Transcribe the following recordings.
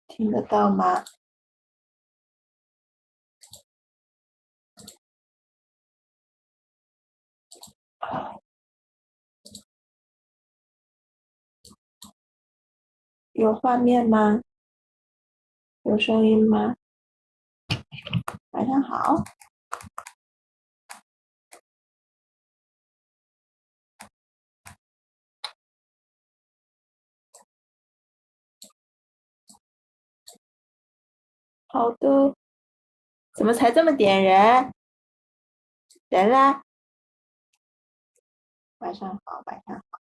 听得到吗？有画面吗？有声音吗？晚上好。好的。怎么才这么点人？人啦？晚上好，晚上好。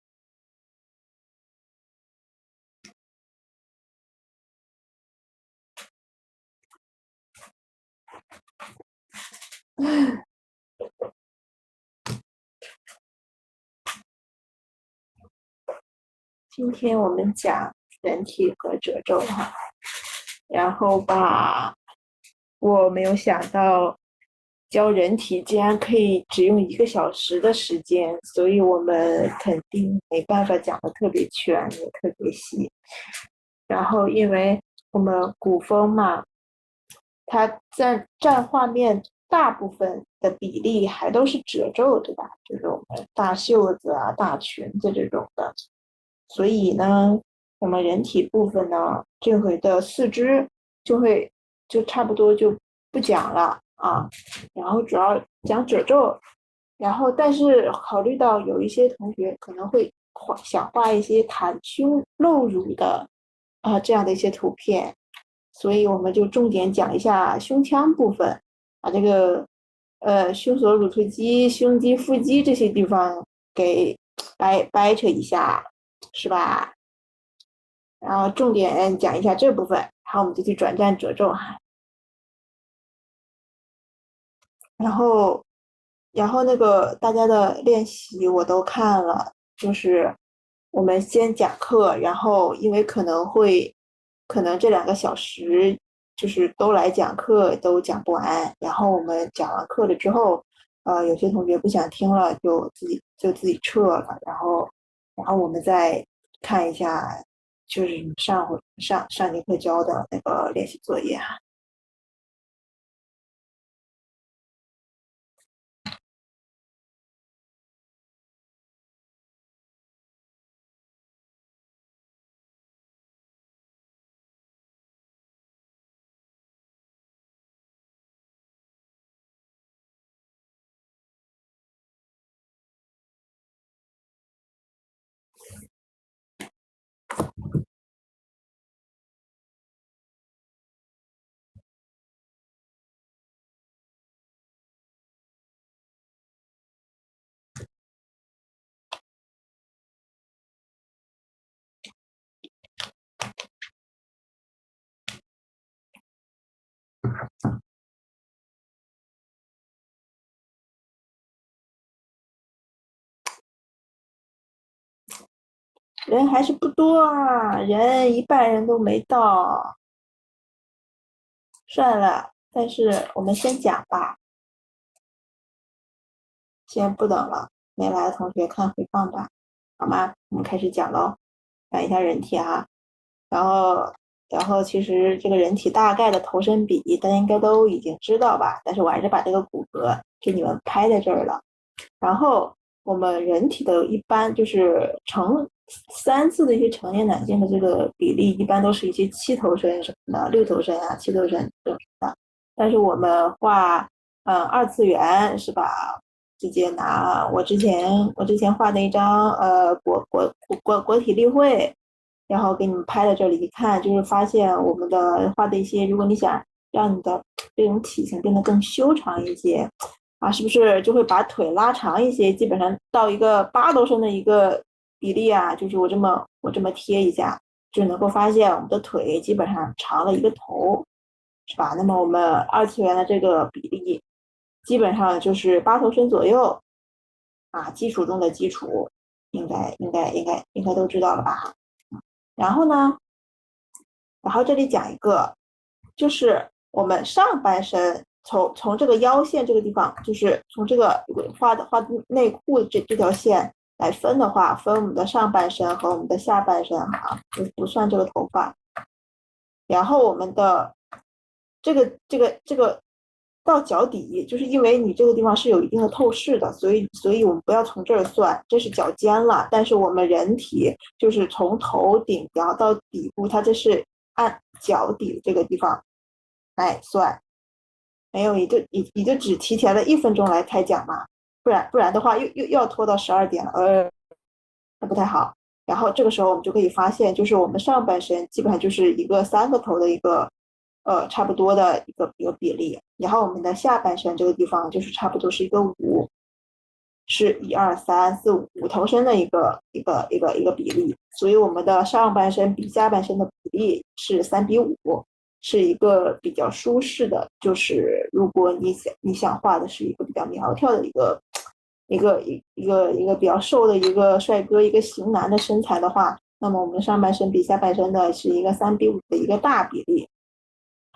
今天我们讲人体和褶皱哈，然后吧，我没有想到教人体竟然可以只用1个小时的时间，所以我们肯定没办法讲的特别全，也特别细。然后因为我们古风嘛，它占画面大部分的比例还都是褶皱，对吧？就是我们大袖子啊、大裙子这种的。所以呢，我们人体部分呢，这回的四肢就差不多就不讲了啊，然后主要讲褶皱。然后但是考虑到有一些同学可能会想画一些袒胸露乳的这样的一些图片，所以我们就重点讲一下胸腔部分，把这个胸锁乳突肌、胸肌、腹肌这些地方给掰扯一下，是吧？然后重点讲一下这部分，然后我们就去转战褶皱哈。然后，那个大家的练习我都看了，就是我们先讲课，然后因为可能这2个小时就是都来讲课都讲不完，然后我们讲完课了之后，有些同学不想听了，就自己撤了，然后我们再看一下，就是上节课教的那个练习作业哈。人还是不多啊，一半人都没到。算了，但是我们先讲吧，先不等了，没来的同学看回放吧，好吗？我们开始讲喽，讲一下人体啊，然后其实这个人体大概的头身比大家应该都已经知道吧，但是我还是把这个骨骼给你们拍在这儿了。然后我们人体的一般就是3次的一些成年男性的这个比例，一般都是一些7头身什么的，6头身啊、7头身这种的。但是我们画二次元是吧？直接拿我之前画的一张国体例会，然后给你们拍在这里一看，就是发现我们的画的一些，如果你想让你的这种体型变得更修长一些啊，是不是就会把腿拉长一些？基本上到一个8头身的一个比例啊，就是我这么贴一下，就能够发现我们的腿基本上长了一个头，是吧？那么我们二次元的这个比例基本上就是8头身左右啊，基础中的基础，应该都知道了吧？然后呢，然后这里讲一个，就是我们上半身从这个腰线这个地方，就是从这个画内裤这条线来分的话，分我们的上半身和我们的下半身哈，不算这个头发。然后我们的这个到脚底，就是因为你这个地方是有一定的透视的，所以我们不要从这儿算，这是脚尖了。但是我们人体就是从头顶然后到底部，它这是按脚底这个地方来算。没有，你就只提前了1分钟来开讲嘛，不然的话又要拖到12点了，那不太好。然后这个时候我们就可以发现，就是我们上半身基本上就是一个3个头的一个差不多的一个比例，然后我们的下半身这个地方就是差不多是一个5，是1、2、3、4、5头身的一个比例，所以我们的上半身比下半身的比例是3:5，是一个比较舒适的。就是如果你想画的是一个比较苗条的一个比较瘦的一个帅哥，一个型男的身材的话，那么我们上半身比下半身的是一个3:5的一个大比例。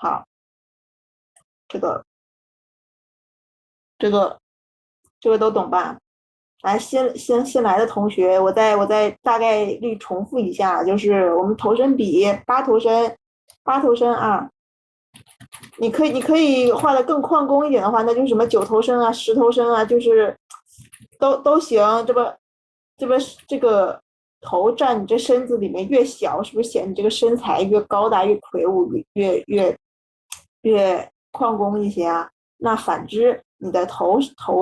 好，这个这个这个都懂吧？来，新来的同学，我再大概率重复一下，就是我们头身比八头身啊，你可以画的更旷工一点的话，那就是什么9头身啊、10头身啊，就是都行。这不这个头占你这身子里面越小，是不是显你这个身材越高大、越魁梧、越旷工一些啊？那反之，你的头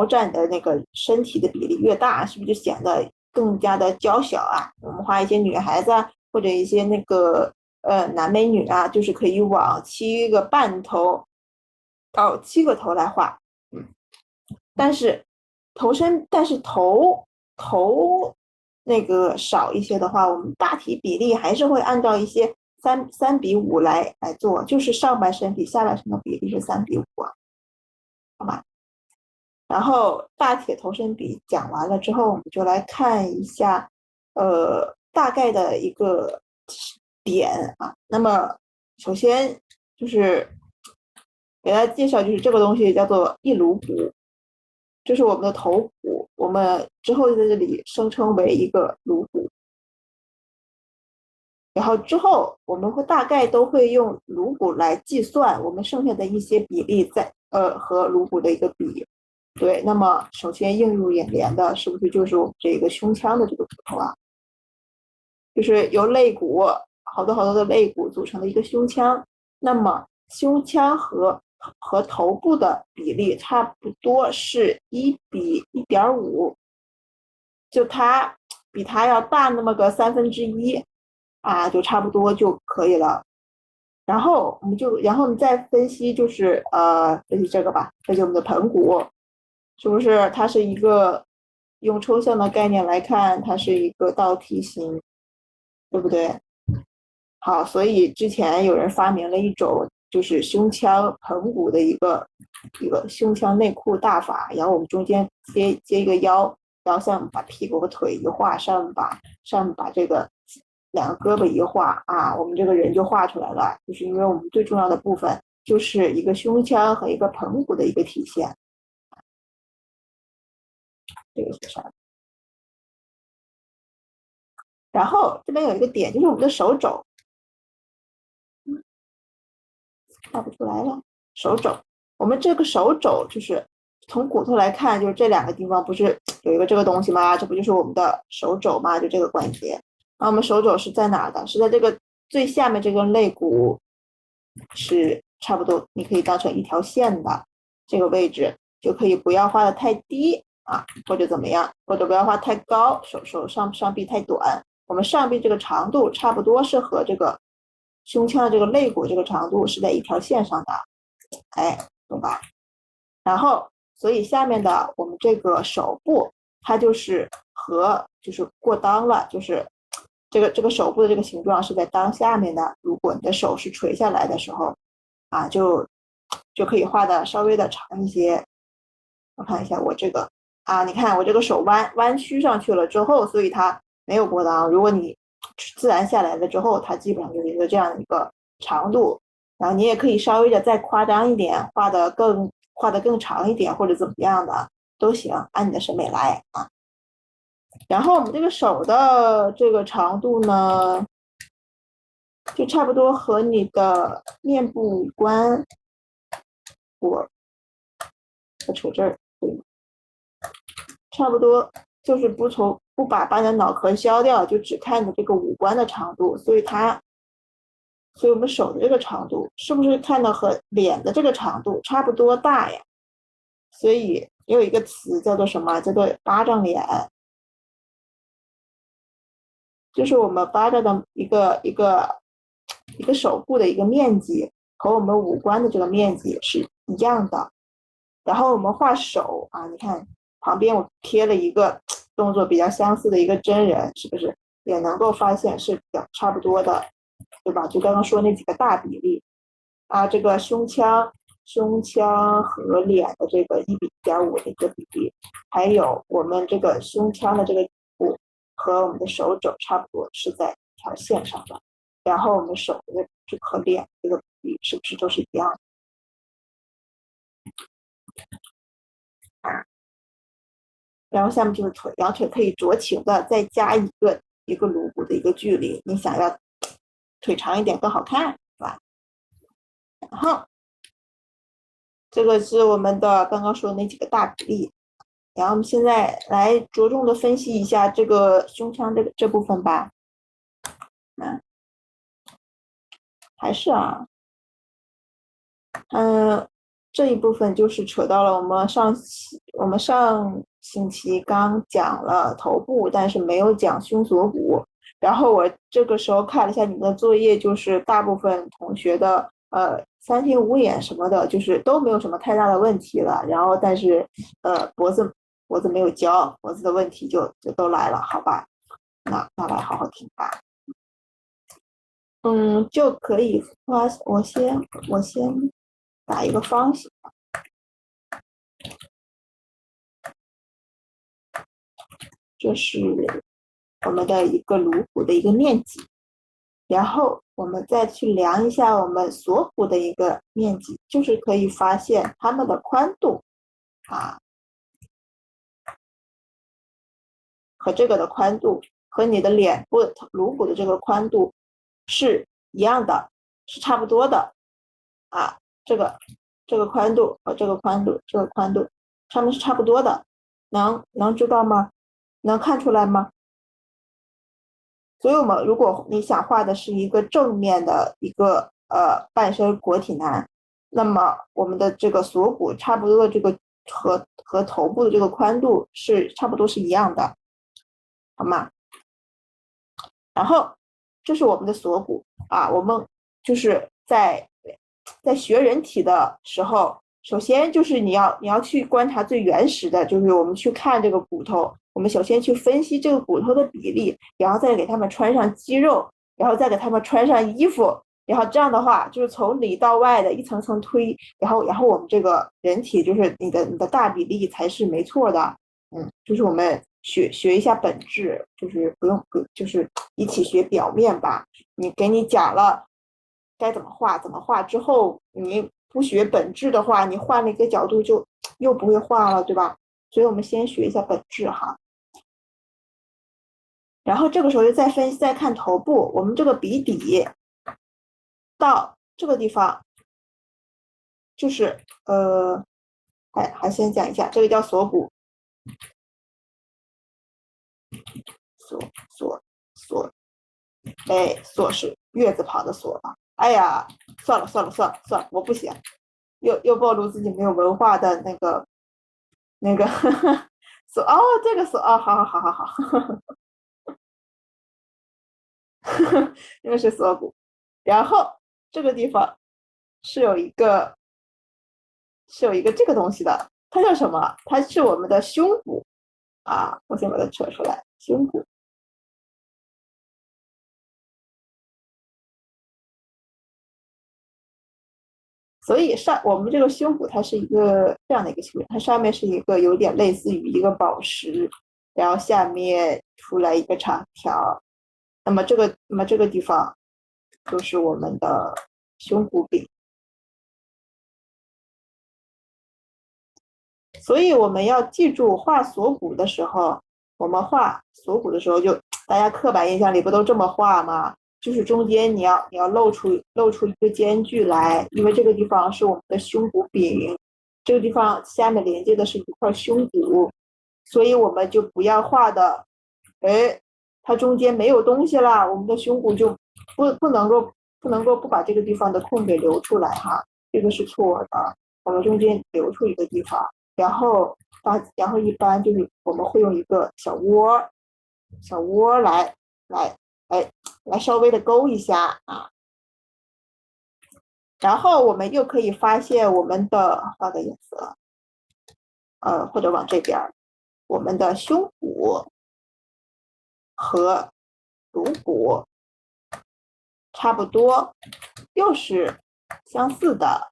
占的那个身体的比例越大，是不是就显得更加的娇小啊？我们画一些女孩子啊，或者一些那个男美女啊，就是可以往7个半头到7个头来画。但是头那个少一些的话，我们大体比例还是会按照一些3:5来做，就是上半身比下半身的比例是3:5，好吧？然后大体头身比讲完了之后，我们就来看一下大概的一个点啊。那么首先就是给大家介绍，就是这个东西叫做一颅骨，这是我们的头骨，我们之后在这里声称为一个颅骨。然后之后我们会大概都会用颅骨来计算我们剩下的一些比例在和颅骨的一个比。对，那么首先映入眼帘的是不是就是我们这个胸腔的这个骨头啊？就是由肋骨好多好多的肋骨组成的一个胸腔。那么胸腔和头部的比例差不多是1:1.5，就它比它要大那么个1/3啊，就差不多就可以了。然后我们再分析，就是分析这个吧，这就是我们的盆骨，是不是它是一个用抽象的概念来看，它是一个倒梯形，对不对？好，所以之前有人发明了一种就是胸腔盆骨的一个胸腔内裤大法，然后我们中间接一个腰，然后上面把屁股和腿一画，上面把这个2个胳膊一画啊，我们这个人就画出来了。就是因为我们最重要的部分就是一个胸腔和一个盆骨的一个体现。这个是啥？然后这边有一个点，就是我们的手肘，画不出来了。手肘，我们这个手肘就是从骨头来看，就是这2个地方不是有一个这个东西吗？这不就是我们的手肘吗？就这个关节。然后我们手肘是在哪儿的？是在这个最下面这根肋骨，是差不多，你可以当成一条线的这个位置，就可以不要画的太低啊，或者怎么样，或者不要画太高，手上臂太短。我们上臂这个长度差不多是和这个胸腔的这个肋骨这个长度是在一条线上的，哎，懂吧？然后，所以下面的我们这个手部，它就是过裆了，就是这个手部的这个形状是在裆下面的。如果你的手是垂下来的时候，啊，就可以画的稍微的长一些。我看一下我这个啊，你看我这个手弯曲上去了之后，所以它没有过裆。如果你自然下来了之后，它基本上就是一个这样的一个长度。然后你也可以稍微的再夸张一点，画的更长一点，或者怎么样的都行，按你的审美来啊。然后我们这个手的这个长度呢，就差不多和你的面部五官，我瞅这儿，对，差不多，就是不把你的脑壳削掉，就只看你这个五官的长度，所以我们手的这个长度是不是看到和脸的这个长度差不多大呀？所以也有一个词叫做什么？叫做巴掌脸，就是我们巴掌的一个手部的一个面积和我们五官的这个面积是一样的。然后我们画手啊，你看旁边我贴了一个动作比较相似的一个真人，是不是也能够发现是比较差不多的，对吧？就刚刚说那几个大比例啊，这个胸腔和脸的这个1:1.5的一个比例，还有我们这个胸腔的这个部和我们的手肘差不多是在一条线上的，然后我们手的这和脸这个比例是不是都是一样的？然后下面就是腿，两腿可以酌情的再加一个颅骨的一个距离，你想要腿长一点更好看，是吧？然后这个是我们的刚刚说的那几个大比例，然后我们现在来着重的分析一下这个胸腔这部分吧。还是这一部分就是扯到了我们上星期刚讲了头部，但是没有讲胸锁骨。然后我这个时候看了一下你们的作业，就是大部分同学的三庭五眼什么的，就是都没有什么太大的问题了。然后但是脖子没有教，脖子的问题就都来了，好吧？那来好好听吧。就可以画，我先打一个方形。这是我们的一个颅骨的一个面积，然后我们再去量一下我们锁骨的一个面积，就是可以发现它们的宽度和这个的宽度和你的脸部颅骨的这个宽度是一样的，是差不多的这个宽度和这个宽度它们是差不多的，能知道吗？能看出来吗？所以我们如果你想画的是一个正面的一个半身裸体男，那么我们的这个锁骨差不多的这个和头部的这个宽度是差不多是一样的，好吗？然后这是我们的锁骨我们就是在学人体的时候，首先就是你要去观察最原始的，就是我们去看这个骨头，我们首先去分析这个骨头的比例，然后再给他们穿上肌肉，然后再给他们穿上衣服，然后这样的话就是从里到外的一层层推，然后我们这个人体就是你的大比例才是没错的。就是我们学一下本质，就是不用就是一起学表面吧。你给你讲了该怎么画之后，你不学本质的话，你换了一个角度就又不会画了，对吧？所以我们先学一下本质哈。然后这个时候就再看头部，我们这个鼻底到这个地方，就是还先讲一下，这个叫锁骨，锁，锁是月字旁的锁吧？哎呀，算了，我不写，又暴露自己没有文化的那个锁这个锁好，因为是锁骨，然后这个地方是有一个这个东西的，它叫什么？它是我们的胸骨我先把它扯出来，胸骨。所以我们这个胸骨它是一个这样的一个球形，它上面是一个有点类似于一个宝石，然后下面出来一个长条，那么这个地方就是我们的胸骨柄。所以我们要记住画锁骨的时候，我们画锁骨的时候就大家刻板印象里不都这么画吗？就是中间你要露出一个间距来，因为这个地方是我们的胸骨柄，这个地方下面连接的是一块胸骨，所以我们就不要画的，哎，它中间没有东西了，我们的胸骨就不能够不把这个地方的空给留出来哈，这个是错的，我们中间留出一个地方，然后一般就是我们会用一个小窝来稍微的勾一下啊，然后我们又可以发现我们的画个颜色，或者往这边，我们的胸骨和颅骨差不多，又是相似的，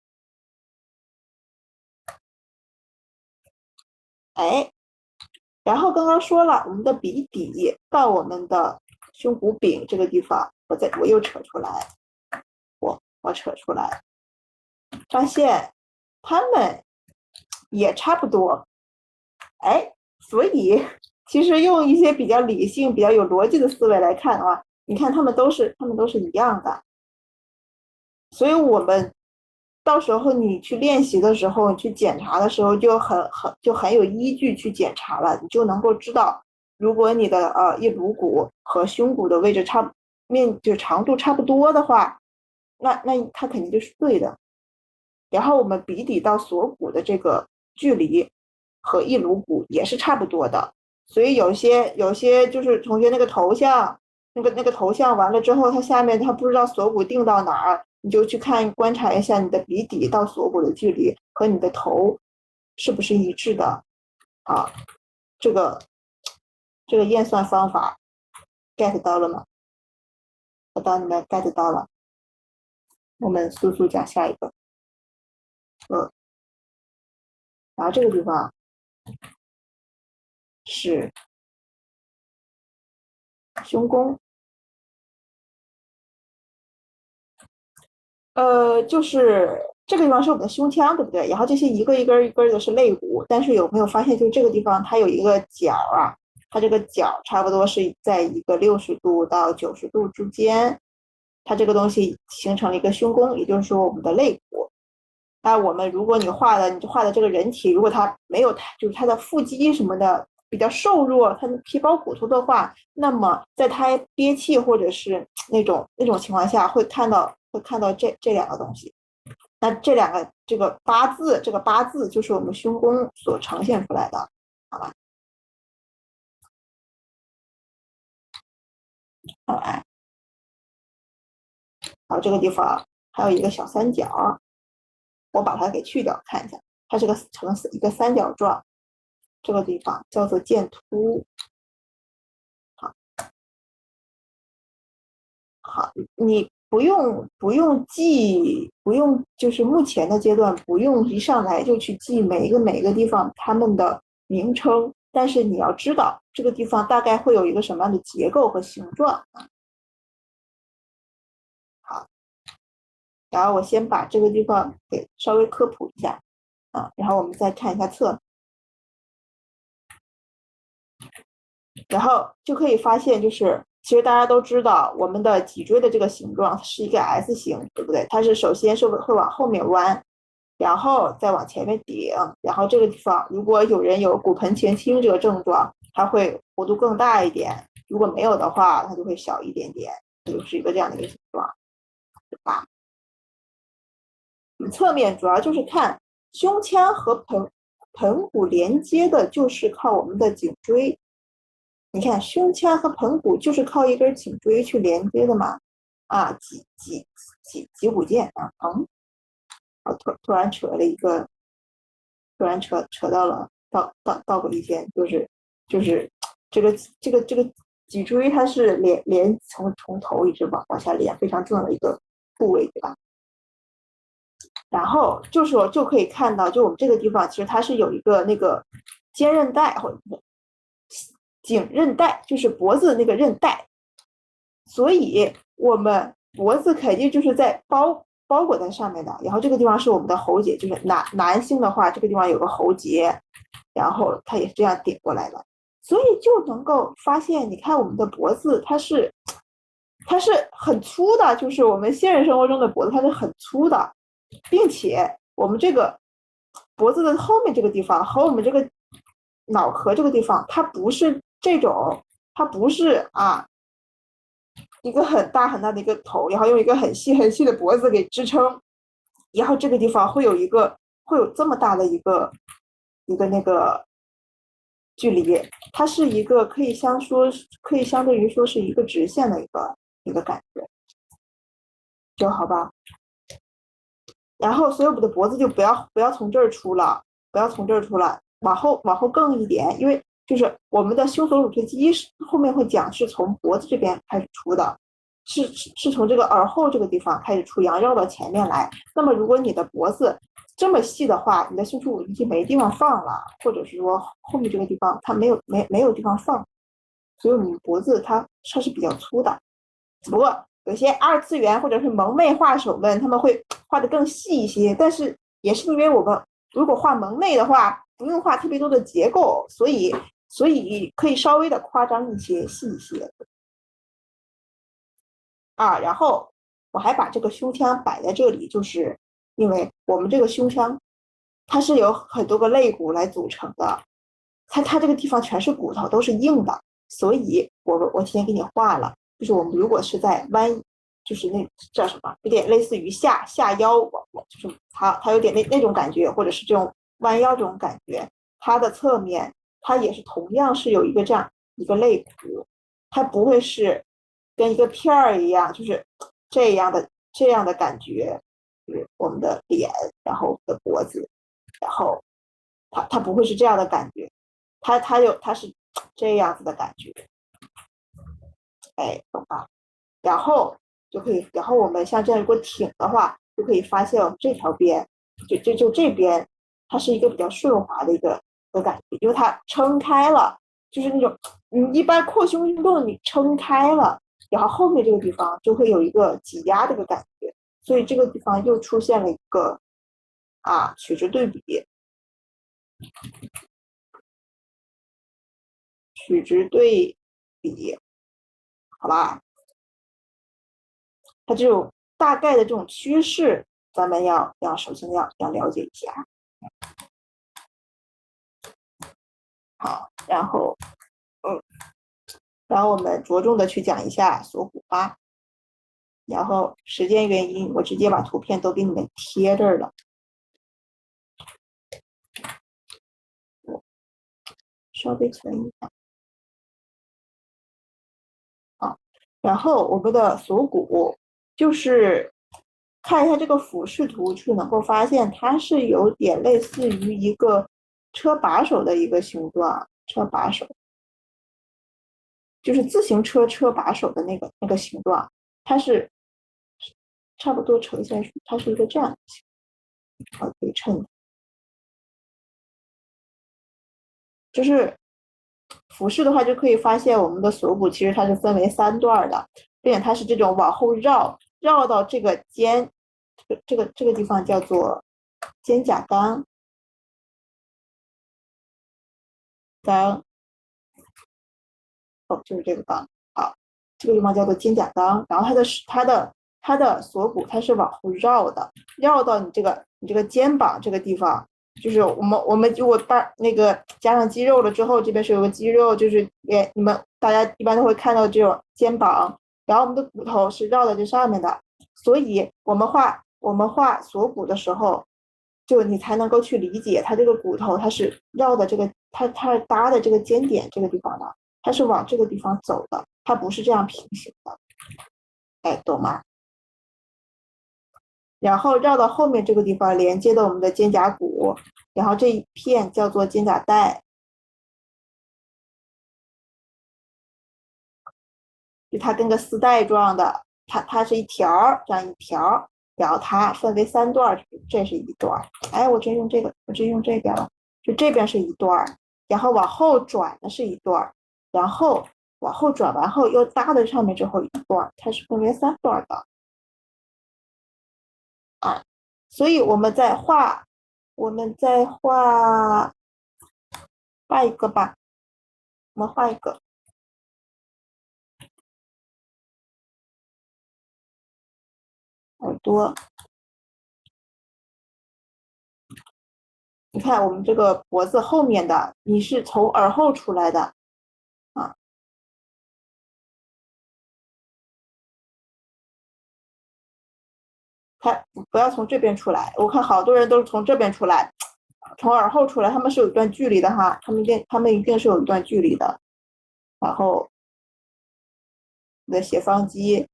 哎，然后刚刚说了，我们的鼻底到我们的胸骨柄这个地方，我又扯出来，我扯出来，发现它们也差不多，哎，所以其实用一些比较理性、比较有逻辑的思维来看的话，你看它们都是一样的，所以我们到时候你去练习的时候，你去检查的时候就很有依据去检查了，你就能够知道，如果你的一颅骨和胸骨的位置就长度差不多的话，那它肯定就是对的。然后我们鼻底到锁骨的这个距离和一颅骨也是差不多的，所以有些就是同学那个头像，那个头像完了之后，它下面他不知道锁骨定到哪儿，你就去观察一下你的鼻底到锁骨的距离和你的头是不是一致的啊？这个验算方法 get 到了吗？我当你们 get 到了，我们速速讲下一个。然后这个地方是胸弓，就是这个地方是我们的胸腔，对不对？然后这些一个一根一根的是肋骨，但是有没有发现，就这个地方它有一个角啊，它这个角差不多是在一个60度到90度之间，它这个东西形成了一个胸弓，也就是说我们的肋骨。那我们如果你画的这个人体，如果它没有就是它的腹肌什么的比较瘦弱，它的皮包骨头的话，那么在它憋气或者是那种情况下，会看到这两个东西。那这两个这个八字就是我们胸弓所呈现出来的，好吧？好来，然后这个地方还有一个小三角，我把它给去掉，看一下，它是呈一个三角状，这个地方叫做剑突。好，你不用记，不用就是目前的阶段不用一上来就去记每一个地方它们的名称，但是你要知道这个地方大概会有一个什么样的结构和形状啊。好，然后我先把这个地方给稍微科普一下啊，然后我们再看一下侧，然后就可以发现就是其实大家都知道，我们的脊椎的这个形状是一个 S 型，对不对？它是首先是会往后面弯，然后再往前面顶，然后这个地方如果有人有骨盆前倾这个症状，它会弧度更大一点；如果没有的话，它就会小一点点，就是一个这样的一个形状，对吧？侧面主要就是看胸腔和盆骨连接的，就是靠我们的颈椎。你看，胸腔和盆骨就是靠一根颈椎去连接的嘛，啊，脊骨腱啊，突然扯了一个，突然扯到了倒回一间，就是这个脊椎它是从头一直往下连，非常重要的一个部位，对吧？然后就可以看到，就我们这个地方其实它是有一个那个肩韧带或者颈韧带，就是脖子那个韧带，所以我们脖子肯定就是在包裹在上面的。然后这个地方是我们的喉结，就是男性的话，这个地方有个喉结，然后它也是这样顶过来的，所以就能够发现，你看我们的脖子它是它是很粗的，就是我们现实生活中的脖子，它是很粗的，并且我们这个脖子的后面这个地方和我们这个脑壳这个地方，它不是这种，它不是一个很大很大的一个头，然后用一个很细很细的脖子给支撑，然后这个地方会有这么大的一个那个距离，它是一个可以相对于说是一个直线的一个感觉，就好吧。然后所以我们的脖子就不要从这儿出了，不要从这儿出来，往后更一点，因为就是我们的胸锁乳突肌后面会讲是从脖子这边开始出的，是从这个耳后这个地方开始出阳，绕到前面来。那么如果你的脖子这么细的话，你的胸锁乳突肌没地方放了，或者是说后面这个地方它没有地方放，所以我们脖子它是比较粗的。只不过有些二次元或者是萌妹画手们，他们会画的更细一些，但是也是因为我们如果画萌妹的话，不用画特别多的结构，所以可以稍微的夸张一些、细一些然后我还把这个胸腔摆在这里，就是因为我们这个胸腔它是由很多个肋骨来组成的，它这个地方全是骨头，都是硬的，所以我提前给你画了。就是我们如果是在弯，就是那叫什么，有点类似于下腰，就是它有点那种感觉，或者是这种弯腰这种感觉，它的侧面它也是同样是有一个这样一个肋骨，它不会是跟一个片儿一样，就是这样的感觉，就是我们的脸，然后我们的脖子，然后它不会是这样的感觉，它是这样子的感觉，哎，懂吧？然后就可以，然后我们像这样如果挺的话，就可以发现我们这条边，就这边，它是一个比较顺滑的一个感觉，因为它撑开了，就是那种你一般扩胸运动你撑开了，然后后面这个地方就会有一个挤压的一个感觉，所以这个地方又出现了一个取值对比，取值对比，好吧？它这种大概的这种趋势，咱们首先要了解一下。好，嗯，然后我们着重的去讲一下锁骨吧。然后时间原因，我直接把图片都给你们贴这儿了。稍微存一下。然后我们的锁骨就是看一下这个俯视图，就能够发现它是有点类似于一个车把手的一个形状，车把手就是自行车车把手的那个形状，它是差不多呈现出它是一个这样的形状，对称，就是俯视的话就可以发现我们的锁骨其实它是分为3段的，并且它是这种往后绕到这个这个地方叫做肩胛冈，就是这个冈，好，这个地方叫做肩胛冈，然后它的锁骨它是往后绕的，绕到你这个肩膀这个地方，就是我们如果把那个加上肌肉了之后，这边是有个肌肉，就是你们大家一般都会看到这种肩膀，然后我们的骨头是绕在这上面的，所以我们画锁骨的时候，就你才能够去理解它这个骨头它是绕的这个它是搭的这个尖点这个地方的。它是往这个地方走的，它不是这样平行的，哎，懂吗？然后绕到后面这个地方连接的我们的肩胛骨，然后这一片叫做肩胛带，就它跟个丝带状的，它是一条这样一条，然后它分为3段，这是一段，哎，我真用这个，我真用这边了，就这边是一段，然后往后转的是一段，然后往后转完后又搭在上面之后一段，它是分为3段的。所以我们再画一个吧，我们画一个，朵。你看我们这个脖子后面的，你是从耳后出来的啊，看不要从这边出来。我看好多人都是从这边出来，从耳后出来，他们是有一段距离的哈，他们一定是有一段距离的。然后你的斜方肌，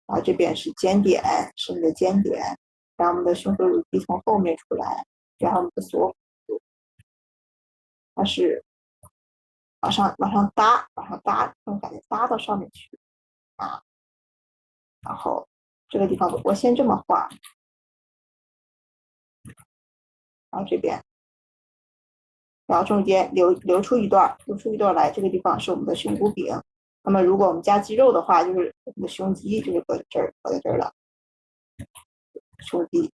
然后这边是尖点，是你的尖点，然后我们的胸锁乳肌从后面出来，然后我们的锁骨它是往上搭，这种感觉搭到上面去啊。然后这个地方我先这么画，然后这边，然后中间留出一段来，这个地方是我们的胸骨柄。那么如果我们加肌肉的话，就是我们的胸肌，就是搁在这儿了，胸肌。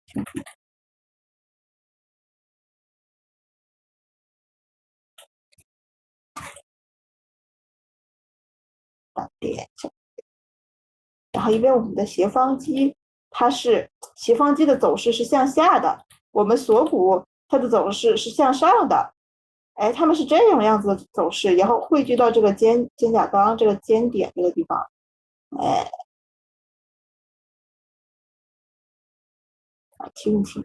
点，然后因为我们的斜方肌，斜方肌的走势是向下的，我们锁骨它的走势是向上的，哎，他们是这样子的走势，然后汇聚到这个肩胛冈这个尖点这个地方，哎，轻轻，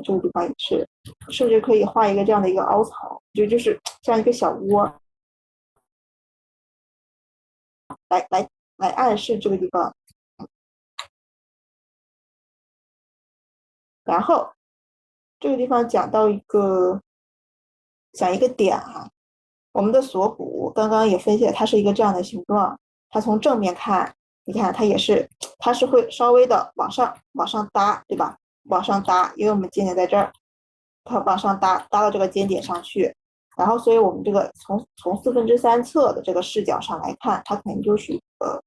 这个地方也是，甚至可以画一个这样的一个凹槽，就是像一个小窝，来暗示这个地方。然后这个地方讲一个点啊，我们的锁骨刚刚也分析了，它是一个这样的形状，它从正面看，你看它是会稍微的往上搭，对吧？往上搭，因为我们尖点在这儿，它往上搭到这个尖点上去，然后所以我们这个从3/4侧的这个视角上来看，它肯定就是一个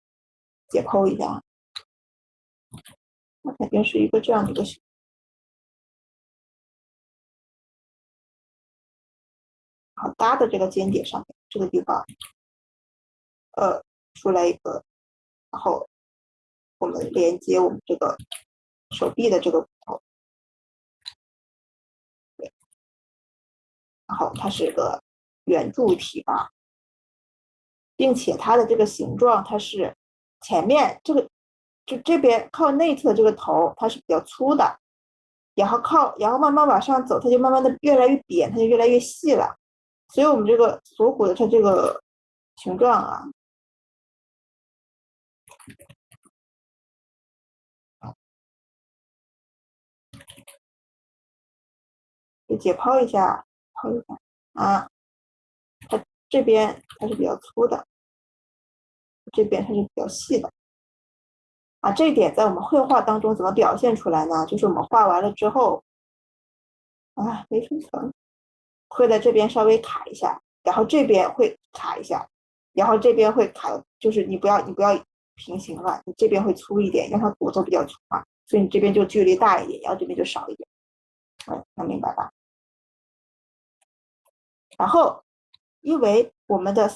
解剖一下，它肯定是一个这样的一个形。好，搭的这个尖点上面这个地方，出来一个，然后我们连接我们这个手臂的这个骨头，然后它是个圆柱体吧，并且它的这个形状，它是前面就这边靠内侧这个头，它是比较粗的，然后慢慢往上走，它就慢慢的越来越扁，它就越来越细了。所以我们这个锁骨的它这个形状啊，就解剖一下，啊，它这边它是比较粗的，这边它是比较细的。啊，这一点在我们绘画当中怎么表现出来呢？就是我们画完了之后，啊，没成层，会在这边稍微卡一下，然后这边会卡一下，然后这边会卡，就是你不要平行了，你这边会粗一点，因为它骨头比较粗嘛，所以你这边就距离大一点，然后这边就少一点，能明白吧？然后，因为我们的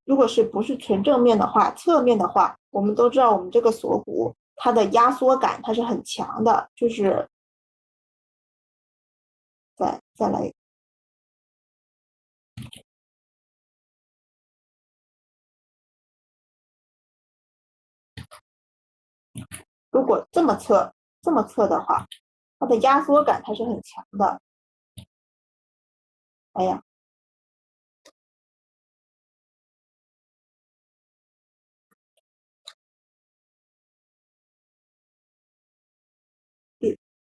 如果不是纯正面的话，侧面的话，我们都知道我们这个锁骨它的压缩感它是很强的，就是再来，如果这么侧的话，它的压缩感它是很强的。哎呀，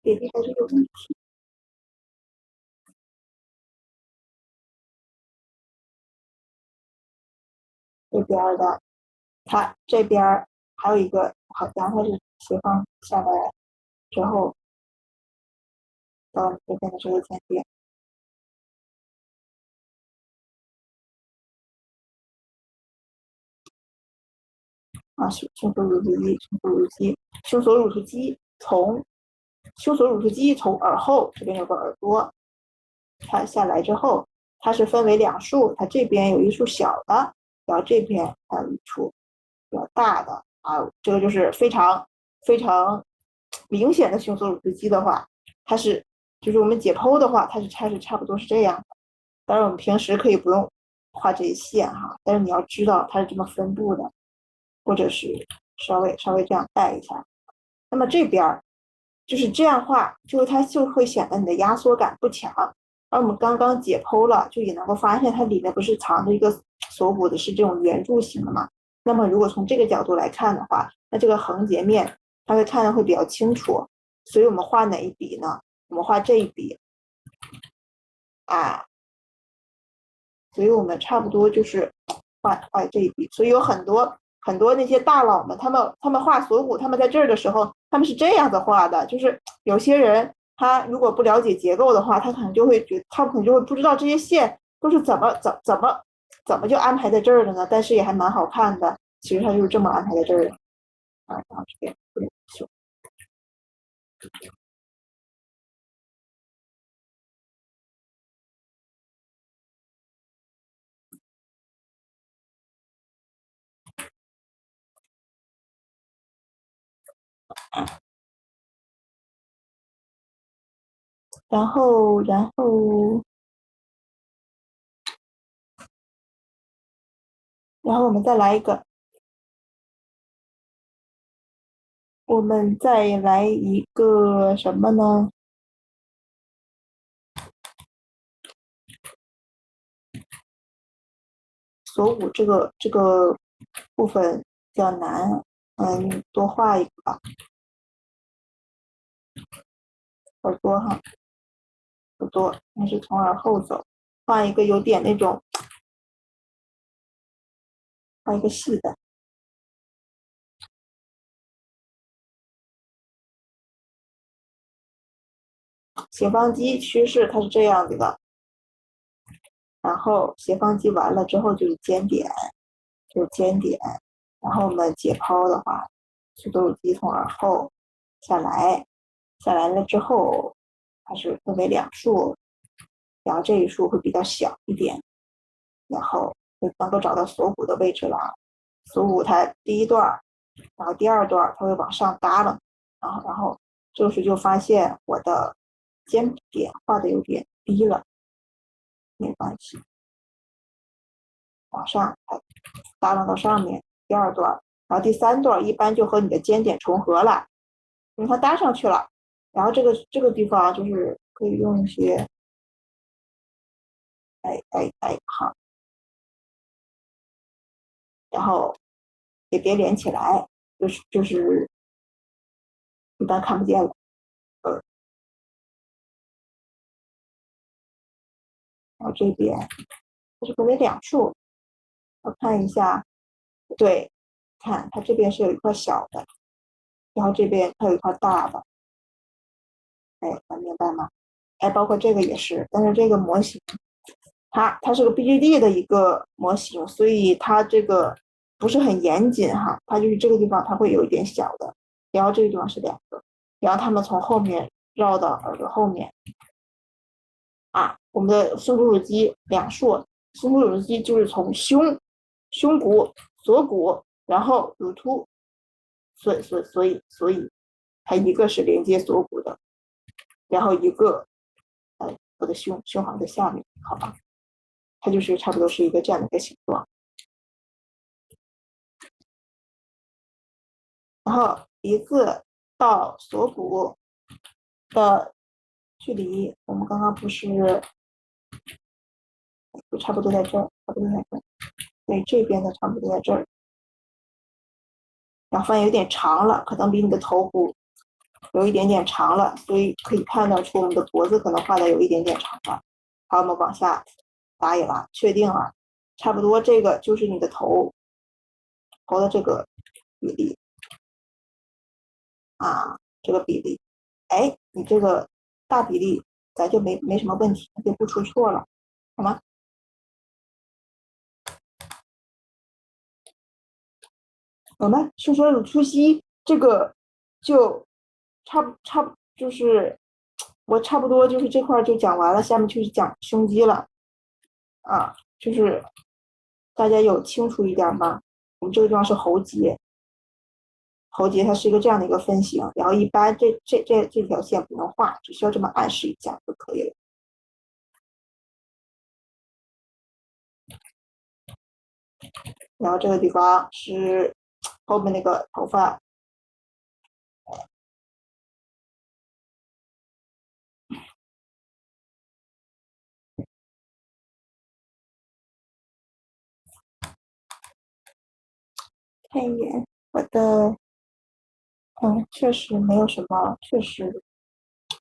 点击还是有问题。这边的，它这边还有一个，好像它是斜方下来之后到这边的这个间点啊，胸锁乳突肌，胸锁乳突肌从耳后这边有个耳朵，它下来之后，它是分为两束，它这边有一束小的，然后这边还有一处比较大的啊，这个就是非常非常明显的胸锁乳突肌的话，它是就是我们解剖的话，它是差不多是这样的。当然我们平时可以不用画这些线哈，但是你要知道它是这么分布的，或者是稍微这样带一下。那么这边就是这样画，就是它就会显得你的压缩感不强。而我们刚刚解剖了，就也能够发现它里面不是藏着一个锁骨的，是这种圆柱形的嘛？那么如果从这个角度来看的话，那这个横截面它会看得会比较清楚。所以我们画哪一笔呢？我们画这一笔啊，所以我们差不多就是画这一笔。所以有很多那些大佬们，他们画锁骨，他们在这儿的时候，他们是这样子画的。就是有些人他如果不了解结构的话，他可能就会不知道这些线都是怎么就安排在这儿的呢？但是也还蛮好看的。其实它就是这么安排在这儿的啊。然后这边然后我们再来一个，什么呢？锁骨这个部分比较难，多画一个吧。耳朵哈，耳朵，但是从耳后走，画一个有点那种，画一个细的。斜方肌趋势它是这样子的，然后斜方肌完了之后就是尖点，然后我们解剖的话，是都是肌从耳后下来了之后，它是分为两束，然后这一束会比较小一点，然后就能够找到锁骨的位置了。锁骨它第一段，然后第二段它会往上耷拉，然后这时就发现我的尖点画的有点低了，没关系，往上耷拉到上面。第二段，然后第三段一般就和你的尖点重合了，因为它搭上去了。然后这个地方就是可以用一些，好，然后也别连起来，就是一般看不见了。然后这边它是分为两处，我看一下，对，看它这边是有一块小的，然后这边它有一块大的，能明白吗？包括这个也是，但是这个模型它是个 BGD 的一个模型，所以它这个不是很严谨哈，它就是这个地方它会有一点小的，然后这个地方是两个，然后他们从后面绕到耳朵后面啊，我们的胸骨乳肌两束，胸骨乳肌就是从胸骨、锁骨，然后乳突，所以它一个是连接锁骨的，然后一个我的胸膛在下面，好吧，它就是差不多是一个这样的一个形状。然后鼻子到锁骨的距离，我们刚刚不是差不多在这儿，对，这边的差不多在这儿。然后发现有点长了，可能比你的头骨有一点点长了，所以可以判断出我们的脖子可能画的有一点点长了。好，我们往下打一拉，确定了，差不多这个就是你的头的这个比例啊，这个比例，你这个大比例咱就没什么问题，就不出错了，好吗？我们胸锁乳突肌这个就就是我差不多就是这块就讲完了，下面就是讲胸肌了啊，就是大家有清楚一点吗？我们这个地方是喉结，喉结它是一个这样的一个分型，然后一般这条线不能画，只需要这么暗示一下就可以了。然后这个地方是后面那个头发，看一眼我的，确实没有什么，确实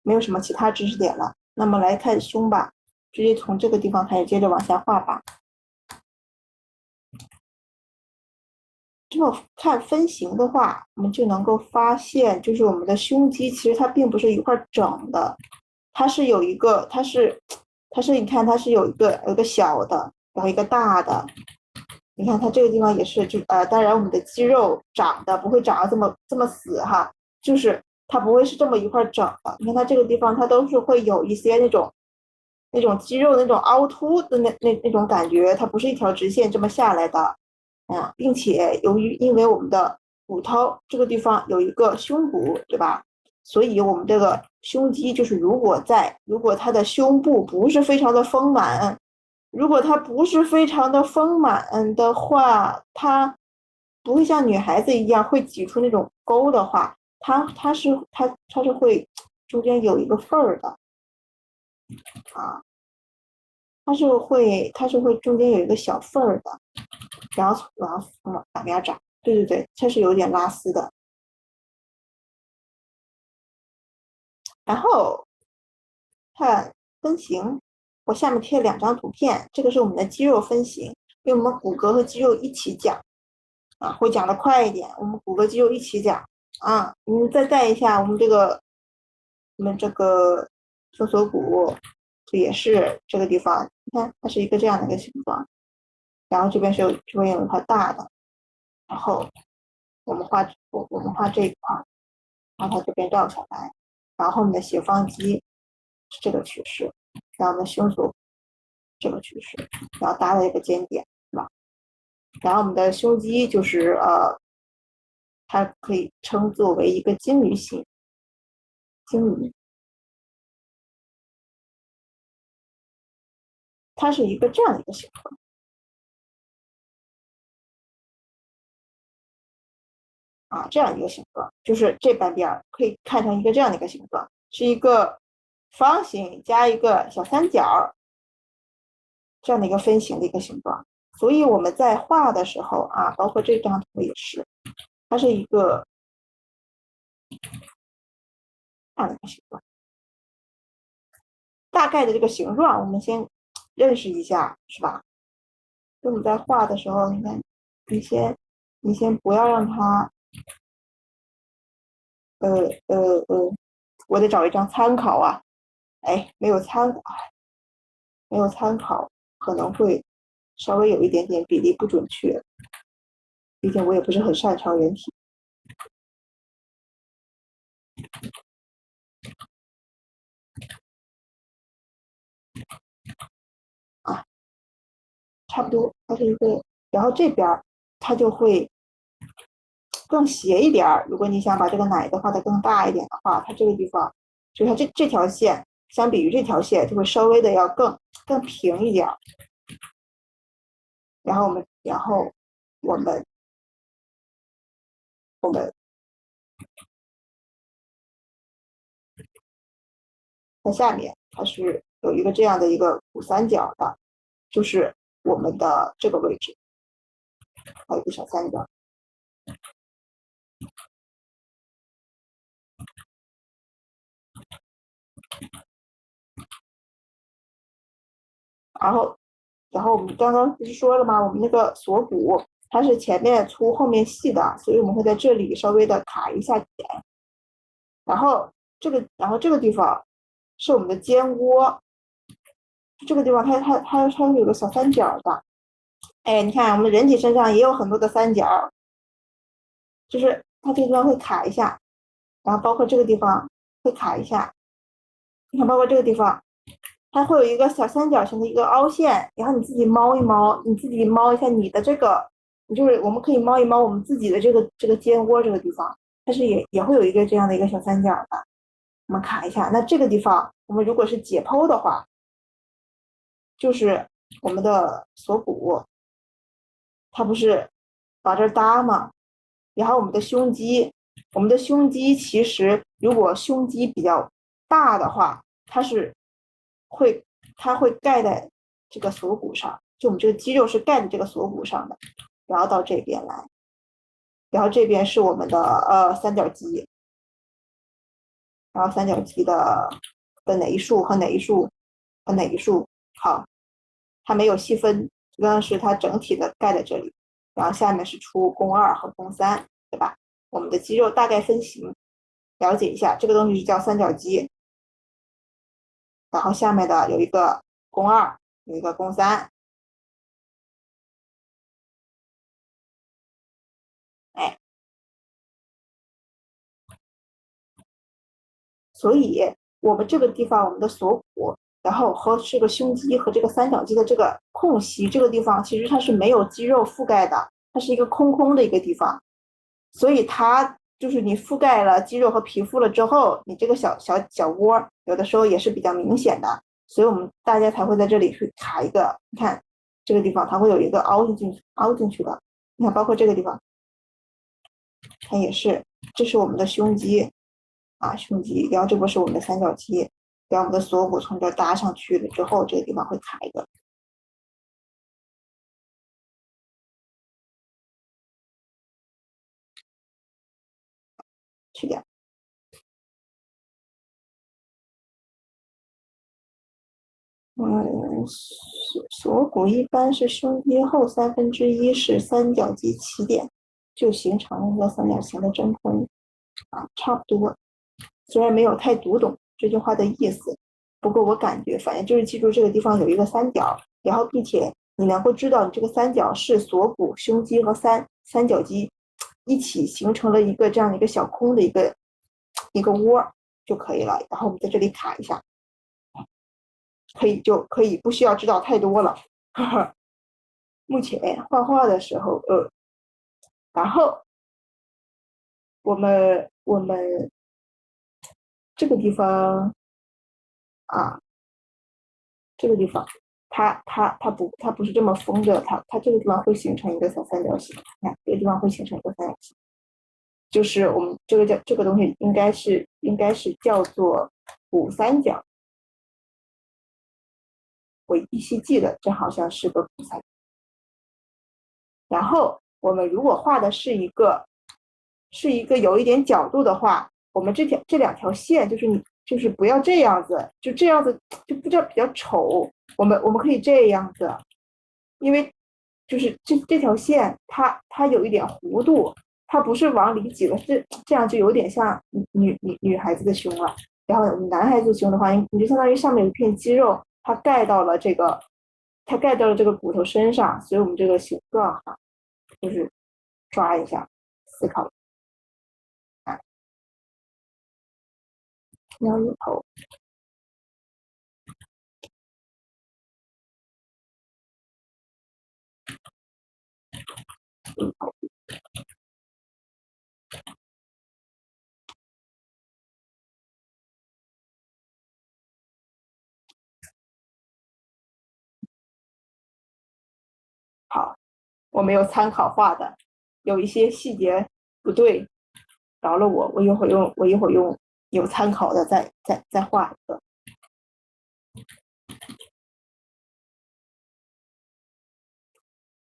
没有什么其他知识点了。那么来看胸吧，直接从这个地方开始，接着往下画吧。这么看分型的话，我们就能够发现，就是我们的胸肌其实它并不是一块整的，它是有一个，它是你看它是有一个小的，然后一个大的。你看它这个地方也是，当然我们的肌肉长的不会长得这么死哈，就是它不会是这么一块整的。你看它这个地方它都是会有一些那种肌肉那种凹凸的那种感觉，它不是一条直线这么下来的。并且因为我们的骨头这个地方有一个胸骨，对吧？所以我们这个胸肌就是如果它的胸部不是非常的丰满，如果它不是非常的丰满的话，它不会像女孩子一样会挤出那种沟的话，它是会中间有一个缝儿的啊，它是会中间有一个小缝儿的。然后往哪边长？对对对，它是有点拉丝的。然后看分型，我下面贴2张图片，这个是我们的肌肉分型，因为我们骨骼和肌肉一起讲啊，会讲的快一点。我们骨骼肌肉一起讲啊，你再带一下我们这个胸锁骨，这也是这个地方，你看它是一个这样的一个形状，然后这边有一块大的，然后我们画这一块，然后它这边绕下来，然后我们的斜方肌是这个趋势，然后我们的胸锁这个趋势，然后搭了一个尖点，是吧？然后我们的胸肌就是它可以称作为一个鲸鱼形，鲸鱼，它是一个这样的一个形状啊，这样一个形状，就是这半边可以看成一个这样的一个形状，是一个方形加一个小三角这样的一个分形的一个形状。所以我们在画的时候啊，包括这张图也是，它是一个这样的一个形状。大概的这个形状，我们先认识一下，是吧？就你在画的时候，你看，你先不要让它，呃我得找一张参考啊，哎，没有参考，可能会稍微有一点点比例不准确，毕竟我也不是很擅长人体啊，差不多，它是一个，然后这边它就会更斜一点儿。如果你想把这个奶子画的更大一点的话，它这个地方，就是它这条线，相比于这条线，就会稍微的要更平一点。然后我们在下面，它是有一个这样的一个鼓三角的，就是我们的这个位置，还有一个小三角。然后我们刚刚不是说了吗？我们那个锁骨它是前面粗后面细的，所以我们会在这里稍微的卡一下点。然后这个地方是我们的肩窝，这个地方它有个小三角的。哎，你看我们人体身上也有很多的三角，就是它这个地方会卡一下，然后包括这个地方会卡一下，你看包括这个地方它会有一个小三角形的一个凹陷，然后你自己猫一猫，你自己猫一下你的这个，就是我们可以猫一猫我们自己的这个肩窝这个地方，它是也会有一个这样的一个小三角的。我们卡一下，那这个地方我们如果是解剖的话，就是我们的锁骨，它不是往这搭吗？然后我们的胸肌，我们的胸肌其实如果胸肌比较大的话，会它会盖在这个锁骨上，就我们这个肌肉是盖在这个锁骨上的，然后到这边来，然后这边是我们的三角肌，然后三角肌的哪一束和哪一束和哪一束，好，它没有细分，但是它整体的盖在这里，然后下面是出肱二和肱三，对吧？我们的肌肉大概分型，了解一下，这个东西是叫三角肌，然后下面的有一个肱二，有一个肱三，哎，所以我们这个地方，我们的锁骨，然后和这个胸肌和这个三角肌的这个空隙，这个地方其实它是没有肌肉覆盖的，它是一个空空的一个地方，所以它就是你覆盖了肌肉和皮肤了之后，你这个小窝有的时候也是比较明显的，所以我们大家才会在这里去卡一个，你看这个地方它会有一个凹进去的，你看包括这个地方，它也是，这是我们的胸肌啊，胸肌，然后这不是我们的三角肌，然后我们的锁骨从这搭上去了之后，这个地方会卡一个，去掉。锁骨一般是胸肌后1/3是三角肌起点，就形成了一个三角形的真空啊，差不多。虽然没有太读懂这句话的意思，不过我感觉反正就是记住这个地方有一个三角，然后并且你能够知道你这个三角是锁骨、胸肌和三角肌一起形成了一个这样的一个小空的一个窝就可以了。然后我们在这里卡一下。就可以不需要知道太多了。目前画画的时候，然后我们这个地方啊，这个地方它不是这么封的，它这个地方会形成一个小三角形，看这个地方会形成一个三角形，就是我们这个东西应该是叫做骨三角，我依稀记得这好像是个骨三角。然后我们如果画的是一个有一点角度的话，我们这两条线就是不要这样子，就这样子就比较丑。我们可以这样子，因为就是这条线它有一点弧度，它不是往里挤了，这样就有点像女孩子的胸了。然后男孩子胸的话，你就相当于上面有一片肌肉，它盖到了这个骨头身上，所以我们这个形状哈，就是抓一下，思考啊，腰乳头，好，我没有参考画的，有一些细节不对，饶了我，我一会儿用有参考的再画一个。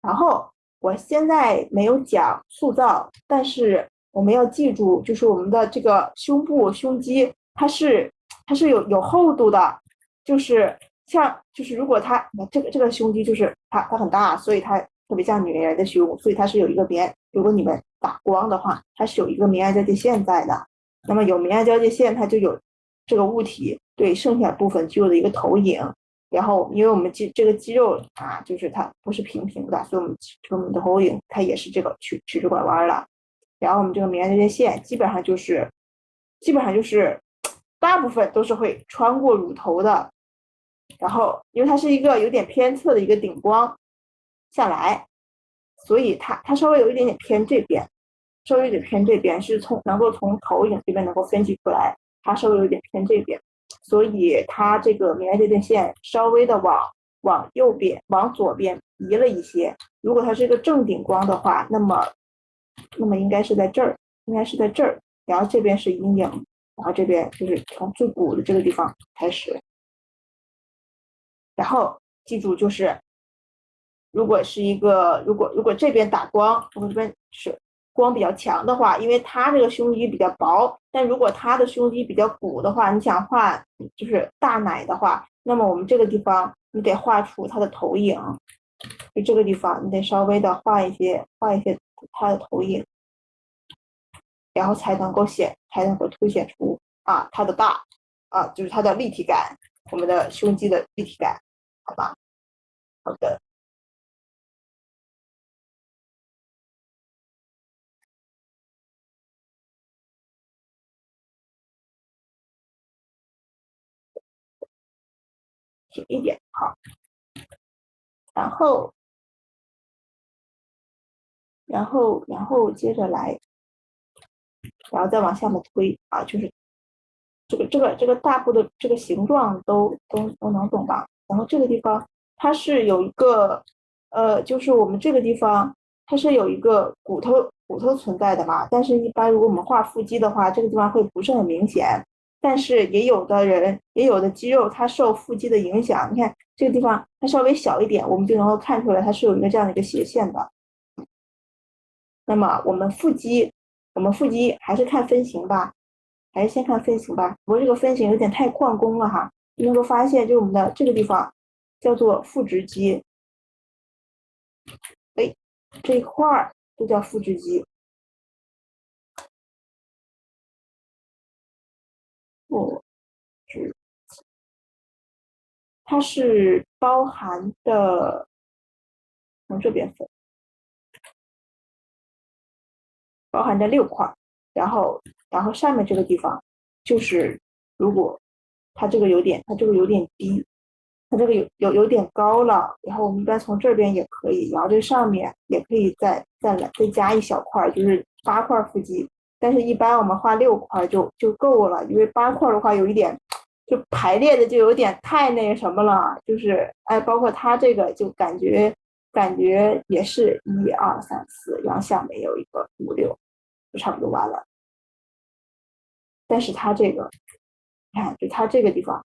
然后我现在没有讲塑造，但是我们要记住，就是我们的这个胸部胸肌，它是有厚度的，就是就是如果这个胸肌就是它很大，所以它特别像女人的胸，所以它是有一个如果你们打光的话，它是有一个明暗交界线在的。那么有明暗交界线，它就有这个物体对剩下部分肌肉的一个投影。然后，因为我们这个肌肉啊，就是它不是平平的，所以我们的投影它也是这个曲直拐弯了。然后我们这个明暗交界线基本上就是大部分都是会穿过乳头的，然后因为它是一个有点偏侧的一个顶光下来，所以它稍微有一点点偏这边，稍微有点偏这边，是能够从投影这边能够分析出来，它稍微有点偏这边，所以它这个明暗界定线稍微的往右边、往左边移了一些。如果它是一个正顶光的话，那么应该是在这儿，应该是在这儿，然后这边是阴影，然后这边就是从最鼓的这个地方开始。然后记住，就是如果是一个如果这边打光，如果这边是光比较强的话，因为它这个胸肌比较薄，但如果它的胸肌比较鼓的话，你想画就是大奶的话，那么我们这个地方你得画出它的投影，就这个地方你得稍微的画一些它的投影，然后才能够凸显出它的大就是它的立体感，我们的胸肌的立体感，好吧？好的。轻一点，好，然后接着来，然后再往下面推就是这个大部的这个形状都能懂吧？然后这个地方它是有一个就是我们这个地方它是有一个骨头存在的嘛，但是一般如果我们画腹肌的话，这个地方会不是很明显。但是也有的肌肉它受腹肌的影响，你看这个地方它稍微小一点，我们就能够看出来它是有一个这样的一个斜线的。那么我们腹肌还是看分型吧，还是先看分型吧。不过这个分型有点太旷工了哈，你能够发现，就是我们的这个地方叫做腹直肌，哎，这一块儿就叫腹直肌。腹直，它是包含的，从这边分，包含着6块，然后上面这个地方就是如果它这个有点低，它这个有点高了，然后我们一般从这边也可以，然后这上面也可以再加一小块，就是8块腹肌，但是一般我们画6块就够了，因为8块的话有一点就排列的就有点太那个什么了，就是包括它这个就感觉也是1、2、3、4，然后下面有一个5、6，就差不多完了。但是它这个，你看，就它这个地方，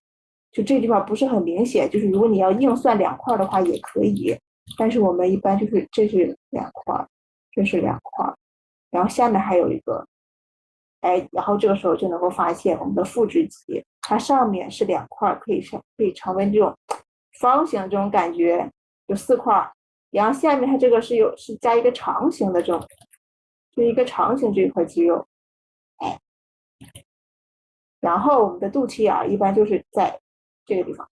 就这个地方不是很明显。就是如果你要硬算2块的话也可以，但是我们一般就是这是2块，这是2块，然后下面还有一个，然后这个时候就能够发现我们的腹直肌，它上面是2块，可以成为这种方形这种感觉，有4块，然后下面它这个是加一个长形的这种，就一个长形这一块肌肉，然后我们的肚脐眼一般就是在这个地方，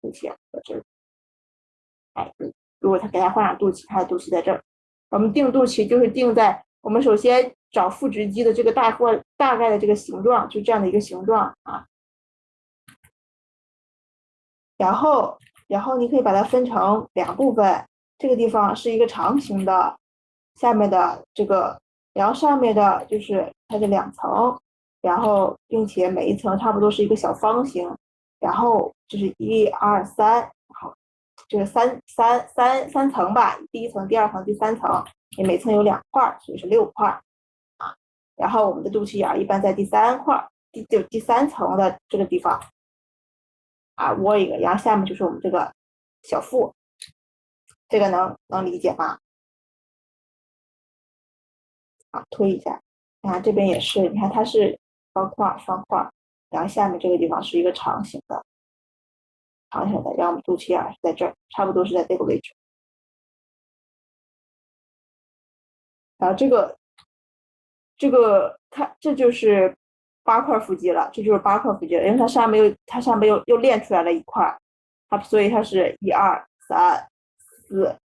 肚脐眼在这儿，如果他给他画上肚脐，他的肚脐在这儿。我们定肚脐就是定在我们首先找腹直肌的这个大概的这个形状，就这样的一个形状然后你可以把它分成2部分，这个地方是一个长形的，下面的这个，然后上面的就是它的2层，然后并且每一层差不多是一个小方形，然后就是1、2、3，好，就是三层吧，第一层、第二层、第三层，你每层有2块，所以是6块然后我们的肚脐眼一般在第3块，第3层的这个地方窝一个，然后下面就是我们这个小腹，这个能理解吗？推一下，你看这边也是，你看它是方块，然后下面这个地方是一个长形的，然后我们肚脐眼是在这儿，差不多是在这个位置。然后这就是8块腹肌了，这就是8块腹肌了，因为它上面又练出来了一块，所以它是1、2、3、4、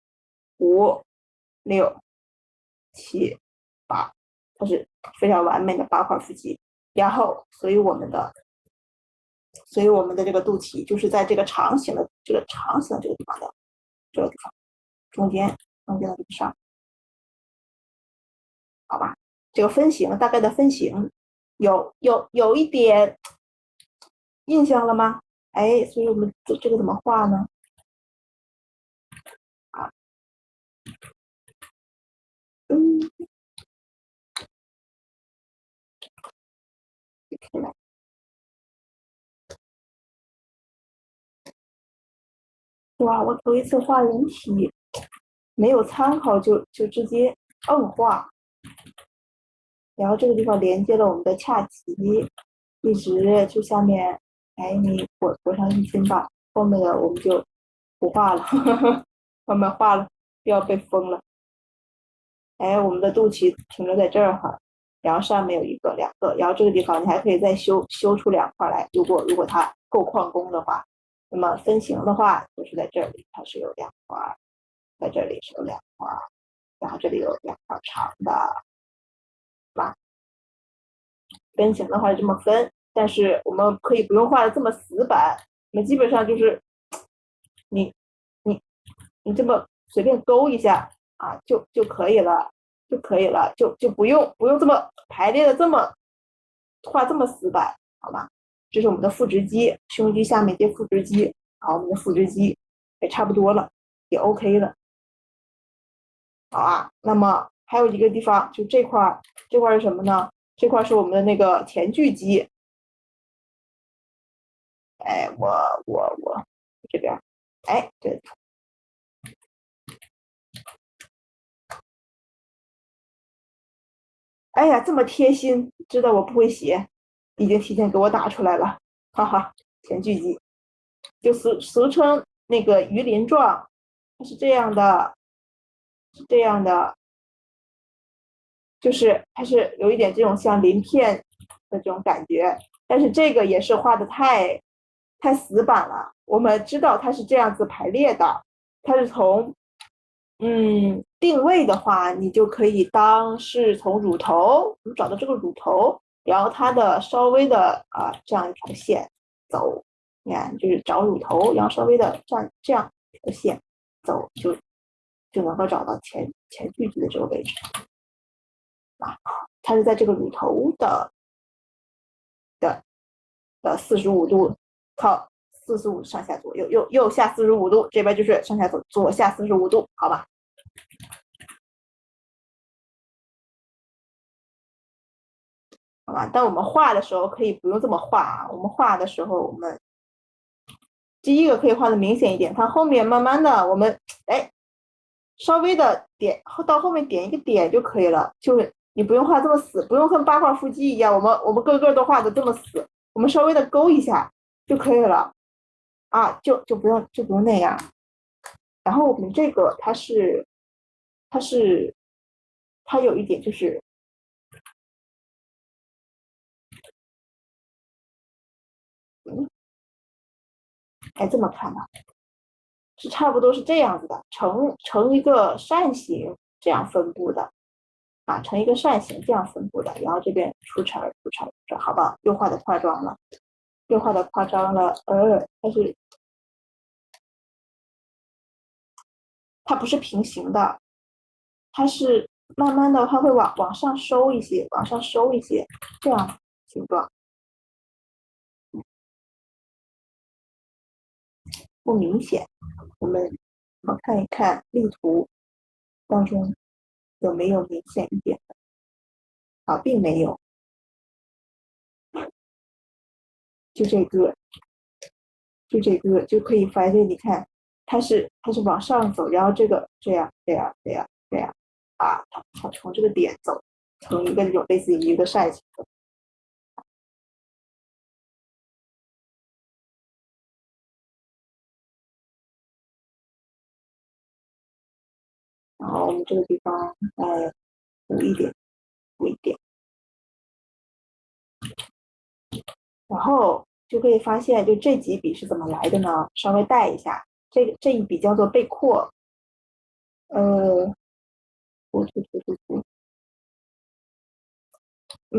5、6、7、8，它是非常完美的8块腹肌。然后，所以我们的所以我们的这个肚脐就是在这个长形的这个地方的这个地方中间的地方，好吧？这个分形大概的分形有一点印象了吗？哎，所以我们这个怎么画呢？啊，嗯，可以来。哇，我头一次画人体，没有参考就直接硬画，然后这个地方连接了我们的髂脐，一直就下面，哎，你裹上衣襟吧，后面的我们就不画了，慢慢画了，不要被封了。哎，我们的肚脐停留在这儿哈，然后上面有一个、两个，然后这个地方你还可以再修出2块来，如果它够旷工的话，那么分形的话就是在这里它是有2块，在这里是有2块，然后这里有2块长的，吧？分形的话是这么分，但是我们可以不用画的这么死板，我们基本上就是你你你这么随便勾一下啊，就可以了，就不用这么排列的这么画这么死板，好吧？这是我们的腹直肌，胸肌下面接腹直肌，好，我们的腹直肌也差不多了，也 OK 了，好啊。那么还有一个地方，就这块是什么呢？这块是我们的那个前锯肌，哎，我这边，哎，对，哎呀，这么贴心，知道我不会写，已经提前给我打出来了，哈哈，前锯肌，就俗称那个鱼鳞状，它是这样的，是这样的，就是它是有一点这种像鳞片的这种感觉，但是这个也是画的太死板了。我们知道它是这样子排列的，它是从定位的话，你就可以当是从乳头，你找到这个乳头，然后它的稍微的这样一条线走，你看就是找乳头，然后稍微的这样一条线走，就能够找到前锯肌的这个位置啊。它是在这个乳头的45度，靠45上下左右，右下45度，这边就是上下左下45度，好吧？好吧，但我们画的时候可以不用这么画啊。我们画的时候，我们第一个可以画的明显一点，它后面慢慢的我们稍微的点到后面点一个点就可以了，就是你不用画这么死，不用跟8块腹肌一样，我们个个都画的这么死，我们稍微的勾一下就可以了啊，就不用那样。然后我们这个它它有一点就是这么看吧，是差不多是这样子的，成一个扇形这样分布的啊，成一个扇形这样分布的，然后这边出齿，好不好？又画的夸张了，它不是平行的，它是慢慢的它会往上收一些，这样形状不明显。我们看一看例图当中有没有明显一点的啊，并没有，就这个就可以发现，你看它是往上走，然后这个这样啊，它从这个点走，从一个这种类似于一个扇形的。然后我们这个地方补一点，补一点，然后就可以发现，就这几笔是怎么来的呢？稍微带一下，这一笔叫做背阔，涂，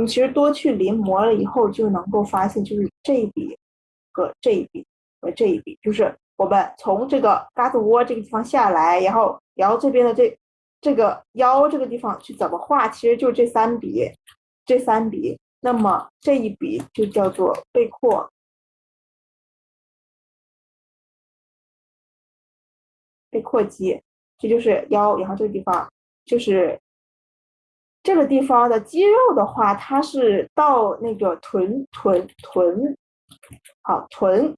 其实多去临摹了以后，就能够发现，就是这一笔和这一笔和这一笔，就是我们从这个嘎子窝这个地方下来，然后这边的这个腰这个地方去怎么画，其实就这三笔，那么这一笔就叫做背阔，背阔肌，这就是腰，然后这个地方就是这个地方的肌肉的话，它是到那个好臀，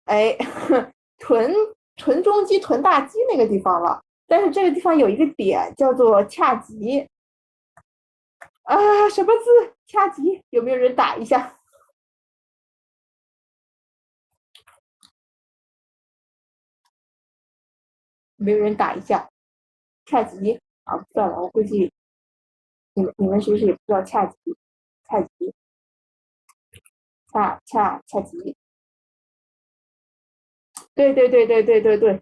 哎，臀中肌、臀大肌那个地方了。但是这个地方有一个点叫做髂棘啊，什么字？髂棘？有没有人打一下？没有人打一下髂棘啊？算了，我估计你们是不是也不知道髂棘？髂棘，髂棘，对，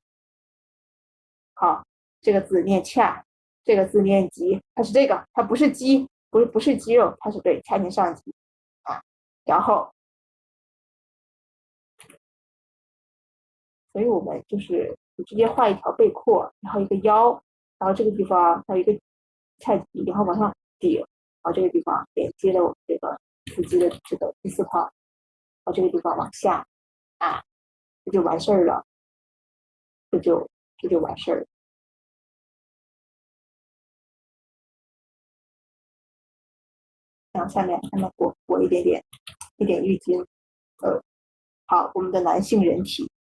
好，这个字念髂，这个字念棘，它是这个，它不是肌，不是肌肉，它是对髂胫上棘啊。然后，所以我们就是直接画一条背阔，然后一个腰，然后这个地方还有一个髂棘，然后往上顶，然后这个地方连接了我们这个腹肌的这个第四块，然后这个地方往下啊，这就完事儿了，这就完事儿了。然后下面裹一点浴巾，好，我们的男性人体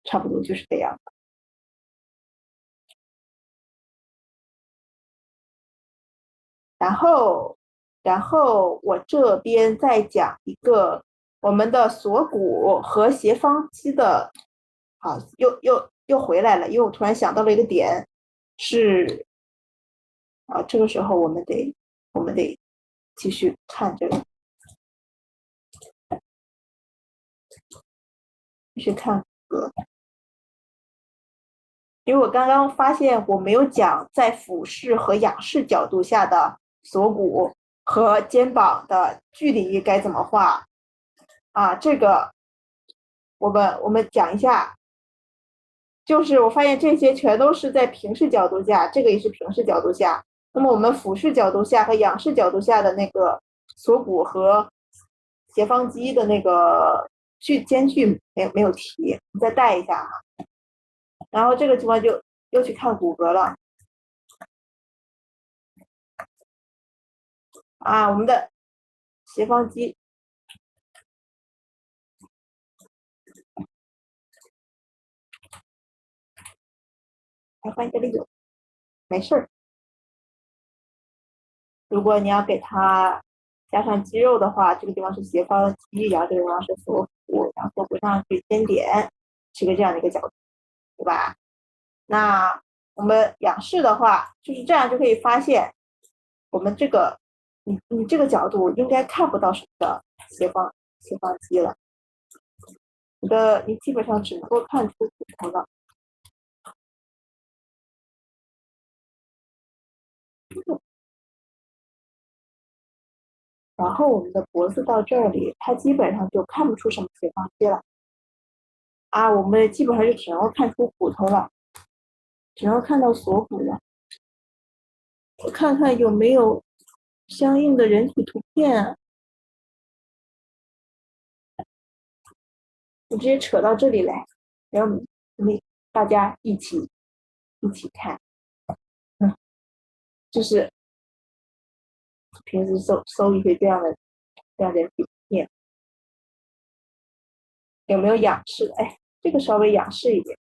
差不多就是这样。然后，我这边再讲一个我们的锁骨和斜方肌的，好，又回来了，因为我突然想到了一个点，是啊，这个时候我们得继续看这个，继续看骨骼，因为我刚刚发现我没有讲在俯视和仰视角度下的锁骨和肩膀的距离该怎么画啊，这个我们讲一下，就是我发现这些全都是在平视角度下，这个也是平视角度下。那么我们俯视角度下和仰视角度下的那个锁骨和斜方肌的那个间距没有提，你再带一下哈。然后这个地方就又去看骨骼了啊，我们的斜方肌，来发现这里有，没事儿。如果你要给它加上肌肉的话，这个地方是斜方肌，然后这个地方是锁骨，然后锁骨上去尖点，是个这样的一个角度，对吧？那我们仰视的话，就是这样就可以发现，我们这个你这个角度应该看不到什么的斜方肌了，你基本上只能够看出骨头了。然后我们的脖子到这里，它基本上就看不出什么斜方肌了啊，我们基本上就只能够看出骨头了，只能看到锁骨了。我看看有没有相应的人体图片，我直接扯到这里来，然后我们大家一起看，就是平时搜一些这样的图片，有没有仰视？哎，这个稍微仰视一点，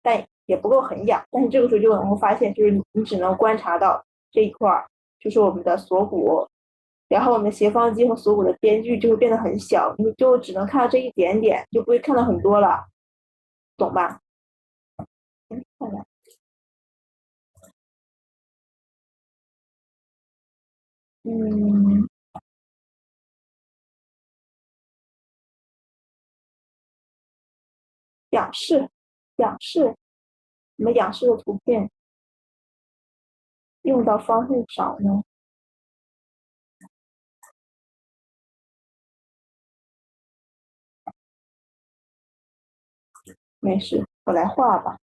但也不够很仰，但是这个时候就能够发现，就是你只能观察到这一块就是我们的锁骨，然后我们斜方肌和锁骨的间距就会变得很小，你就只能看到这一点点，就不会看到很多了，懂吧？看来嗯，仰视，仰视，什么仰视的图片用到方很少呢？没事，我来画吧，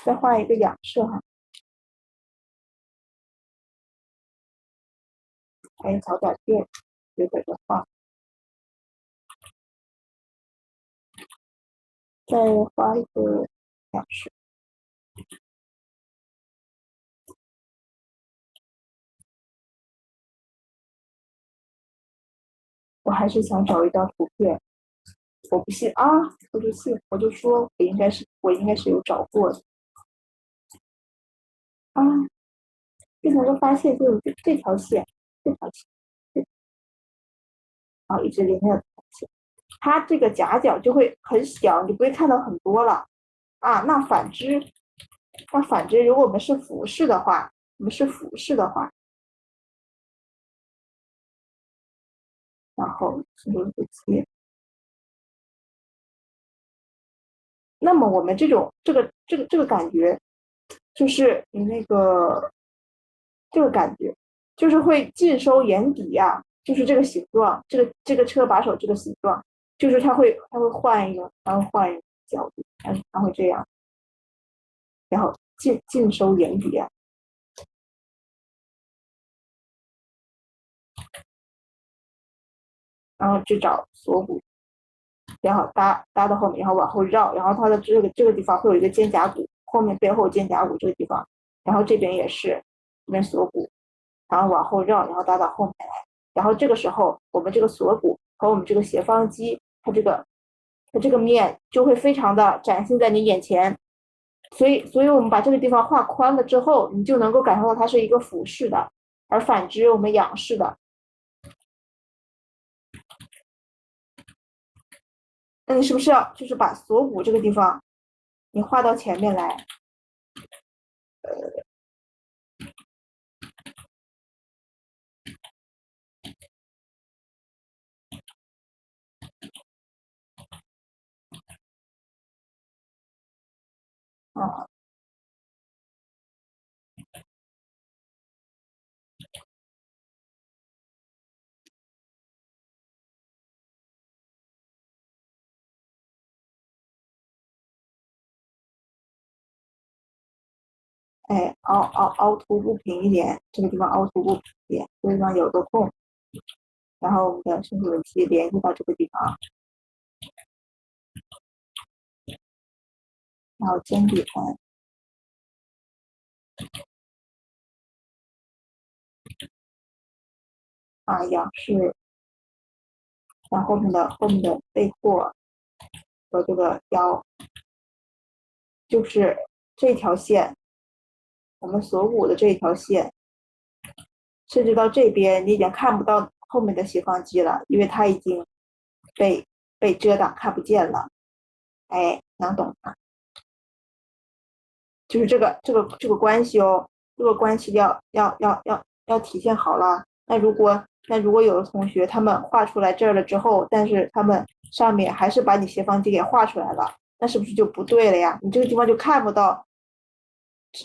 再画一个仰视哈，还有小短片，就在这画，再画一个仰视。我还是想找一张图片，我不信啊，我就信，我就说我应该是有找过的啊。就能够发现，就是这条线，这条线，啊，一直连着的线，它这个夹角就会很小，你不会看到很多了啊。那反之，如果我们是俯视的话，然后是不是切？那么我们这个感觉，就是你那个这个感觉，就是会尽收眼底呀、就是这个形状，这个车把手这个形状，就是它会换一个，然后换一个角度，它会这样，然后尽收眼底啊，然后去找锁骨，然后搭到后面，然后往后绕，然后它的这个地方会有一个肩胛骨，后面背后肩胛骨这个地方，然后这边也是这边锁骨，然后往后绕，然后搭到后面来，然后这个时候我们这个锁骨和我们这个斜方肌，它这个面就会非常的展现在你眼前，所以我们把这个地方画宽了之后，你就能够感受到它是一个俯视的，而反之我们仰视的。那你是不是要就是把锁骨这个地方你画到前面来？啊，哎，凹凸不平一点，这个地方凹凸不平一点，这个地方有个空，然后我们的身体尾肌连接到这个地方，然后肩底盘啊仰视，然后后面的背阔和这个腰，就是这条线，我们锁骨的这一条线，甚至到这边你已经看不到后面的斜方肌了，因为它已经被遮挡看不见了。哎，能懂吗？就是这个关系哦，这个关系要体现好了。那如果有的同学他们画出来这儿了之后，但是他们上面还是把你斜方肌给画出来了，那是不是就不对了呀？你这个地方就看不到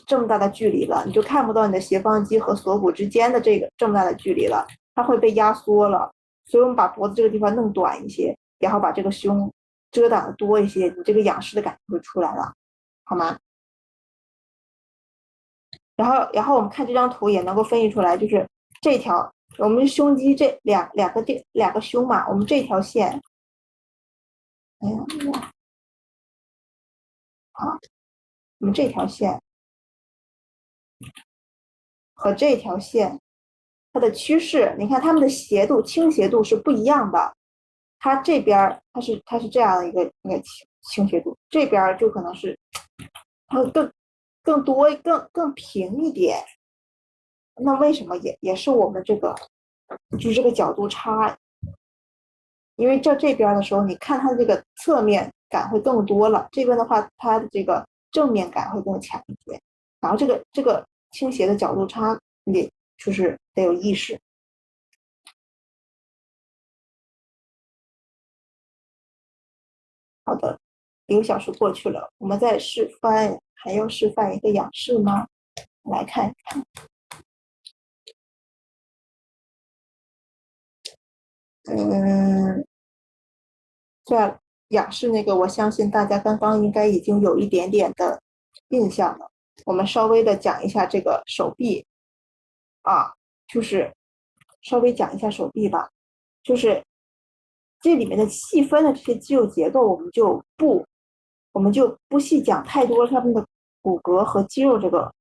这么大的距离了，你就看不到你的斜方肌和锁骨之间的这么大的距离了，它会被压缩了。所以我们把脖子这个地方弄短一些，然后把这个胸遮挡的多一些，你这个仰视的感觉就出来了，好吗？然后我们看这张图也能够分析出来，就是这条我们胸肌这两个胸嘛，我们这条线，哎呀，好，我们这条线和这条线，它的趋势，你看它们的斜度、倾斜度是不一样的。它这边它是这样的一个倾斜度，这边就可能是它更多更平一点。那为什么也是我们就是这个角度差？因为这边的时候，你看它的这个侧面感会更多了，这边的话，它的这个正面感会更强一些。然后这个倾斜的角度差，你就是得有意识。好的，1个小时过去了，我们再示范，还要示范一个仰视吗？来看，嗯，算了，仰视那个，我相信大家刚刚应该已经有一点点的印象了。我们稍微的讲一下这个手臂啊，就是稍微讲一下手臂吧，就是这里面的细分的这些肌肉结构，我们就不细讲太多他们的骨骼和肌肉这个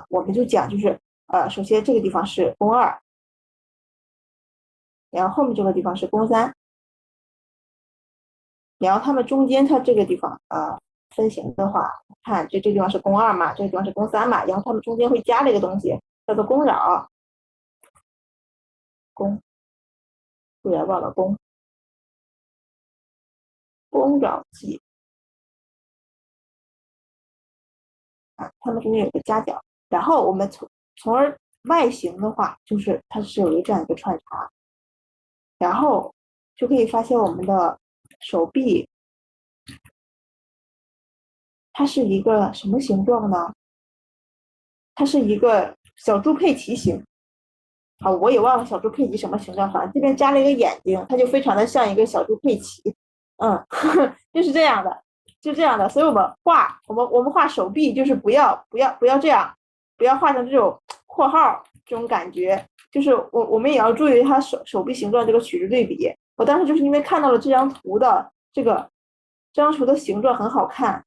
我们就讲就是首先这个地方是肱二，然后后面这个地方是肱三，然后它们中间它这个地方分型的话，看这地方是肱二嘛，这个地方是肱三嘛，然后它们中间会加了一个东西叫做肱桡，不要忘了肱桡肌它们中间有个夹角，然后我们从而外形的话，就是它是有一个这样一个穿插，然后就可以发现我们的手臂它是一个什么形状呢？它是一个小猪佩奇形。好，我也忘了小猪佩奇什么形状，反正这边加了一个眼睛，它就非常的像一个小猪佩奇。就是这样的，就这样的。所以我们画手臂就是不要这样，不要画成这种括号这种感觉。就是我们也要注意它手臂形状这个取值对比。我当时就是因为看到了这张图的这张图的形状很好看，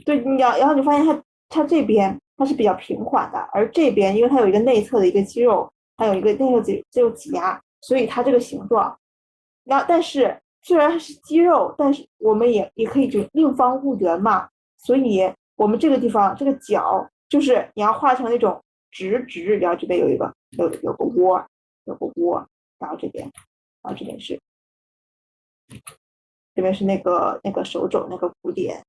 对，然后你发现它这边它是比较平缓的，而这边因为它有一个内侧的一个肌肉，还有一个内侧肌肉挤压，所以它这个形状。但是虽然是肌肉，但是我们也可以就另方物圆嘛，所以我们这个地方这个角就是你要画成那种直，然后这边有个窝，然后这边是那个手肘那个鼓点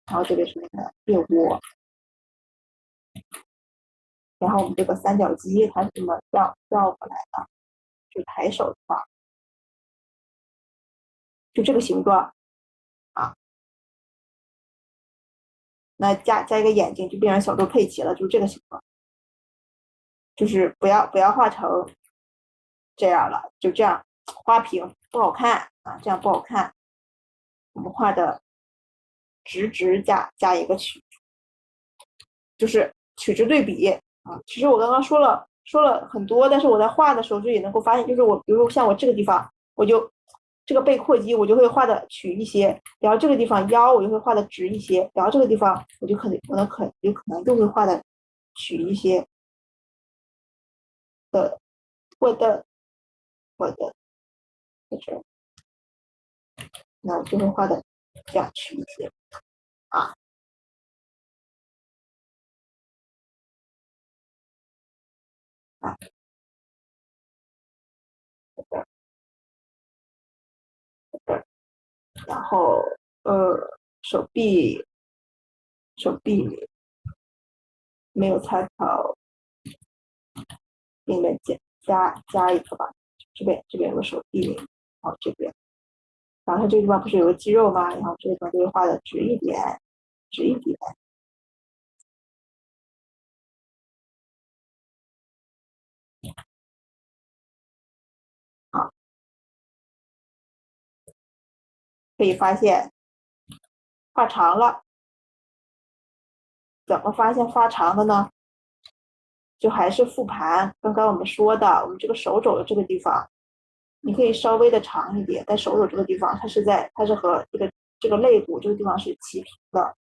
然后这边是那个腋窝，然后我们这个三角肌它是这么绕过来的，就抬手的话，就这个形状啊，那加一个眼睛就变成小猪佩奇了，就是这个形状，就是不要画成这样了，就这样花瓶不好看这样不好看，我们画的直加一个就是取值对比其实我刚刚说了很多，但是我在画的时候就也能够发现，就是比如像我这个地方，我就这个背阔肌我就会画的曲一些，然后这个地方腰我就会画的直一些，然后这个地方我就可能就会画的曲一些我的就是那我就会画的这样曲一些啊。然后手臂没有参考，里面加一个吧，这边有个手臂，然后这边，然后它这个地方不是有个肌肉吗？然后这个地方就会画的直一点，好，可以发现画长了，怎么发现画长的呢？就还是复盘刚刚我们说的，我们这个手肘的这个地方，你可以稍微的长一点，但手肘这个地方它是和这个肋骨这个地方是齐平的。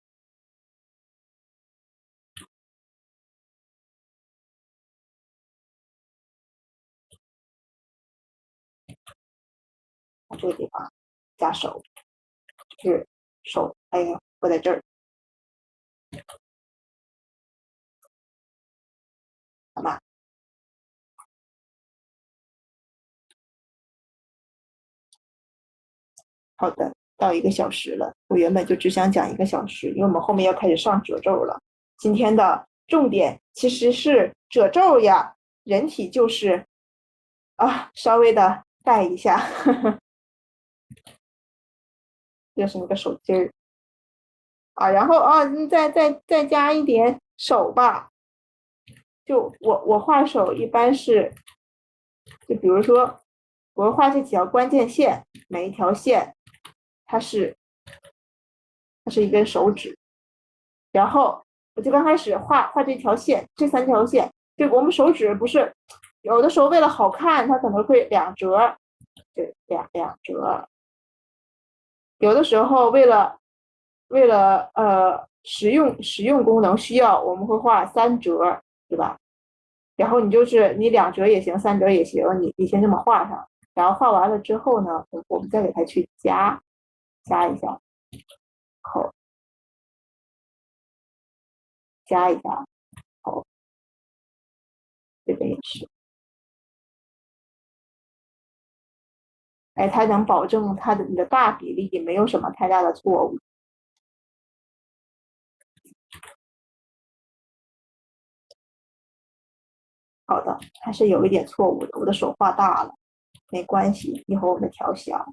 这个地方加手，就是手，哎呀，我在这儿，好吧？好的，到1个小时了。我原本就只想讲1个小时，因为我们后面要开始上褶皱了。今天的重点其实是褶皱呀，人体就是稍微的带一下，这是那个手筋儿然后你再加一点手吧。就我画手一般是就比如说我画这几条关键线，每一条线它是一根手指，然后我就刚开始画这条线，这3条线，就我们手指不是有的时候为了好看，它可能会两折，对，两折。有的时候为了实用功能需要，我们会画3折，对吧？然后你就是你2折也行，3折也行，你先这么画上，然后画完了之后呢，我们再给它去加一下口，加一下口，这边也是，哎，它能保证你的大比例没有什么太大的错误。好的，还是有一点错误的，我的手画大了，没关系，一会儿我们调小。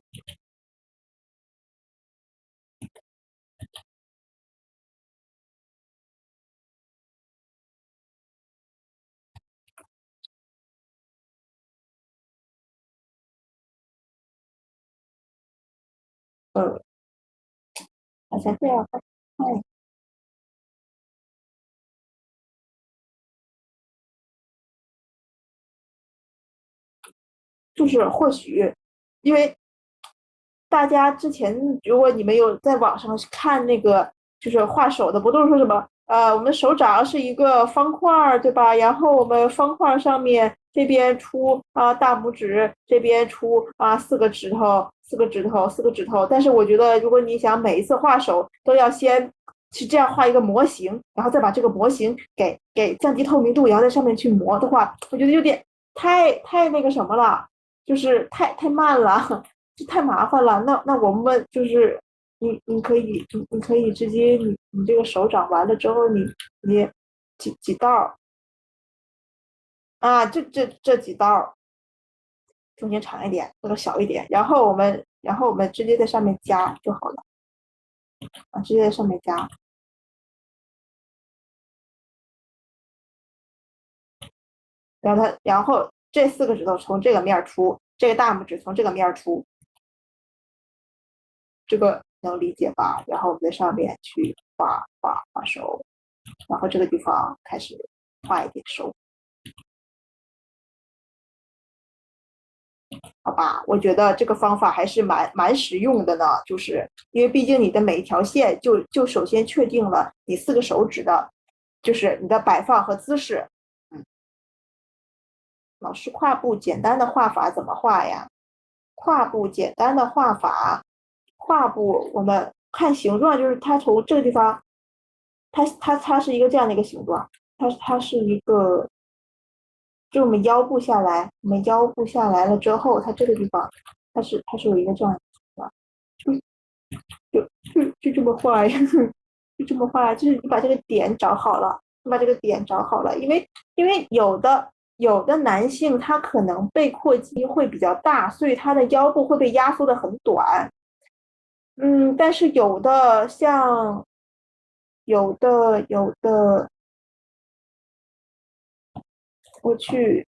好像这样，哎，就是或许，因为大家之前如果你们有在网上看那个就是画手的，不都是说什么我们手掌是一个方块对吧？然后我们方块上面这边出大拇指，这边出4个指头，4个指头。但是我觉得，如果你想每一次画手都要先是这样画一个模型，然后再把这个模型给降低透明度，然后在上面去磨的话，我觉得有点太那个什么了，就是太慢了。这太麻烦了。那我们就是你可以直接你这个手掌完了之后，你几道这几道中间长一点，或者小一点，然后我们直接在上面加就好了直接在上面加，然后这4个指头从这个面出，这个大拇指从这个面出，这个能理解吧？然后我们在上面去画手，然后这个地方开始画一点手。好吧，我觉得这个方法还是蛮实用的呢，就是因为毕竟你的每一条线就首先确定了你4个手指的，就是你的摆放和姿势。老师，跨步简单的画法怎么画呀？跨步简单的画法，跨步我们看形状，就是它从这个地方，它是一个这样的一个形状，它是一个，就我们腰部下来，我们腰部下来了之后，它这个地方，它是有一个这样的形状，就这么画呀，就这么画，就是你把这个点找好了，你把这个点找好了，因为有的男性他可能背阔肌会比较大，所以他的腰部会被压缩的很短。但是有的像有的，我去，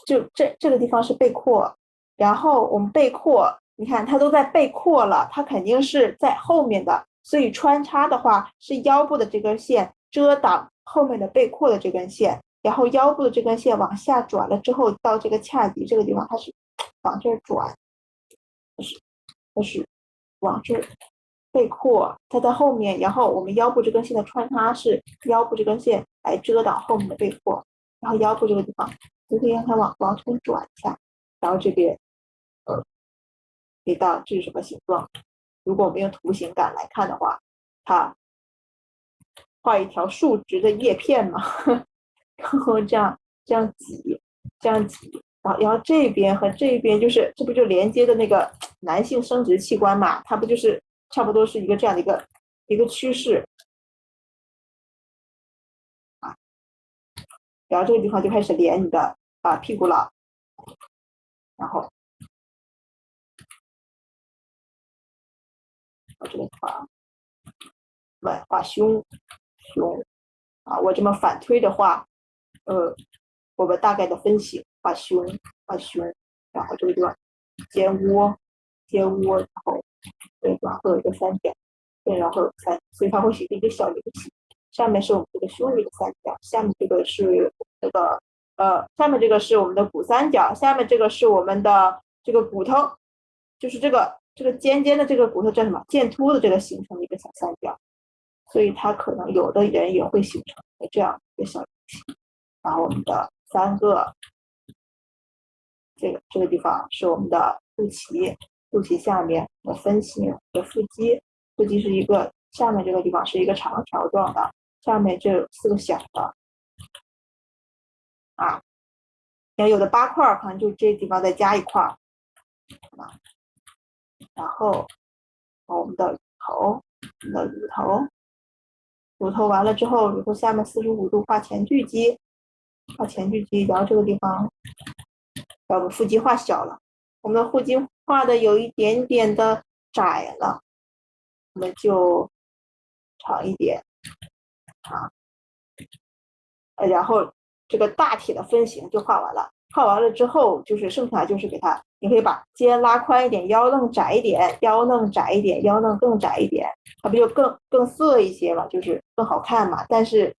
就这个地方是背阔，然后我们背阔，你看它都在背阔了，它肯定是在后面的，所以穿插的话是腰部的这根线遮挡后面的背阔的这根线，然后腰部的这根线往下转了之后，到这个髂棘这个地方，它是往这儿转，它是往这儿背阔，它在后面，然后我们腰部这根线的穿插是腰部这根线来遮挡后面的背阔，然后腰部这个地方就可以让它往前转一下，然后这边可以到这是什么形状？如果我们用图形感来看的话，它画一条竖直的叶片嘛，然后这样挤，这样挤，然后这边和这边就是这不就连接的那个男性生殖器官嘛？它不就是差不多是一个这样的一个趋势啊？然后这个地方就开始连你的屁股了，然后这个地方画胸，我这么反推的话，我们大概的分型，把胸，然后这个地方肩窝，然后这个地方会有一个三角，然后所以它会形成一个小菱形。上面是我们这个胸的一个三角，下面这个是这个下面这个是我们的股三角，下面这个是我们的这个骨头，就是这个尖尖的这个骨头叫什么？剑突的这个形成的一个小三角，所以它可能有的人也会形成这样一个小菱形。然后我们的三个，这个地方是我们的肚脐，肚脐下面的分型的腹肌，腹肌是一个下面这个地方是一个长条状的，下面这4个小的有的8块可能就这地方再加1块然后我们的乳头完了之后，乳头下面45度画前锯肌，然后这个地方把我们腹肌画小了，我们的腹肌画的有一点点的窄了，我们就长一点然后这个大体的分型就画完了。画完了之后，就是剩下就是给它，你可以把肩拉宽一点，腰弄窄一点，腰弄更窄一点，它不就更色一些嘛，就是更好看嘛。但是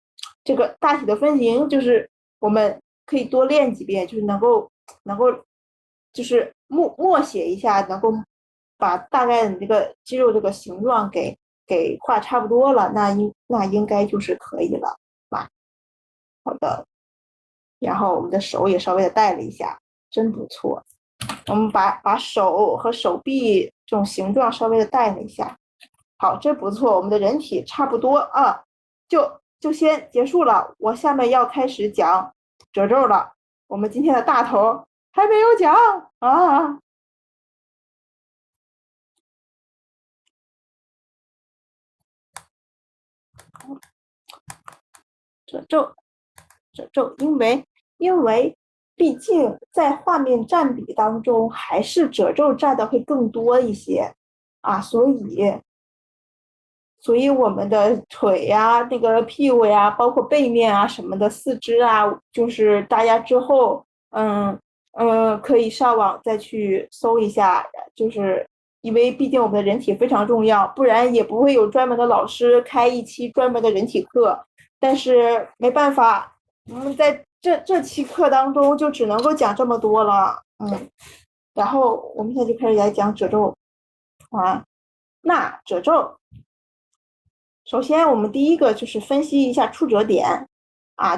这个大体的分型就是我们可以多练几遍，就是能够就是默写一下，能够把大概的这个肌肉这个形状给画差不多了，那应该就是可以了吧？好的。然后我们的手也稍微的带了一下，真不错。我们把手和手臂这种形状稍微的带了一下，好，这不错。我们的人体差不多啊，就先结束了。我下面要开始讲褶皱了。我们今天的大头还没有讲啊。褶皱，因为毕竟在画面占比当中，还是褶皱占的会更多一些所以我们的腿呀、那个屁股呀，包括背面啊什么的，四肢啊，就是大家之后可以上网再去搜一下，就是因为毕竟我们的人体非常重要，不然也不会有专门的老师开一期专门的人体课。但是没办法，我们在这期课当中就只能够讲这么多了，然后我们现在就开始来讲褶皱那褶皱，首先我们第一个就是分析一下出褶点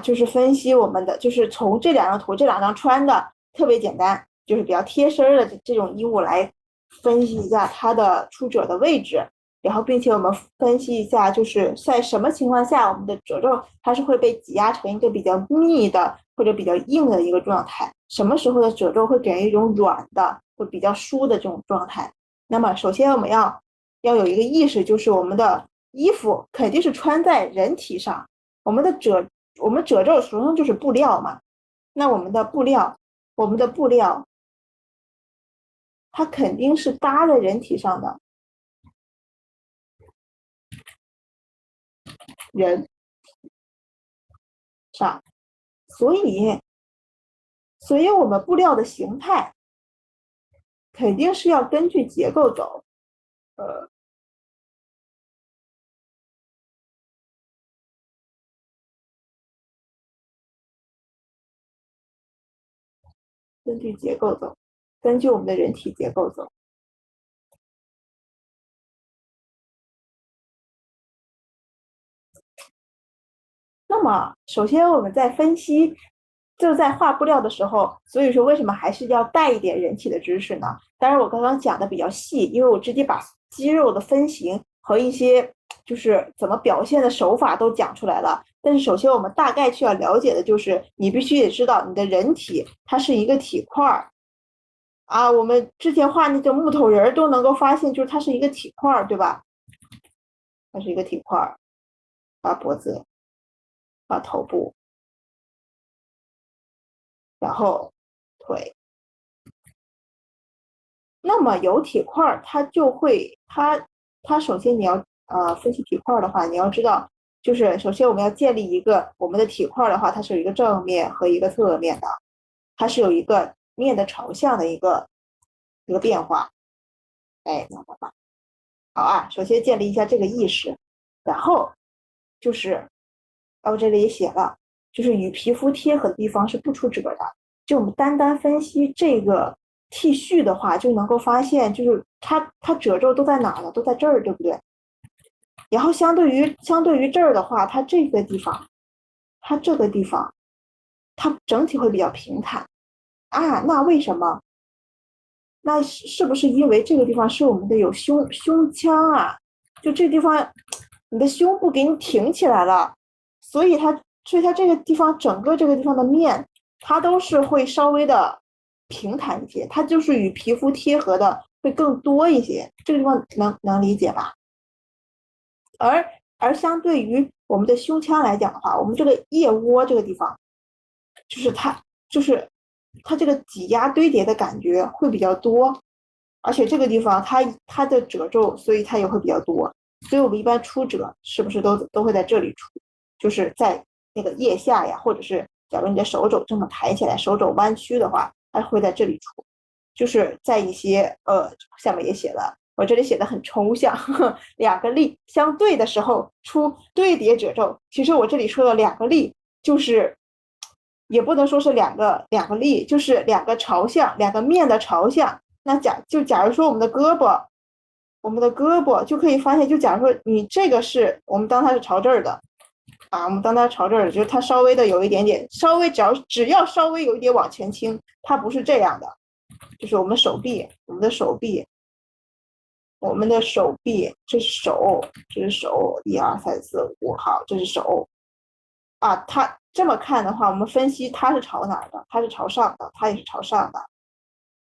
就是分析我们的，就是从这两张穿的特别简单，就是比较贴身的这种衣物来分析一下它的出褶的位置。然后并且我们分析一下，就是在什么情况下我们的褶皱它是会被挤压成一个比较密的或者比较硬的一个状态，什么时候的褶皱会给人一种软的或比较疏的这种状态。那么首先我们要有一个意识，就是我们的衣服肯定是穿在人体上，我们褶皱俗称就是布料嘛，那我们的布料它肯定是搭在人体上的人上，所以我们布料的形态肯定是要根据结构走，根据结构走，根据我们的人体结构走。那么，首先我们在分析，就在画布料的时候，所以说为什么还是要带一点人体的知识呢？当然，我刚刚讲的比较细，因为我直接把肌肉的分型和一些就是怎么表现的手法都讲出来了。但是，首先我们大概需要了解的就是，你必须得知道你的人体它是一个体块我们之前画那个木头人都能够发现，就是它是一个体块对吧？它是一个体块把脖子。把头部，然后腿。那么有体块，它就会它首先你要分析体块的话，你要知道就是首先我们要建立一个我们的体块的话，它是有一个正面和一个侧面的，它是有一个面的朝向的一个变化。哎，明白吧？好啊，首先建立一下这个意识，然后就是我这里也写了，就是与皮肤贴合的地方是不出褶的。就我们单单分析这个 T 恤的话，就能够发现，就是它褶皱都在哪呢？都在这儿，对不对？然后相对于这儿的话，它这个地方，它这个地方，它整体会比较平坦啊。那为什么？那是不是因为这个地方是我们的有胸腔啊？就这地方，你的胸部给你挺起来了，所以它这个地方整个这个地方的面，它都是会稍微的平坦一些，它就是与皮肤贴合的会更多一些。这个地方能理解吧？而相对于我们的胸腔来讲的话，我们这个腋窝这个地方，就是它这个挤压堆叠的感觉会比较多，而且这个地方它的褶皱，所以它也会比较多。所以我们一般出褶是不是都会在这里出？就是在那个腋下呀，或者是假如你的手肘这么抬起来，手肘弯曲的话，它会在这里出。就是在一些下面也写了，我这里写的很抽象，两个力相对的时候出堆叠褶皱。其实我这里说的两个力，就是也不能说是两个力，就是两个朝向，两个面的朝向。那假如说我们的胳膊就可以发现，就假如说你这个是我们当它是朝这儿的啊，我们当它朝这儿的，就是它稍微的有一点点，稍微只要稍微有一点往前倾，它不是这样的。就是我们的手臂，这是手，1、2、3、4、5，好，这是手啊。它这么看的话，我们分析它是朝哪儿的？它是朝上的，它也是朝上的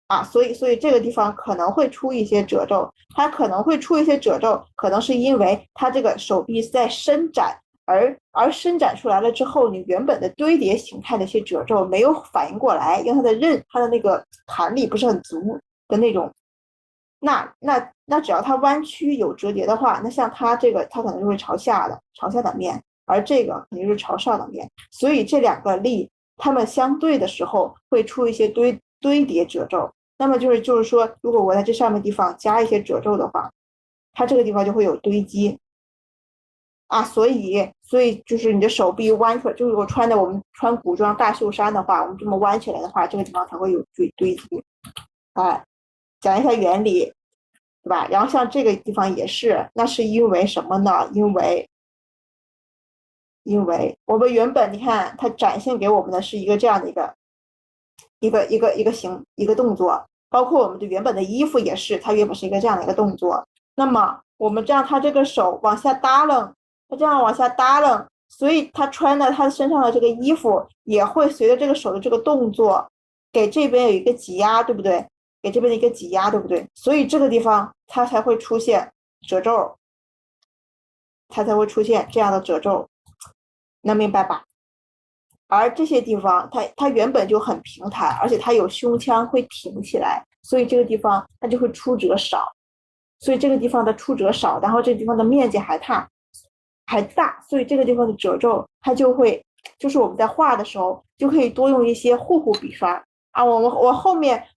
啊。所以这个地方可能会出一些褶皱，它可能会出一些褶皱，可能是因为它这个手臂在伸展。而伸展出来了之后，你原本的堆叠形态的一些褶皱没有反应过来，因为它的那个弹力不是很足的那种。那只要它弯曲有折叠的话，那像它这个，它可能就会朝下的面，而这个肯定是朝上的面。所以这两个力，它们相对的时候会出一些堆叠褶皱。那么就是说，如果我在这上面地方加一些褶皱的话，它这个地方就会有堆积。啊，所以就是你的手臂弯出来，就是我们穿古装大袖衫的话，我们这么弯起来的话，这个地方才会有堆积。哎，讲一下原理，对吧？然后像这个地方也是，那是因为什么呢？因为我们原本你看它展现给我们的是一个这样的一个动作，包括我们的原本的衣服也是，它原本是一个这样的一个动作。那么我们这样，它这个手往下耷楞。它这样往下耷楞，所以他穿的他身上的这个衣服也会随着这个手的这个动作，给这边有一个挤压，对不对？给这边的一个挤压，对不对？所以这个地方它才会出现褶皱，它才会出现这样的褶皱，能明白吧？而这些地方它原本就很平坦，而且它有胸腔会挺起来，所以这个地方它就会出褶少，所以这个地方的出褶少，然后这个地方的面积还大，所以这个地方的褶皱它就会，就是我们在画的时候就可以多用一些糊笔刷啊。我后面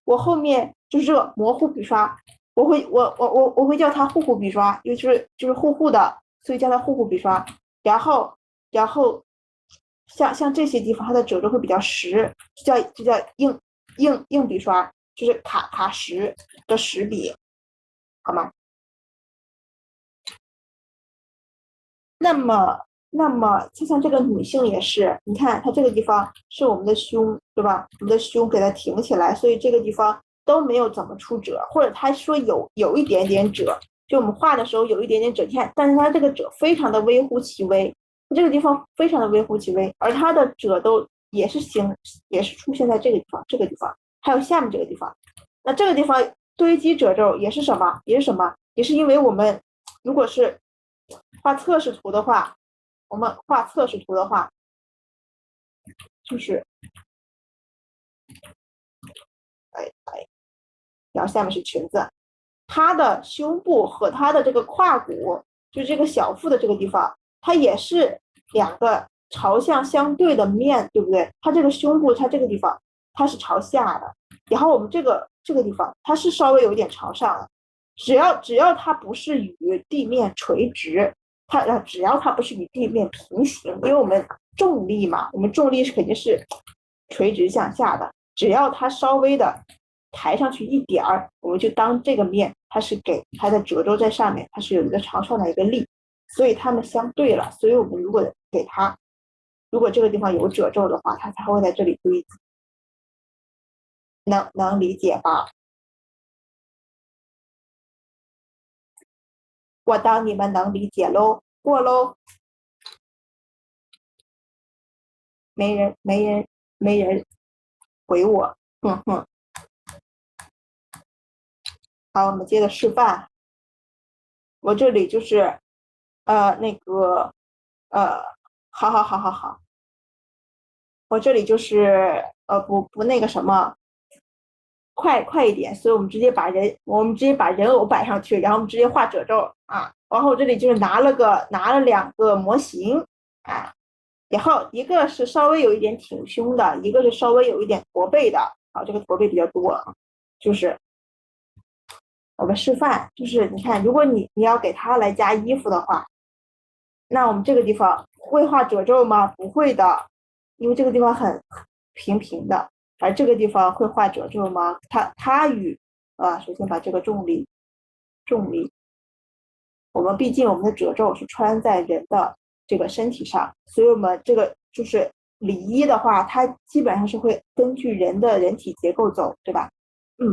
就是这个模糊笔刷，我会叫它糊笔刷，因为就是糊的，所以叫它糊笔刷。然后像这些地方它的褶皱会比较实，就叫硬笔刷，就是卡实的实笔，好吗？那么就像这个女性也是，你看她这个地方是我们的胸，对吧？我们的胸给它挺起来，所以这个地方都没有怎么出褶，或者他说有一点点褶，就我们画的时候有一点点褶，你看，但是它这个褶非常的微乎其微，这个地方非常的微乎其微，而它的褶都也是出现在这个地方，还有下面这个地方。那这个地方堆积褶皱也是什么？也是因为我们如果是画测试图的话，就是然后下面是裙子，它的胸部和它的这个胯骨，就是这个小腹的这个地方，它也是两个朝向相对的面，对不对？它这个胸部，它这个地方它是朝下的，然后我们这个地方它是稍微有一点朝上的，只要它不是与地面垂直，只要它不是与地面平行，因为我们重力嘛，我们重力是肯定是垂直向下的，只要它稍微的抬上去一点儿，我们就当这个面它是给它的褶皱在上面，它是有一个朝上的一个力，所以它们相对了。所以我们如果给它，如果这个地方有褶皱的话，它才会在这里堆积。能理解吧？我当你们能理解喽，过喽。没人回我，哼哼。好，我们接着示范。我这里就是那个呃，好，我这里就是不那个什么，快一点，所以我们直接把人偶摆上去，然后我们直接画褶皱啊。然后这里就是拿了两个模型啊，然后一个是稍微有一点挺胸的，一个是稍微有一点驼背的。好，这个驼背比较多啊，就是我们示范，就是你看，如果你要给他来加衣服的话，那我们这个地方会画褶皱吗？不会的，因为这个地方很平平的。而这个地方会画褶皱吗？它与首先把这个重力，我们毕竟我们的褶皱是穿在人的这个身体上，所以我们这个就是里衣的话，它基本上是会根据人的人体结构走，对吧？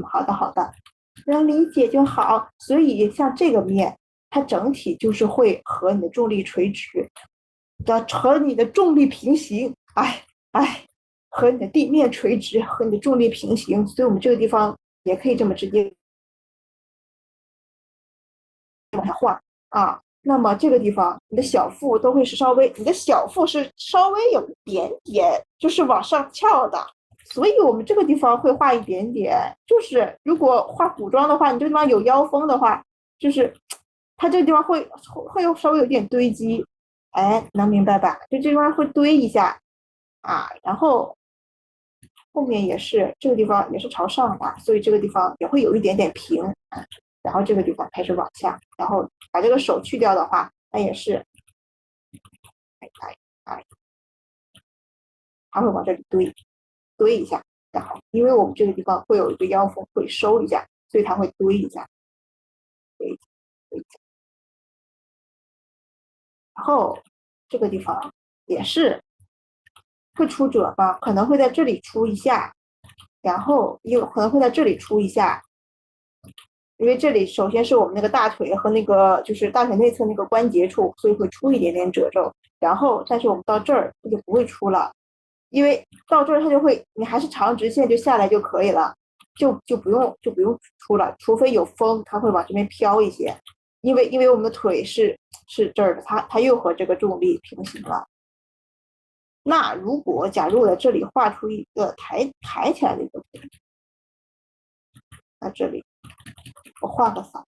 好的，能理解就好。所以像这个面，它整体就是会和你的重力垂直，和你的重力平行。和你的地面垂直，和你的重力平行。所以我们这个地方也可以这么直接往下画啊。那么这个地方，你的小腹都会是你的小腹是稍微有一点点，就是往上翘的。所以我们这个地方会画一点点，就是如果画古装的话，你这个地方有腰封的话，就是它这个地方会稍微有点堆积，哎，能明白吧？就这地方会堆一下啊，然后后面也是这个地方也是朝上的，所以这个地方也会有一点点平，然后这个地方开始往下，然后把这个手去掉的话，它也是，它会往这里堆一下，然后因为我们这个地方会有一个腰封会收一下，所以它会堆一下，堆一下，然后这个地方也是会出褶吧，可能会在这里出一下，然后又可能会在这里出一下，因为这里首先是我们那个大腿和那个就是大腿内侧那个关节处，所以会出一点点褶皱。然后，但是我们到这儿它就不会出了，因为到这儿它就会，你还是长直线就下来就可以了，就不用出了，除非有风，它会往这边飘一些。因为我们的腿是这儿的，它又和这个重力平行了。那假如我在这里画出一个抬起来的一个腿，在这里我画个伞。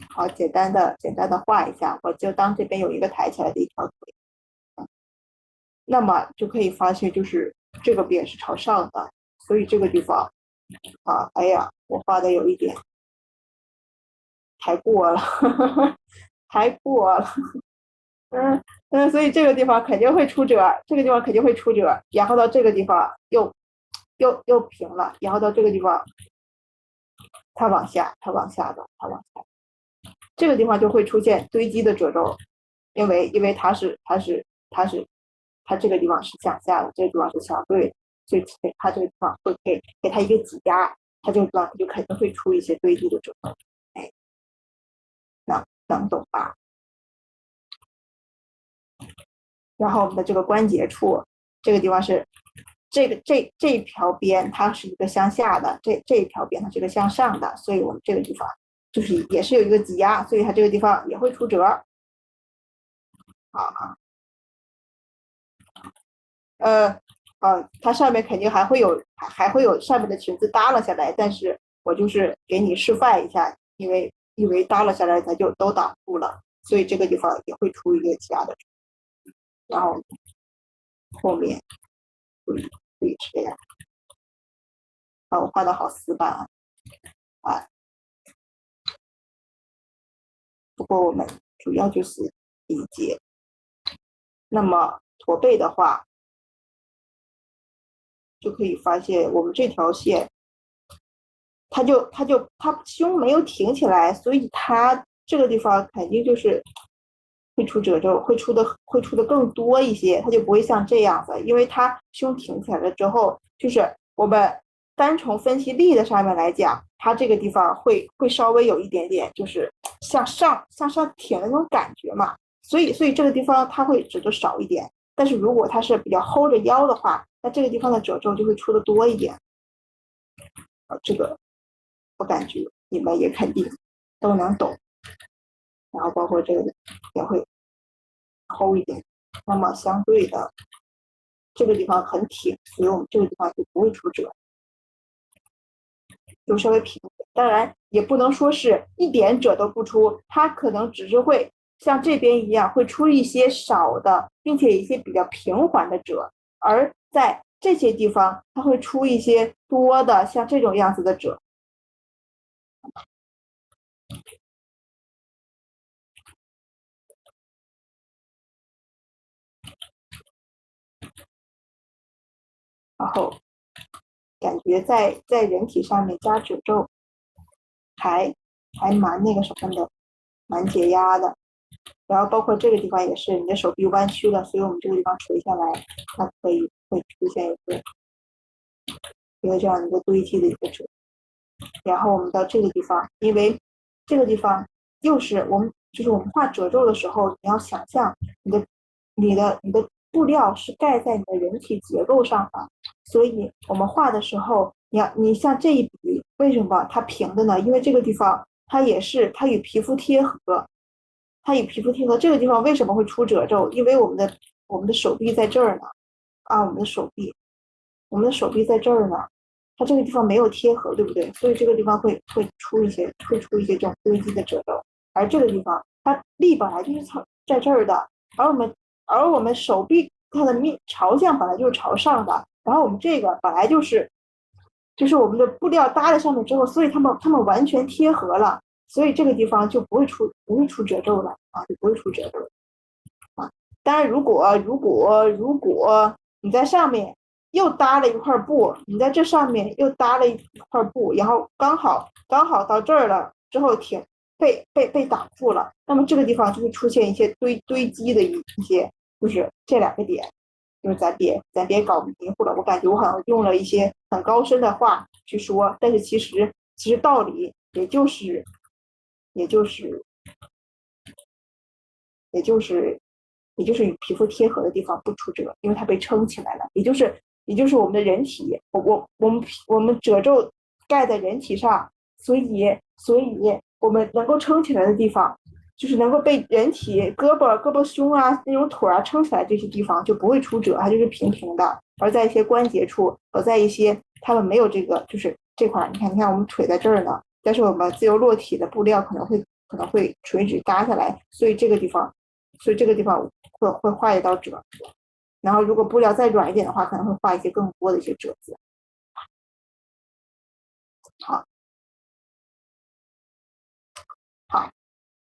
好，简单的画一下，我就当这边有一个抬起来的一条腿，那么就可以发现，就是这个边是朝上的，所以这个地方哎呀，我画的有一点太过了，太过了，所以这个地方肯定会出褶，这个地方肯定会出褶，然后到这个地方又平了，然后到这个地方它往下，这个地方就会出现堆积的褶皱，因为它这个地方是向下的，这个地方是相对的，所以它这个地方会给它一个挤压，它这个地方就肯定会出一些堆积的褶皱。哎，能懂吧？然后我们的这个关节处，这个地方是这一条边它是一个向下的，这一条边它是一个向上的，所以我们这个地方就是也是有一个挤压，所以它这个地方也会出褶。好，呃，它上面肯定还会有上面的裙子耷拉下来，但是我就是给你示范一下，因为耷拉下来它就都挡住了，所以这个地方也会出一个其他的，然后后面会是这样。我画的好死板啊，不过我们主要就是理解。那么驼背的话，就可以发现我们这条线，它胸没有挺起来，所以它这个地方肯定就是会出褶皱，会出的更多一些，它就不会像这样子，因为它胸挺起来了之后，就是我们单从分析力的上面来讲，它这个地方会稍微有一点点就是向上挺的那种感觉嘛，所以这个地方它会褶皱少一点，但是如果它是比较 hold 着腰的话，那这个地方的褶皱就会出的多一点。这个我感觉你们也肯定都能懂，然后包括这个也会抠一点。那么相对的，这个地方很挺，所以我们这个地方就不会出褶，就稍微平一点。当然也不能说是一点褶都不出，它可能只是会像这边一样会出一些少的，并且一些比较平缓的褶，而在这些地方它会出一些多的像这种样子的褶。然后感觉在人体上面加褶皱还蛮那个什么的，蛮解压的。然后包括这个地方也是，你的手臂弯曲了，所以我们这个地方垂下来，它会出现一个这样一个堆积的一个褶。然后我们到这个地方，因为这个地方又是我们画褶皱的时候，你要想象你的布料是盖在你的人体结构上的，所以我们画的时候，你像这一笔为什么它平的呢？因为这个地方它与皮肤贴合，这个地方为什么会出褶皱？因为我们的手臂在这儿呢，我们的手臂在这儿呢，它这个地方没有贴合，对不对？所以这个地方会出一些这种堆积的褶皱，而这个地方它力本来就是在这儿的，而我们手臂它的朝向本来就是朝上的，然后我们这个本来就是我们的布料搭在上面之后，所以它们完全贴合了，所以这个地方就不会出褶皱了啊，就不会出褶皱啊。当然，如果你在上面又搭了一块布，你在这上面又搭了一块布，然后刚好到这儿了之后被挡住了，那么这个地方就会出现一些堆积的一些，就是这两个点，就是咱别搞迷糊了。我感觉我好像用了一些很高深的话去说，但是其实道理也就是也就是也就是与皮肤贴合的地方不出褶，因为它被撑起来了，也就是我们的人体，我们褶皱盖在人体上，所以我们能够撑起来的地方，就是能够被人体胳膊胸啊那种腿啊撑起来这些地方就不会出褶，它就是平平的。而在一些关节处和在一些它们没有这个，就是这块，你看我们腿在这儿呢，但是我们自由落体的布料可能会垂直搭下来，所以这个地方会画一道褶子，然后如果布料再软一点的话，可能会画一些更多的一些褶子。好，好，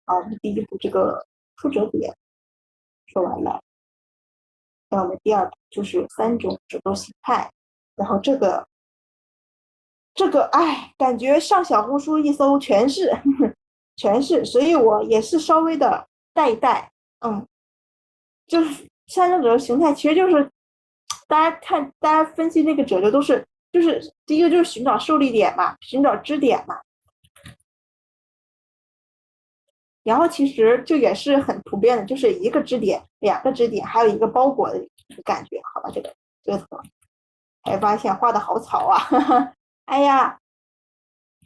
好，我们第一步这个出褶点说完了，那我们第二步就是三种褶皱形态，然后这个，哎，感觉上小红书一搜全是，全是，所以我也是稍微的带一带，就是像这种形态，其实就是大家分析那个褶皱都是，就是第一个就是寻找受力点嘛，寻找支点嘛，然后其实就也是很普遍的，就是一个支点、两个支点，还有一个包裹的感觉，好吧，这个图，才发现画的好草啊，哎呀，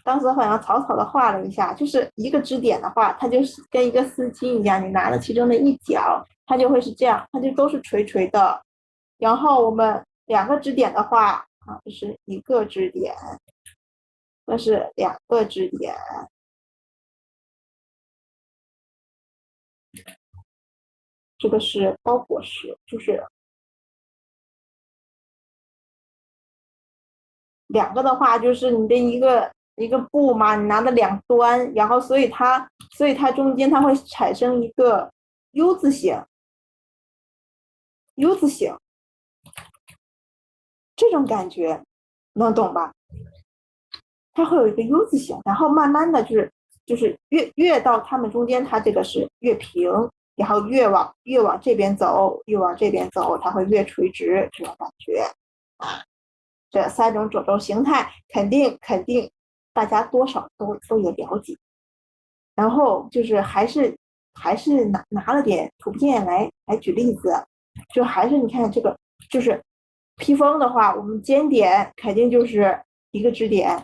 当时好像草草的画了一下，就是一个支点的话，它就是跟一个丝巾一样，你拿了其中的一角，它就会是这样，它就都是垂垂的，然后我们两个支点的话啊，这是一个支点，这是两个支点，这个是包裹式，就是两个的话，就是你的一个布嘛，你拿的两端，然后所以它中间它会产生一个 U 字形，U 字形这种感觉，能懂吧？它会有一个 U 字形，然后慢慢的就是越到它们中间，它这个是越平，然后越往这边走，越往这边走，它会越垂直，这种感觉。这三种褶皱形态肯定大家多少都有了解。然后就是还是拿了点图片来举例子，就还是你看这个就是披风的话，我们尖点肯定就是一个支点，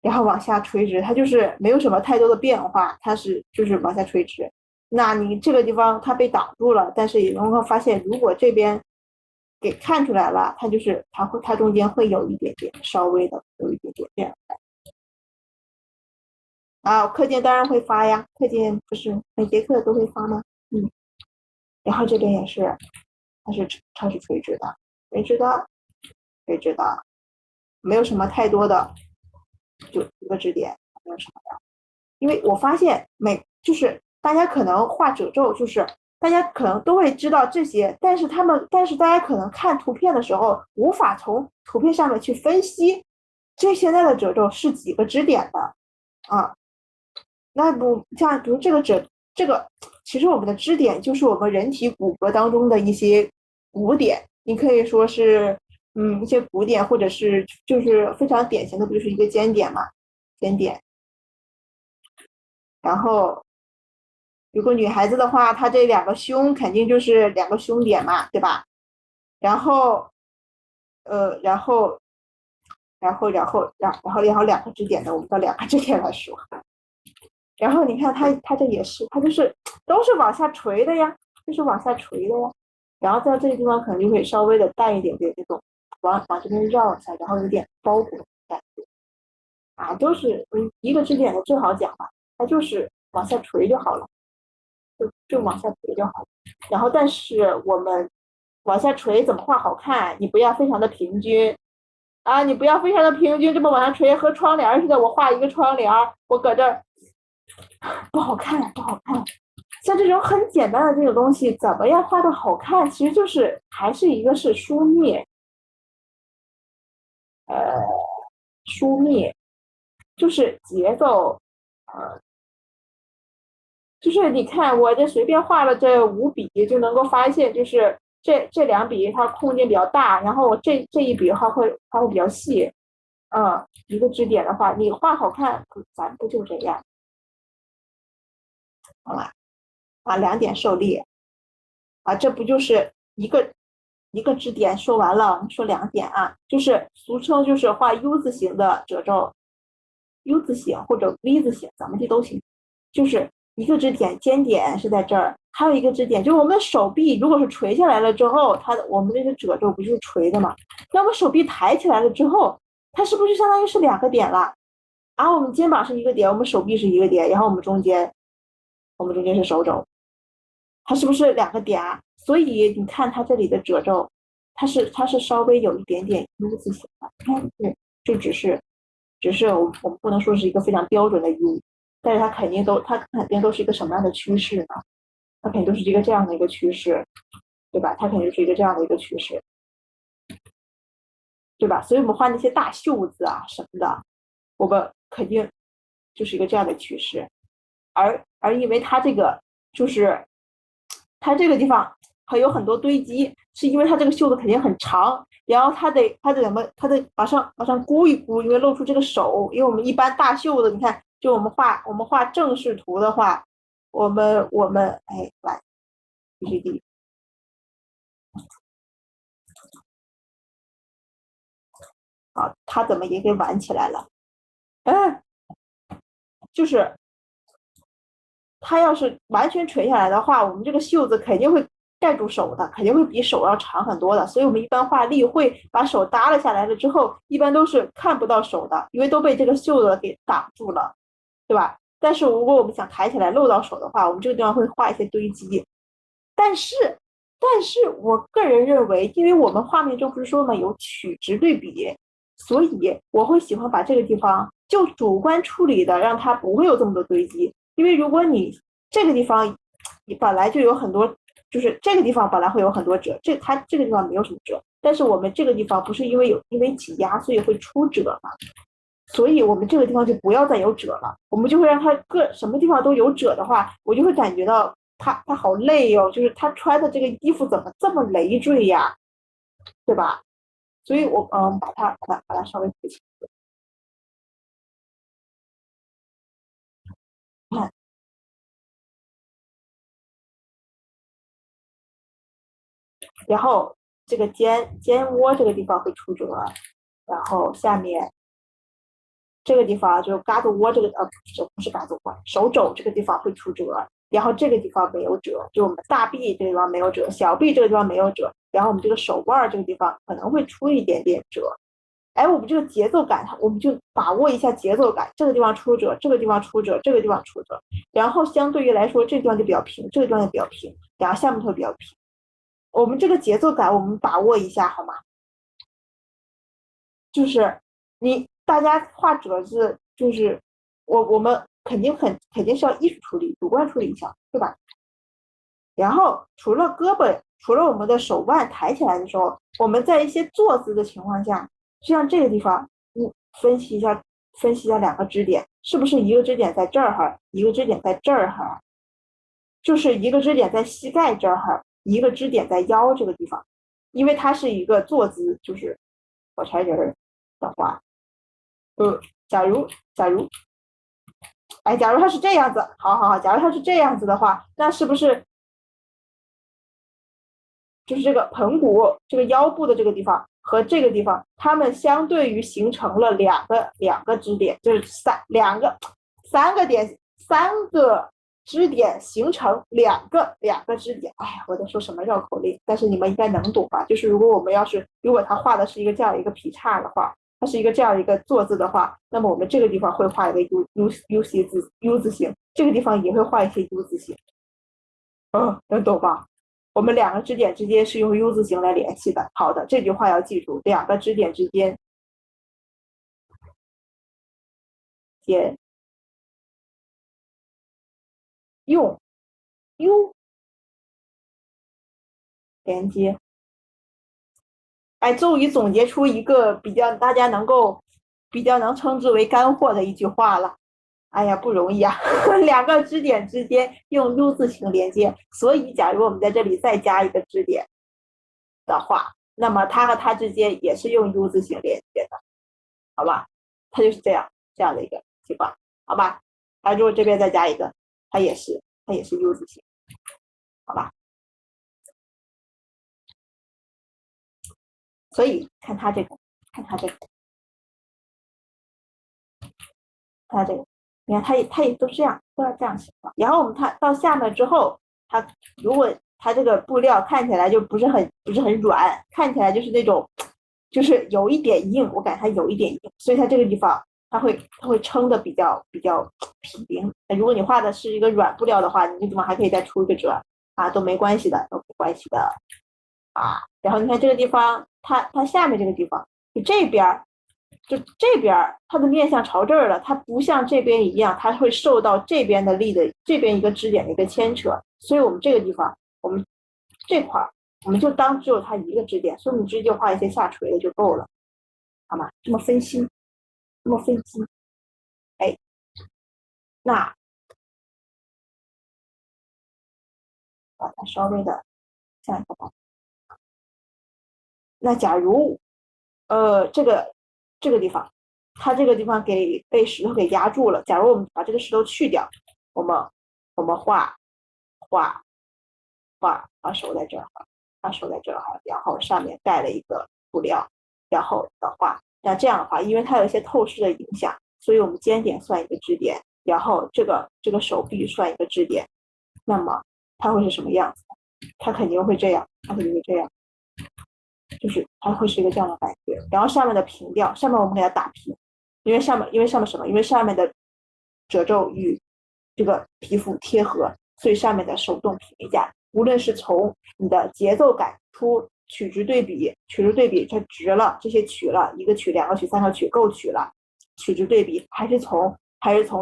然后往下垂直，它就是没有什么太多的变化，它就是往下垂直。那你这个地方它被挡住了，但是也能够发现，如果这边给看出来了，它中间会有一点点稍微的有一点点变化。啊，课件当然会发呀，课件不是每节课都会发吗？然后这边也是，它是垂直的，垂直的，垂直的，没有什么太多的，就一个支点，没有什么的。因为我发现就是大家可能画褶皱，就是大家可能都会知道这些，但是大家可能看图片的时候，无法从图片上面去分析这现在的褶皱是几个支点的啊。那不像比如这个，其实我们的支点就是我们人体骨骼当中的一些骨点，你可以说是一些骨点，或者是就是非常典型的，不就是一个尖点嘛，尖点。然后如果女孩子的话，她这两个胸肯定就是两个胸点嘛，对吧？然后然后两个支点的，我们到两个支点来说。然后你看它这也是，它就是都是往下垂的呀，就是往下垂的呀。然后在这个地方可能就会稍微的带一点点这种往这边绕一下，然后有点包裹的感觉啊，都是一个支点的最好讲吧，它就是往下垂就好了，就往下垂就好了。然后但是我们往下垂怎么画好看？你不要非常的平均啊，你不要非常的平均，这么往下垂和窗帘似的。我画一个窗帘，我搁这儿不好看，不好看。像这种很简单的这种东西，怎么样画的好看？其实就是还是一个是疏密，疏密就是节奏，就是你看我这随便画了这5笔，就能够发现，就是这两笔它空间比较大，然后我这一笔的话它会比较细，一个支点的话，你画好看，咱不就这样，好吧？啊，两点受力。啊，这不就是一个支点说完了，我们说两点啊，就是俗称就是画 U 字形的褶皱，U 字形或者 V 字形，怎么地都行。就是一个支点尖点是在这儿，还有一个支点就是我们手臂如果是垂下来了之后，我们这个褶皱不就是垂的嘛？那我们手臂抬起来了之后，它是不是相当于是两个点了？啊，我们肩膀是一个点，我们手臂是一个点，然后我们中间是手肘。它是不是两个点啊？所以你看它这里的褶皱，它是稍微有一点点 U 字形的，对，就只是我们不能说是一个非常标准的 U，但是它肯定都是一个什么样的趋势呢？它肯定都是一个这样的一个趋势，对吧？它肯定是一个这样的一个趋势，对吧？所以我们画那些大袖子啊什么的，我们肯定就是一个这样的趋势，而因为它这个就是它这个地方还有很多堆积，是因为它这个袖子肯定很长，然后它得怎么，它得往上箍一箍，因为露出这个手，因为我们一般大袖子，你看，就我们画正视图的话，我们来 PPT，好，它怎么也给挽起来了，嗯，就是它要是完全垂下来的话，我们这个袖子肯定会盖住手的，肯定会比手要长很多的。所以我们一般画例会把手耷拉下来了之后，一般都是看不到手的，因为都被这个袖子给挡住了，对吧？但是如果我们想抬起来露到手的话，我们这个地方会画一些堆积。但是我个人认为，因为我们画面中不是说嘛有曲直对比，所以我会喜欢把这个地方就主观处理的，让它不会有这么多堆积。因为如果你这个地方你本来就有很多，就是这个地方本来会有很多褶，它这个地方没有什么褶，但是我们这个地方不是因为挤压所以会出褶嘛，所以我们这个地方就不要再有褶了，我们就会让它什么地方都有褶的话，我就会感觉到他好累哦，就是他穿的这个衣服怎么这么累赘呀，对吧？所以我把它稍微扶起来，看，然后这个肩窝这个地方会出褶，然后下面这个地方就嘎子窝这个不是嘎子窝，手肘这个地方会出褶，然后这个地方没有褶，就我们大臂这个地方没有褶，小臂这个地方没有褶，然后我们这个手腕这个地方可能会出一点点褶。哎，我们这个节奏感，我们就把握一下节奏感，这个地方出褶，这个地方出褶，这个地方出褶，然后相对于来说，这个地方就比较平，这个地方就比较平，然后下面会比较平。我们这个节奏感，我们把握一下好吗？就是大家画褶子，就是我们肯定是要艺术处理、主观处理一下，对吧？然后除了胳膊，除了我们的手腕抬起来的时候，我们在一些坐姿的情况下，就像这个地方，分析一下两个支点，是不是一个支点在这儿哈，一个支点在这儿哈，就是一个支点在膝盖这儿哈，一个支点在腰这个地方，因为它是一个坐姿，就是火柴人的话，假如，哎，假如它是这样子，好，假如它是这样子的话，那是不是就是这个盆骨这个腰部的这个地方和这个地方，它们相对于形成了两个支点，就是三个支点形成两个支点。哎呀，我在说什么绕口令？但是你们应该能懂吧？就是如果他画的是一个这样一个劈叉的话，它是一个这样一个坐字的话，那么我们这个地方会画一个 U 字形，这个地方也会画一些 U 字形。能懂吧？我们两个支点之间是用 U 字形来联系的。好的，这句话要记住，两个支点之间用 U 连接。哎，终于总结出一个大家比较能称之为干货的一句话了。哎呀，不容易啊！两个支点之间用 U 字形连接，所以假如我们在这里再加一个支点的话，那么它和它之间也是用 U 字形连接的，好吧？它就是这样的一个情况，好吧？如果这边再加一个，它也是 U 字形，好吧？所以看它这个，看它这个，看它这个，你看它也都这样，都要这样情况。然后我们它到下面之后，它如果它这个布料看起来就不是很软，看起来就是那种就是有一点硬，我感觉它有一点硬，所以它这个地方它会撑的比较平。如果你画的是一个软布料的话，你这地方还可以再出一个褶啊，都没关系的，都没关系的啊。然后你看这个地方，它下面这个地方，就这边它的面向朝这儿了，它不像这边一样，它会受到这边的力的这边一个支点的一个牵扯，所以我们这个地方，我们这块我们就当只有它一个支点，所以我们直接就画一些下垂的就够了，好吗？这么分析，哎，那把它稍微的下一个吧。那假如这个地方，它这个地方被石头给压住了。假如我们把这个石头去掉，我们把手在这儿，把手在这儿，然后上面盖了一个布料，然后的话，那这样的话，因为它有一些透视的影响，所以我们尖点算一个支点，然后这个手臂算一个支点，那么它会是什么样子？它肯定会这样，它肯定会这样，就是它会是一个这样的感觉。然后上面的平调，上面我们给它打平，因为上面什么？因为上面的褶皱与这个皮肤贴合，所以上面的手动平一下。无论是从你的节奏感出取值对比，取值对比它直了，这些取了，一个取、两个取、三个取，够取了，取值对比还是从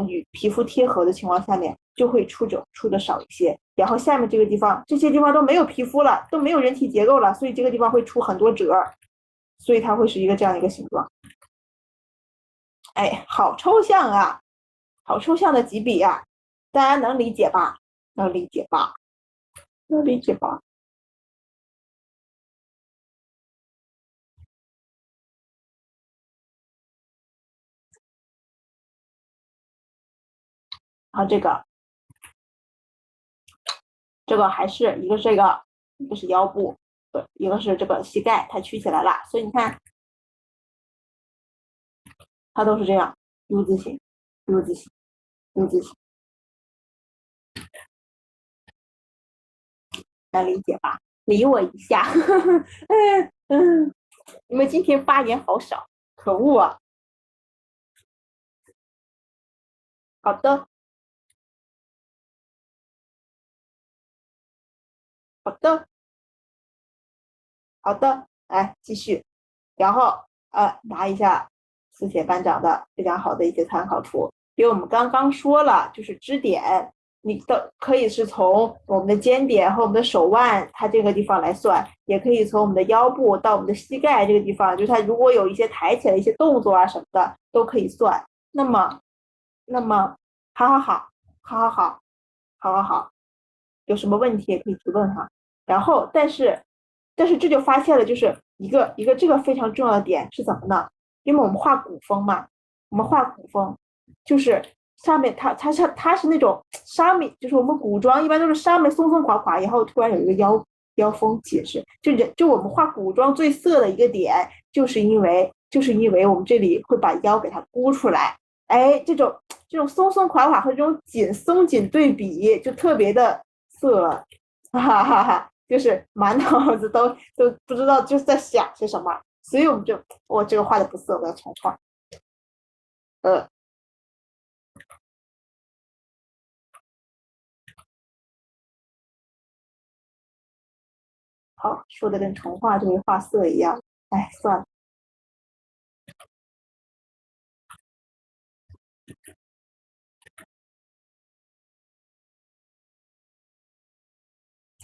与皮肤贴合的情况下面，就会出的少一些。然后下面这个地方，这些地方都没有皮肤了，都没有人体结构了，所以这个地方会出很多褶，所以它会是一个这样的一个形状。哎，好抽象啊，好抽象的几笔啊，大家能理解吧？能理解吧？能理解吧？然后这个还是一个这个，一个是腰部，一个是这个膝盖，它曲起来了，所以你看，它都是这样 U 字形，U 字形，U 字形，能理解吧？理我一下，你们今天发言好少，可恶啊！好的，好的，好的，来继续，然后拿一下思写班长的非常好的一些参考图，因为我们刚刚说了，就是支点，你的可以是从我们的肩点和我们的手腕它这个地方来算，也可以从我们的腰部到我们的膝盖这个地方，就是它如果有一些抬起来一些动作啊什么的都可以算。那么，好好好，好好好，好好好，有什么问题也可以提问哈。然后，但是这就发现了，就是一个这个非常重要的点是怎么呢？因为我们画古风嘛，我们画古风，就是上面它是那种上面，就是我们古装一般都是上面松松垮垮，然后突然有一个腰封解释，就我们画古装最色的一个点，就是因为我们这里会把腰给它箍出来，哎，这种松松垮垮和这种松紧对比就特别的色，哈哈哈，就是满脑子都不知道就是在想些什么，所以我们就我这个画的不色，我要重画。呃，好，说的跟重画这个画色一样，哎，算了。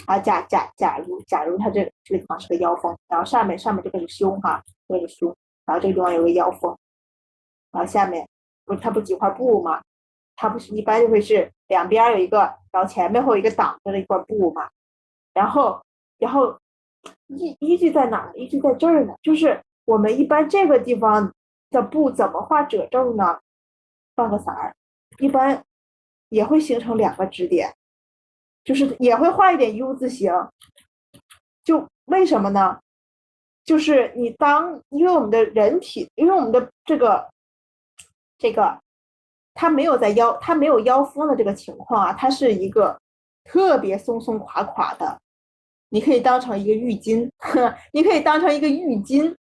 啊，假如它这个地方是个腰封，然后上面这个是胸哈，这个是胸，然后这个地方有个腰封，然后下面它不几块布吗？它不是一般就会是两边有一个，然后前面会有一个挡着的一块布嘛，然后依据在哪儿？依据在这儿呢，就是我们一般这个地方的布怎么画褶皱呢？放个色儿，一般也会形成两个支点，就是也会画一点 U 字形，就为什么呢？就是因为我们的人体，因为我们的这个，它没有腰封的这个情况啊，它是一个特别松松垮垮的，你可以当成一个浴巾，你可以当成一个浴巾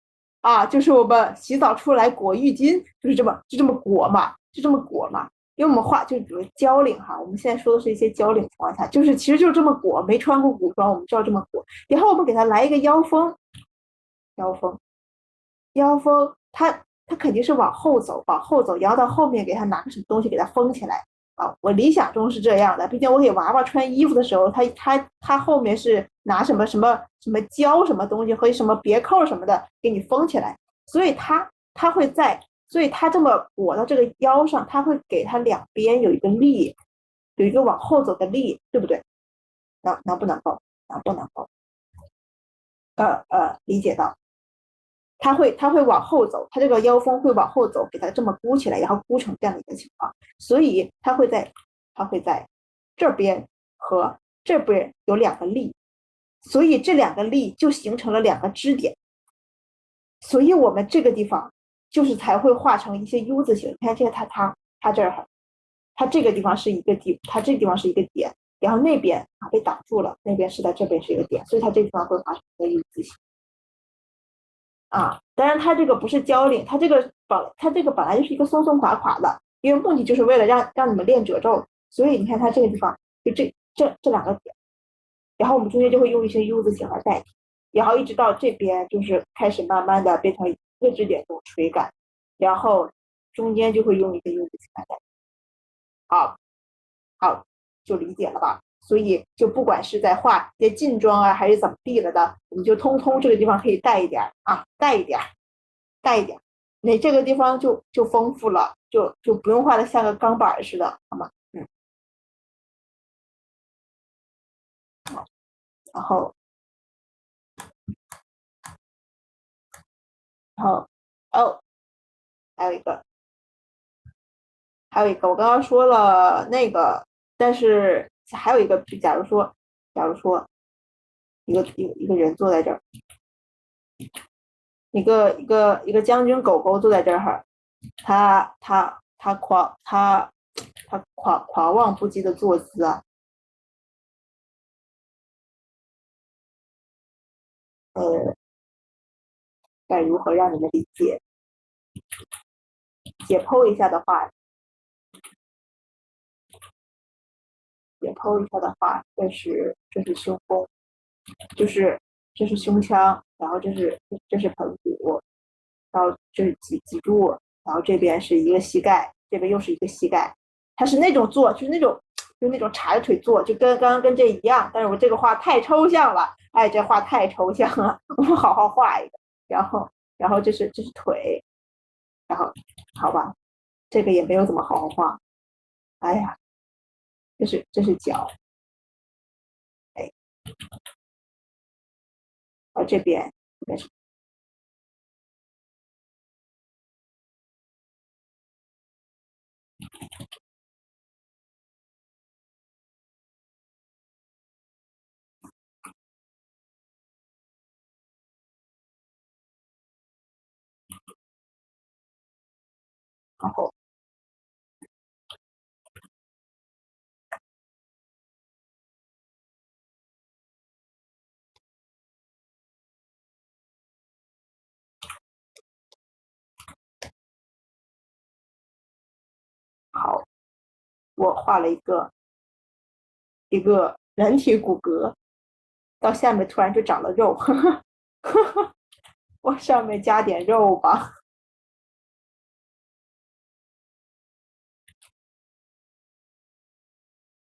啊，就是我们洗澡出来裹浴巾，就是这么裹嘛，就这么裹嘛。因为我们画就比如交领哈，我们现在说的是一些交领情况下，其实就这么裹，没穿过古装我们就要这么裹，然后我们给它来一个腰封，腰封，腰封，它肯定是往后走，往后走，然后到后面给它拿个什么东西给它封起来啊。我理想中是这样的，毕竟我给娃娃穿衣服的时候，它后面是拿什么胶什么东西和什么别扣什么的给你封起来，所以它会在，所以它这么裹到这个腰上，它会给它两边有一个力，有一个往后走的力，对不对？能不能够？能不能够？理解到。它会往后走，它这个腰封会往后走，给它这么箍起来，然后箍成这样的一个情况，所以它会在这边和这边有两个力，所以这两个力就形成了两个支点，所以我们这个地方就是才会画成一些 U 字形。你看这个它这儿，它这个地方是一个它这个地方是一个点，然后那边啊被挡住了，那边是在这边是一个点，所以它这地方会发生一个 U 字形啊。当然它这个不是交领，它这个本来就是一个松松垮垮的，因为目的就是为了让你们练褶皱，所以你看它这个地方就这两个点，然后我们中间就会用一些 U 字形来代替，然后一直到这边就是开始慢慢的变成一个支点这种垂感，然后中间就会用一个 U 字形来代替。好，好，就理解了吧？所以就不管是在画些近妆啊，还是怎么地了的，你就通通这个地方可以带一点啊，带一点，带一点，那这个地方就丰富了，就不用画的像个钢板似的，好吗？然后然后哦，还有一个我刚刚说了那个，但是还有一个，假如说一个人坐在这儿，一个将军狗狗坐在这儿，他狂妄不羁的坐姿啊，呃，该如何让你们理解？解剖一下的话，这是胸弓，就是这是胸腔，然后这是盆骨，然后这是脊柱，然后这边是一个膝盖，这边又是一个膝盖，它是那种坐，就是那种叉着腿坐，就跟刚刚跟这一样，但是我这个画太抽象了，哎，这画太抽象了，我们好好画一个，然后这是腿，然后好吧，这个也没有怎么好好画，哎呀，这是脚，哎，然后这边是然后好，我画了一个人体骨骼，到下面突然就长了肉，呵呵呵呵，往上面加点肉吧，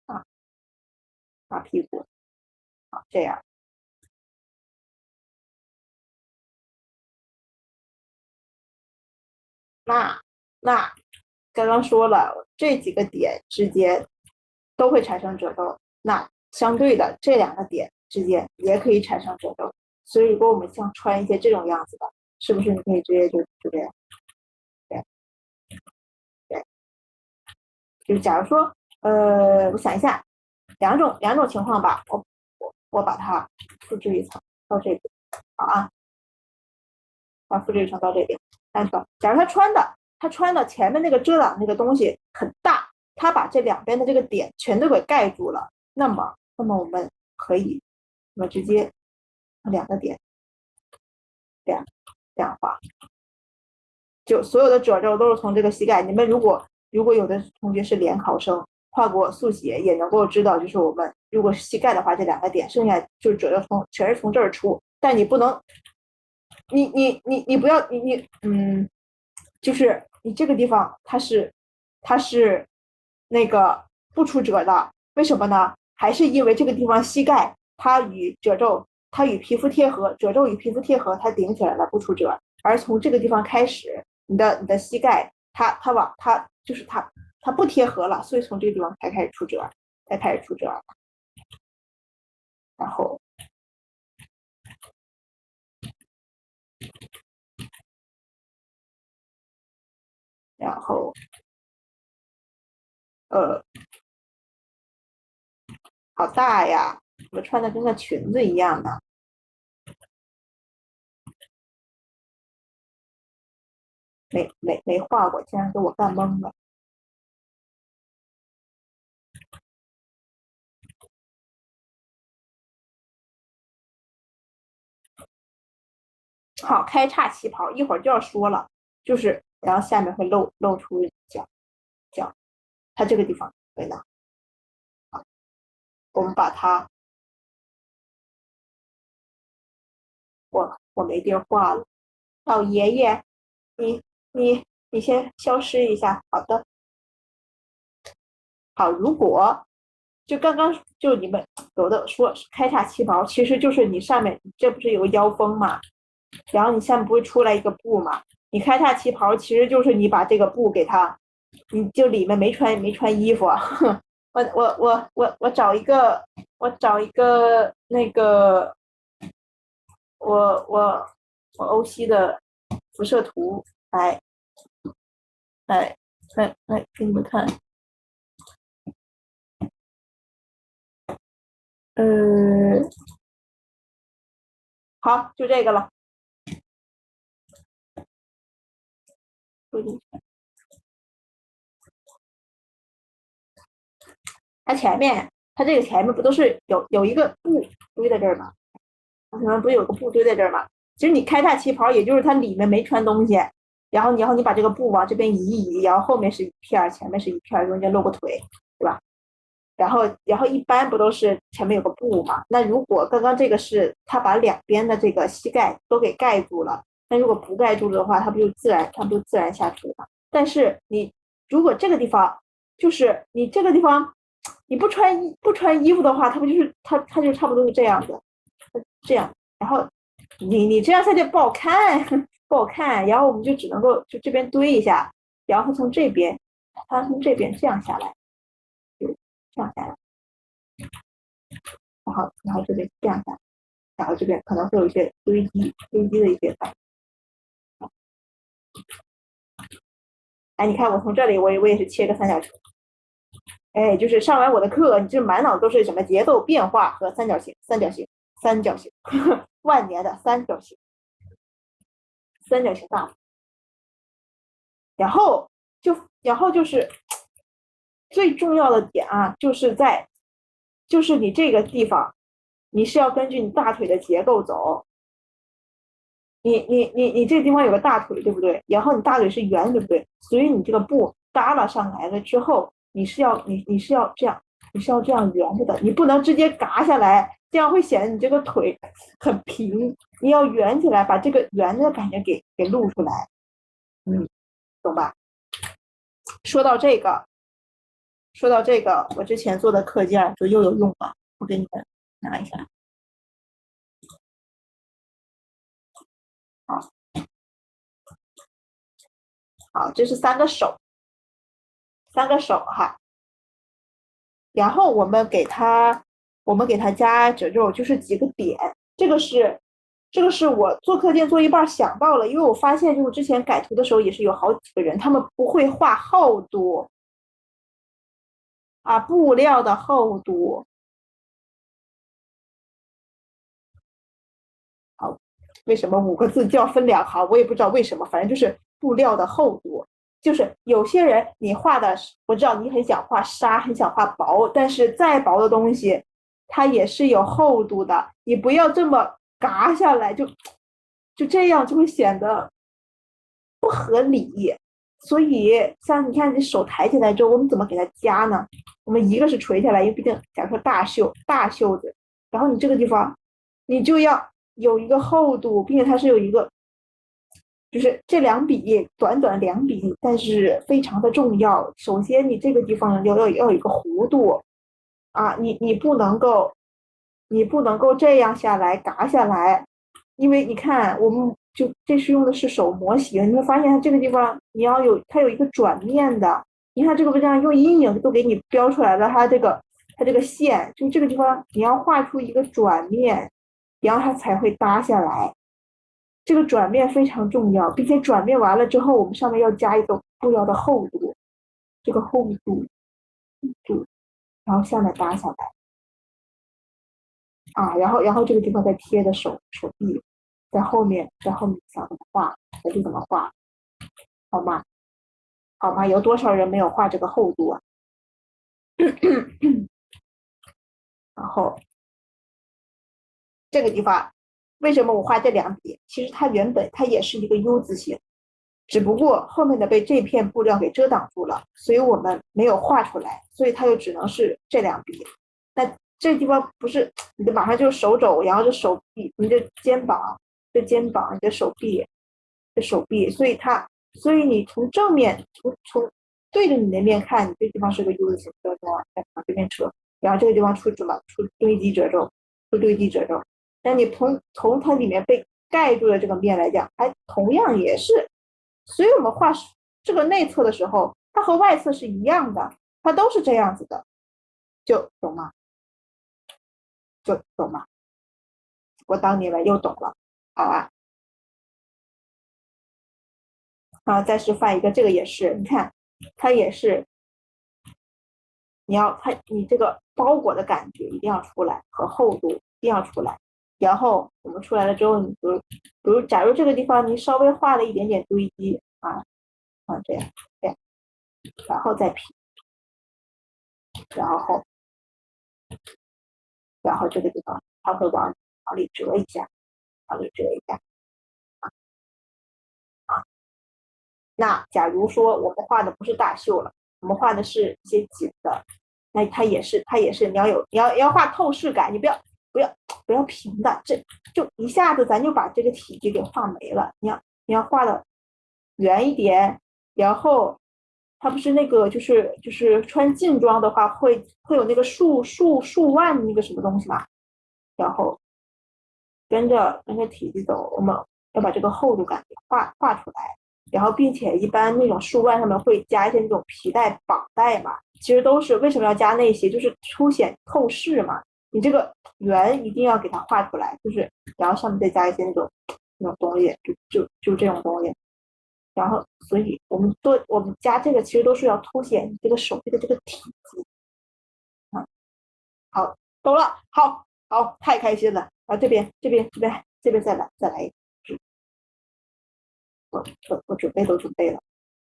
啊，大屁股，啊，这样，那那刚刚说了，这几个点之间都会产生褶皱，那相对的这两个点之间也可以产生褶皱，所以如果我们像穿一些这种样子的，是不是你可以直接就这样，对对，就是假如说，我想一下，两种情况吧，我把它复制一层到这边，好啊，把复制一层到这边，看错，假如他穿的前面那个遮挡那个东西很大，他把这两边的这个点全都给盖住了，那么我们可以，我们直接两个点这样这样画，就所有的褶皱都是从这个膝盖。你们如果有的同学是联考生，画过速写，也能够知道，就是我们如果是膝盖的话，这两个点，剩下就是褶皱全是从这儿出，但你不能，你不要就是你这个地方它是那个不出褶的，为什么呢？还是因为这个地方膝盖它与皮肤贴合，褶皱与皮肤贴合，它顶起来了不出褶，而从这个地方开始，你的膝盖它不贴合了，所以从这个地方才开始出褶，才开始出褶，然后然后呃好大呀，我穿的跟个裙子一样的，没画过，竟然给我干懵了。好，开叉旗袍，一会儿就要说了，就是然后下面会露出脚，它这个地方对的。好，我们把它，我没地儿画了，老爷爷，你你先消失一下，好的。好，如果就刚刚就你们有的说开叉旗袍，其实就是你上面这不是有个腰封嘛，然后你下面不会出来一个布嘛？你开叉旗袍其实就是你把这个布给它，你就里面没穿衣服啊。我找一个那个我欧西的辐射图来给你们看。呃，好，就这个了。它这个前面不都是有一个布堆在这儿吗？可能不是有个布堆在这儿吗？其实你开叉旗袍，也就是它里面没穿东西，然后你把这个布往这边移一移，然后后面是一片，前面是一片，中间露个腿，对吧？然后一般不都是前面有个布嘛？那如果刚刚这个是它把两边的这个膝盖都给盖住了，那如果不盖住的话，它不就自然下垂了？但是你如果这个地方就是你这个地方你不穿衣服的话，它不就是它就差不多是这样子，这样，然后你这样下去不好看，不好看，然后我们就只能够就这边堆一下，然后从这边它从这边这样下来，就这样下来。然后这边这样下，然后这边可能会有一些堆积的一些反应。哎，你看我从这里我也是切个三角形，哎，就是上完我的课，你这满脑都是什么节奏变化和三角形，万年的三角形大，然后就是最重要的点啊，就是你这个地方，你是要根据你大腿的结构走。你这个地方有个大腿，对不对？然后你大腿是圆，对不对？所以你这个布耷拉上来了之后，你是要这样，你是要这样圆着的，你不能直接嘎下来，这样会显得你这个腿很平。你要圆起来，把这个圆的感觉给露出来，懂吧？说到这个，我之前做的课件就又有用了，我给你们拿一下。好，好，这是三个手哈。然后我们给它加褶皱，就是几个点。这个是我做课件做一半想到了，因为我发现就是之前改图的时候也是有好几个人，他们不会画厚度啊，布料的厚度。好，为什么5个字就要分两行？我也不知道为什么，反正就是布料的厚度。就是有些人你画的，我知道你很想画纱，很想画薄，但是再薄的东西，它也是有厚度的。你不要这么嘎下来，就这样就会显得不合理。所以像你看，你手抬起来之后，我们怎么给它夹呢？我们一个是垂下来，因为毕竟假如说大袖子，然后你这个地方你就要有一个厚度，并且它是有一个，就是这两笔短短两笔，但是非常的重要。首先，你这个地方要有一个弧度啊，你不能够这样下来嘎下来，因为你看，我们就这是用的是手模型，你会发现它这个地方它有一个转面的，你看这个不这样用阴影都给你标出来了，它这个线，就这个地方你要画出一个转面，然后它才会搭下来。这个转面非常重要，并且转面完了之后，我们上面要加一个布料的厚度，这个厚度，然后下面搭下来啊，然后这个地方再贴的手臂，在后面想怎么画就怎么画，好吗？好吗？有多少人没有画这个厚度啊？然后这个地方为什么我画这两笔？其实它原本它也是一个 U 字形，只不过后面的被这片布料给遮挡住了，所以我们没有画出来，所以它就只能是这两笔。那这地方不是你的马上就是手肘，然后这手臂，你的肩膀，这肩膀，你的手臂，这手臂，所以你从正面从对着你那面看，你这地方是个 U 字形折皱，再往这边扯，然后这个地方出什么？出堆积褶皱，出堆积褶皱。但你从它里面被盖住的这个面来讲，还同样也是，所以我们画这个内侧的时候，它和外侧是一样的，它都是这样子的，就懂吗？就懂吗？我当你们又懂了，好吧？啊，再示范一个，这个也是，你看，它也是，你这个包裹的感觉一定要出来，和厚度一定要出来。然后我们出来了之后，你比如假如这个地方你稍微画了一点点堆积啊，这样，然后再平，然后这个地方它会往里折一下，往里折一下。那假如说我们画的不是大袖了，我们画的是一些紧的，那它也是你要画透视感，你不要平的，这就一下子咱就把这个体积给画没了。你要画的圆一点，然后它不是那个就是穿劲装的话会有那个束腕那个什么东西嘛，然后跟着体积走，我们要把这个厚度感给画出来。然后并且一般那种束腕上面会加一些那种皮带绑带嘛，其实都是为什么要加那些，就是凸显透视嘛。你这个圆一定要给它画出来，就是然后上面再加一些那种东西，就这种东西。然后所以我们加这个其实都是要凸显你这个手臂的这个体积啊。好，懂了，好，太开心了啊！这边再来一个。我准备都准备了，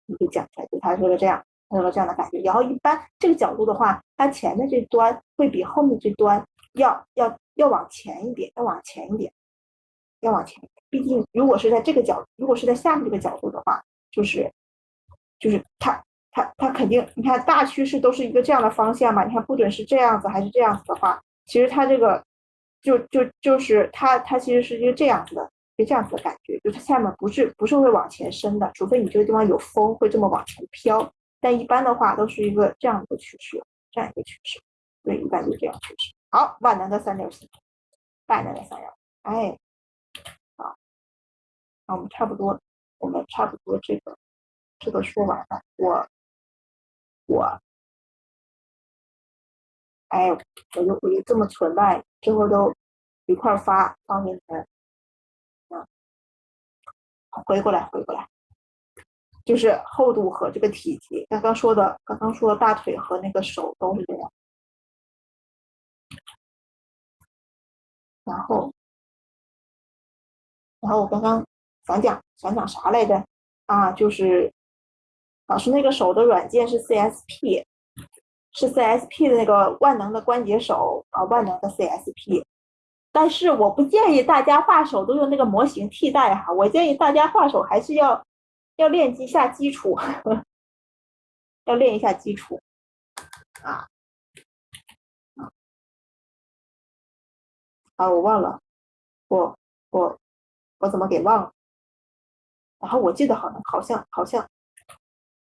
你就讲出来，就他说的这样，他说的这样的感觉。然后一般这个角度的话，它前面这端会比后面这端要往前一点，要往前一点。毕竟如果是在这个角，如果是在下面这个角度的话，就是它肯定，你看大趋势都是一个这样的方向嘛。你看不准是这样子还是这样子的话，其实它这个就是它其实是一个这样子的。这样子的感觉，就它下面不是会往前伸的，除非你这个地方有风会这么往前飘，但一般的话都是一个这样一个趋势，对，一般就这样趋势。好，万能的三角形，万能的三角，哎，好，那我们差不多这个说完了，我就这么存吧，之后都一块发给你们。回过来，就是厚度和这个体积。刚刚说的大腿和那个手都是这样。然后我刚刚想讲啥来着？啊，就是老师那个手的软件是 CSP， 是 CSP 的那个万能的关节手啊，万能的 CSP。但是我不建议大家画手都用那个模型替代哈，我建议大家画手还是要练一下基础，要练一下基础啊。啊，我忘了，我我怎么给忘了？然后我记得好像，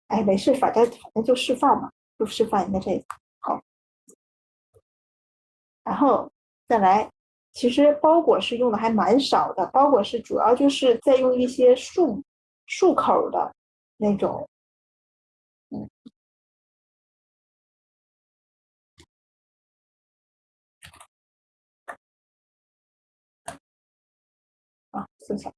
哎，没事，反正就示范嘛，就示范一下这个。好，然后再来，其实包裹是用的还蛮少的，包裹是主要就是在用一些束口的那种，色彩。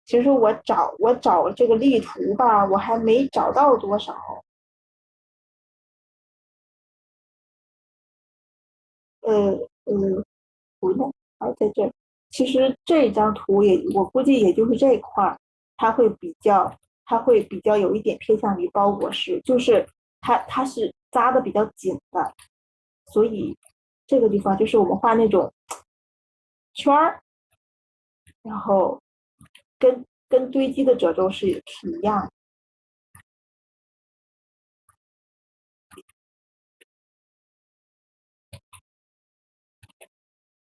其实我找这个例图吧，我还没找到多少。呃不用，在这。其实这张图我估计也就是这一块，它会比较有一点偏向于包裹式，就是它是扎的比较紧的，所以这个地方就是我们画那种圈儿，然后跟堆积的褶皱是一样的。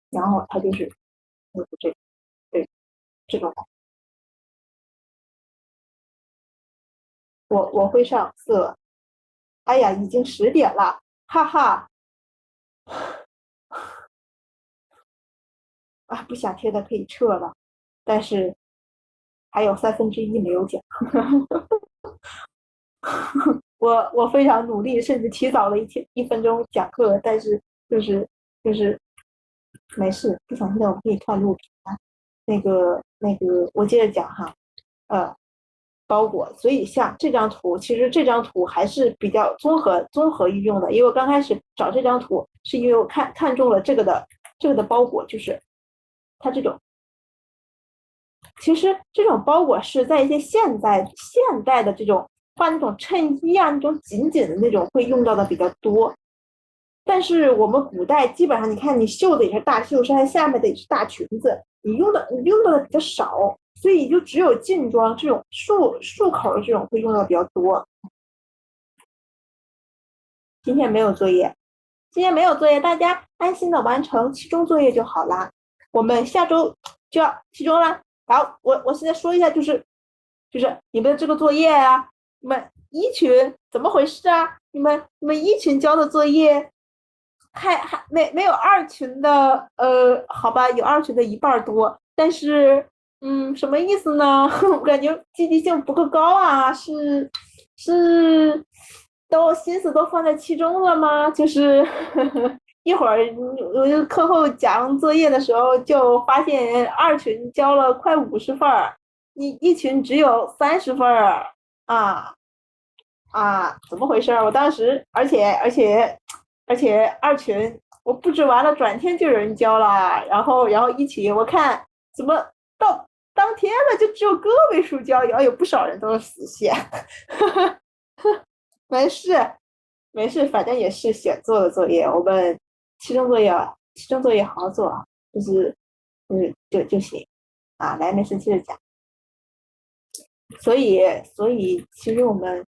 然后它就是这种。我会上色。哎呀，已经10点了，哈哈。啊，不想贴的可以撤了，但是还有1/3没有讲。我非常努力，甚至提早了1分钟讲课，但是就是没事，不想听的我可以看录屏啊。那个，我接着讲哈。呃，包裹，所以像这张图，其实这张图还是比较综合运用的，因为我刚开始找这张图，是因为我看中了这个的包裹，就是它这种。其实这种包裹是在一些现代的这种画那种衬衣啊，那种紧紧的那种会用到的比较多。但是我们古代基本上，你看你袖子也是大袖衫，下面的也是大裙子，你用到的比较少，所以就只有劲装这种束口的这种会用到比较多。今天没有作业，大家安心的完成期中作业就好啦。我们下周就要期中了。好，我现在说一下，就是你们的这个作业啊，你们一群怎么回事啊？你们一群交的作业，还没有二群的，好吧，有二群的一半多，但是什么意思呢？我感觉积极性不够高啊，是都心思都放在期中了吗？就是一会儿我就课后讲作业的时候，就发现二群交了快50份，一群只有30份啊。怎么回事？我当时，而且二群我布置完了，转天就有人交了，然后一起我看怎么到当天了就只有个位数交，然后有不少人都是死线。没事没事，反正也是选做的作业，我们期中作业好好做啊，就行啊。来，没事接着讲。所以其实我们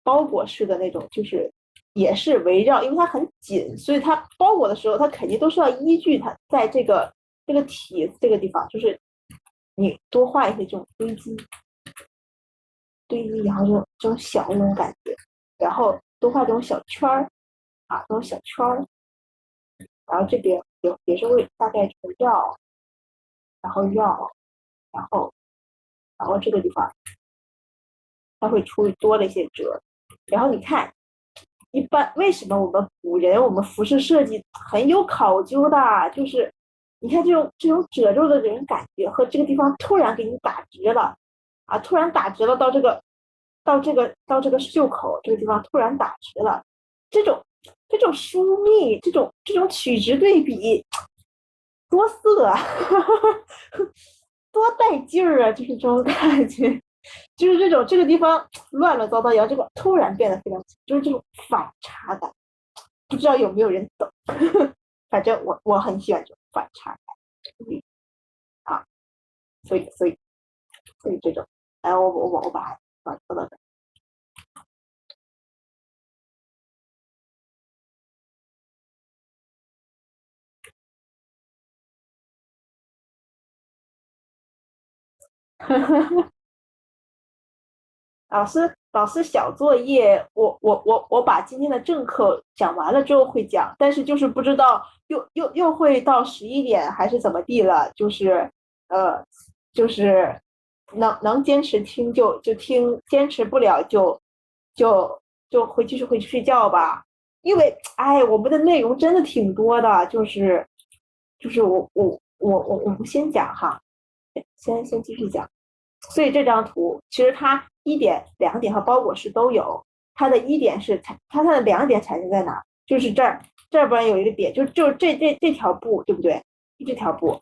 包裹式的那种，就是也是围绕，因为它很紧，所以它包裹的时候，它肯定都是要依据它在这个体这个地方，就是你多画一些这种堆积，然后这种小的那种感觉，然后多画这种小圈儿啊，这种小圈儿，然后这边也是会大概绕，然后绕，然后这个地方它会多了一些褶，然后你看。一般为什么我们古人我们服饰设计很有考究的，就是你看这种褶皱的这种感觉和这个地方突然给你打直了啊，突然打直了到这个袖口这个地方突然打直了，这种疏密，这种曲直对比，多色啊，多带劲儿啊，就是这种感觉。就是这个地方乱糟糟，然后这个突然变得非常，就是这种反差感，不知道有没有人懂？反正我很喜欢这种反差感啊，所以这种，哎，我把它说到这。老师小作业，我把今天的正课讲完了之后会讲，但是就是不知道又会到11点还是怎么地了，呃就是能坚持听就听，坚持不了就回去睡觉吧，因为我们的内容真的挺多的，就是我们先讲哈，先继续讲。所以这张图其实它1点、2点和包裹式都有。它的1点是它的2点产生在哪？就是这边有一个点，就是这条布，对不对？这条布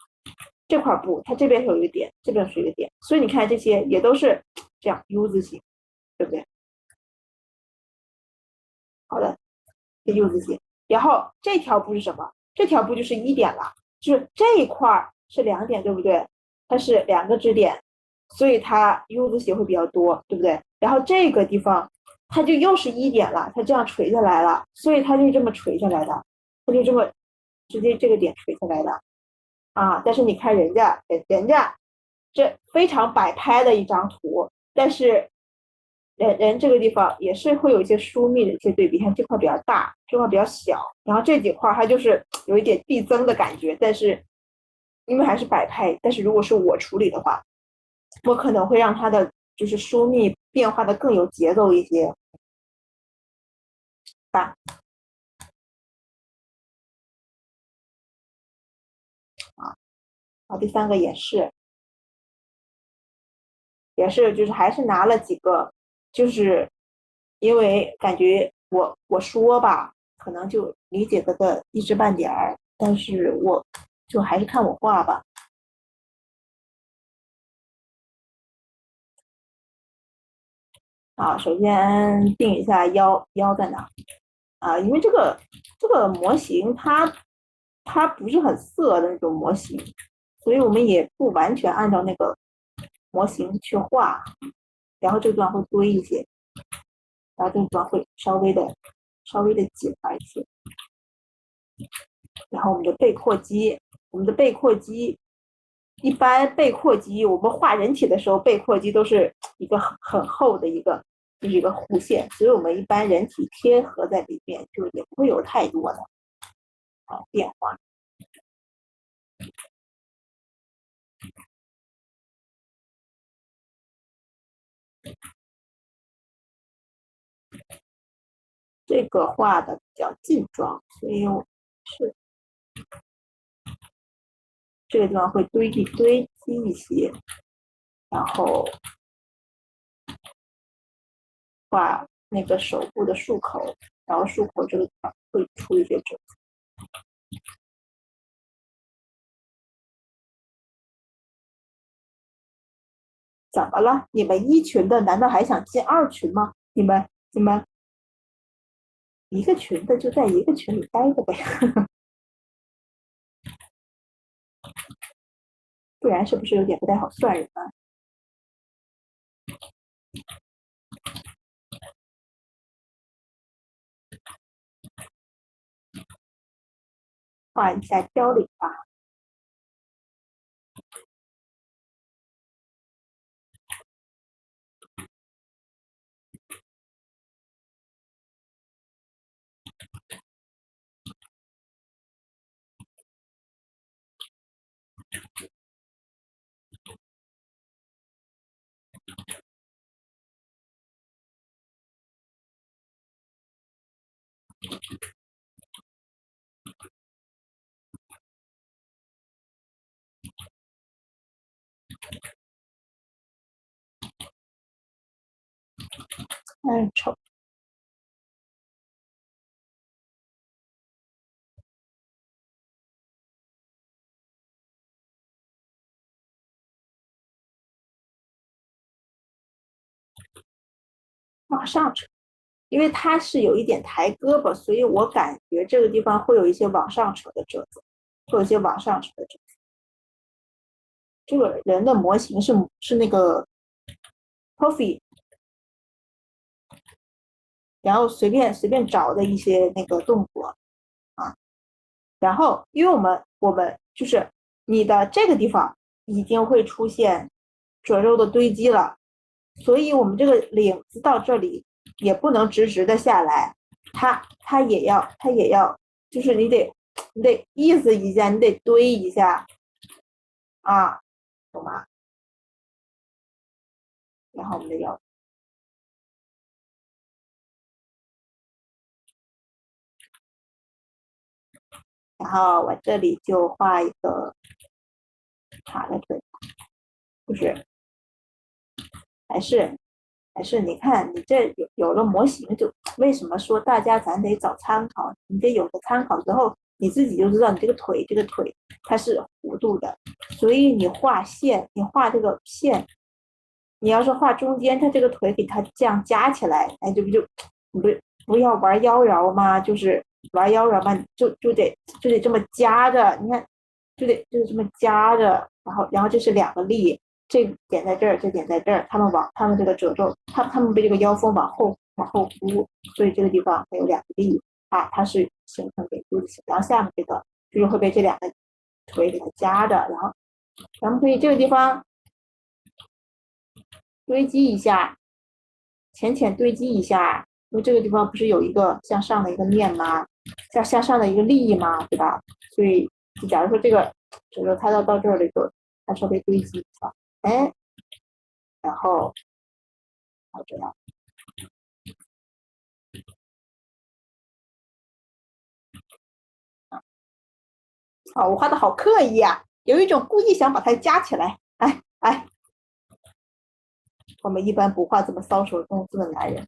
这块布，它这边有一个点，这边是一个点，所以你看这些也都是这样 U 字形，对不对？好的，这 U 字形。然后这条布是什么？这条布就是1点了，就是这一块是2点，对不对？它是2个支点，所以它 U 字形会比较多，对不对？然后这个地方它就又是1点了，它这样垂下来了，所以它就这么垂下来的，它就这么直接这个点垂下来的啊。但是你看人家这非常摆拍的一张图，但是人这个地方也是会有一些疏密的一些对比，看这块比较大，这块比较小，然后这几块它就是有一点递增的感觉，但是因为还是摆拍，但是如果是我处理的话，我可能会让它的就是疏密变化的更有节奏一些吧。啊，好，第3个也是就是还是拿了几个，就是因为感觉我说吧，可能就理解个一知半点儿，但是我就还是看我画吧。啊，首先定一下腰在哪啊？因为这个模型它不是很色的那种模型，所以我们也不完全按照那个模型去画，然后这段会堆一些，然后这段会稍微的紧一些。然后我们的背阔肌，一般背阔肌我们画人体的时候，背阔肌都是一个很厚的就是一个弧线，所以我们一般人体贴合在里面，就也不会有太多的变化。这个画的比较近状，所以我是这个地方会堆积一些，然后画那个手部的束口，然后束口这个地方会出一些褶。怎么了？你们1群的难道还想进2群吗？你们一个群的就在一个群里待着呗，不然是不是有点不太好算人啊？画一下交领吧。丑，往上扯，因为它是有一点抬胳膊，所以我感觉这个地方会有一些往上扯的褶子，会有一些往上扯的褶子。这个人的模型是那个 Coffee， 然后随便找的一些那个动作啊，然后因为我们就是你的这个地方已经会出现褶肉的堆积了，所以我们这个领子到这里也不能直直的下来，它也要，就是你得意思一下，你得堆一下啊，懂吗？然后我们的腰，然后我这里就画一个ขา的腿，就是还是你看你这有了模型，就为什么说大家咱得找参考？你得有了参考之后，你自己就知道你这个腿它是弧度的，所以你画线，你画这个线，你要是画中间，它这个腿给它这样夹起来，哎，这不就不要玩妖娆吗？就是玩妖娆嘛，就得这么夹着，你看，就得这么夹着，然后这是两个力，这点在这儿，这点在这儿，他们这个褶皱，他们被这个腰封往后箍，所以这个地方会有两个力啊，它是形成给肚子形，然后下面这个就是会被这两个腿给它夹着，然后咱们可以这个地方堆积一下，浅堆积一下，因为这个地方不是有一个向上的一个面吗？向上的一个力嘛，对吧？所以就假如说这个褶皱它到这儿了以后，它稍微堆积一下，哎，然后这样。啊，我画的好刻意啊，有一种故意想把它夹起来。哎哎，我们一般不画这么搔首弄姿的男人。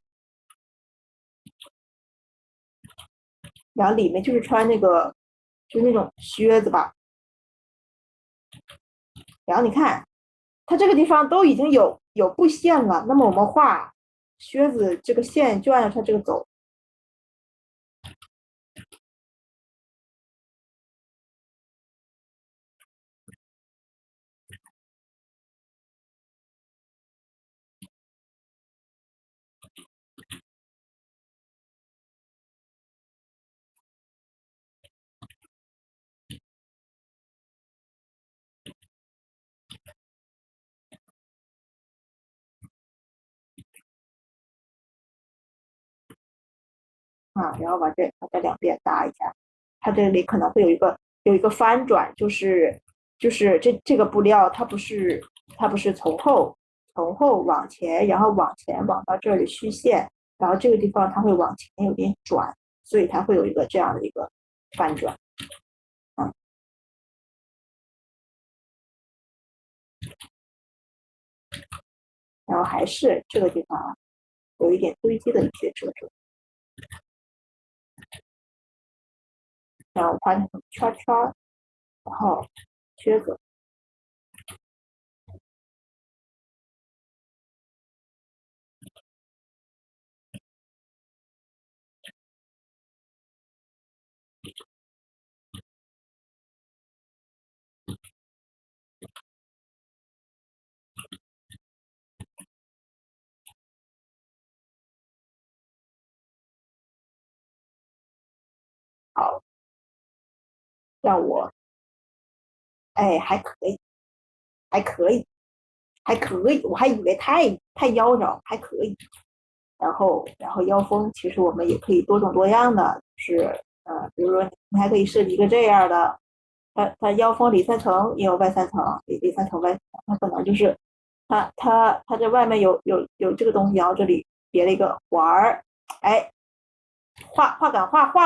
然后里面就是穿那个，就是那种靴子吧。然后你看，它这个地方都已经有布线了，那么我们画靴子这个线就按照它这个走。啊，然后把这两边搭一下，它这里可能会有一个翻转，就是这个布料它不是从后往前，然后往前往到这里虚线，然后这个地方它会往前有点转，所以它会有一个这样的一个翻转。啊，然后还是这个地方啊，有一点堆积的一些褶皱，然后画成圈圈，然后靴子。好，让我哎还可以，还可以，还可以，我还以为太妖娆，还可以。然后腰封其实我们也可以多种多样的，就是比如说你还可以设计一个这样的，它腰封里三层也有外三层，里三层外三层，它可能就是它这外面有这个东西，然后这里别了一个环儿，哎，画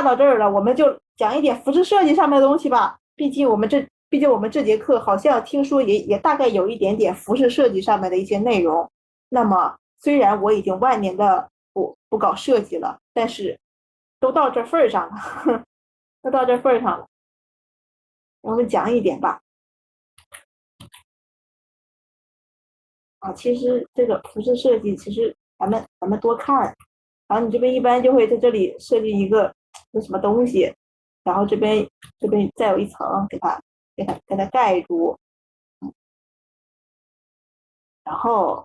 到这儿了，我们就讲一点服饰设计上面的东西吧。毕竟我们这节课好像听说也大概有一点点服饰设计上面的一些内容。那么虽然我已经万年的不搞设计了，但是都到这份儿上了，都到这份儿上了，我们讲一点吧。啊，其实这个服饰设计，其实咱们多看，然后你这边一般就会在这里设计一个什么东西，然后这边再有一层给它盖住，然后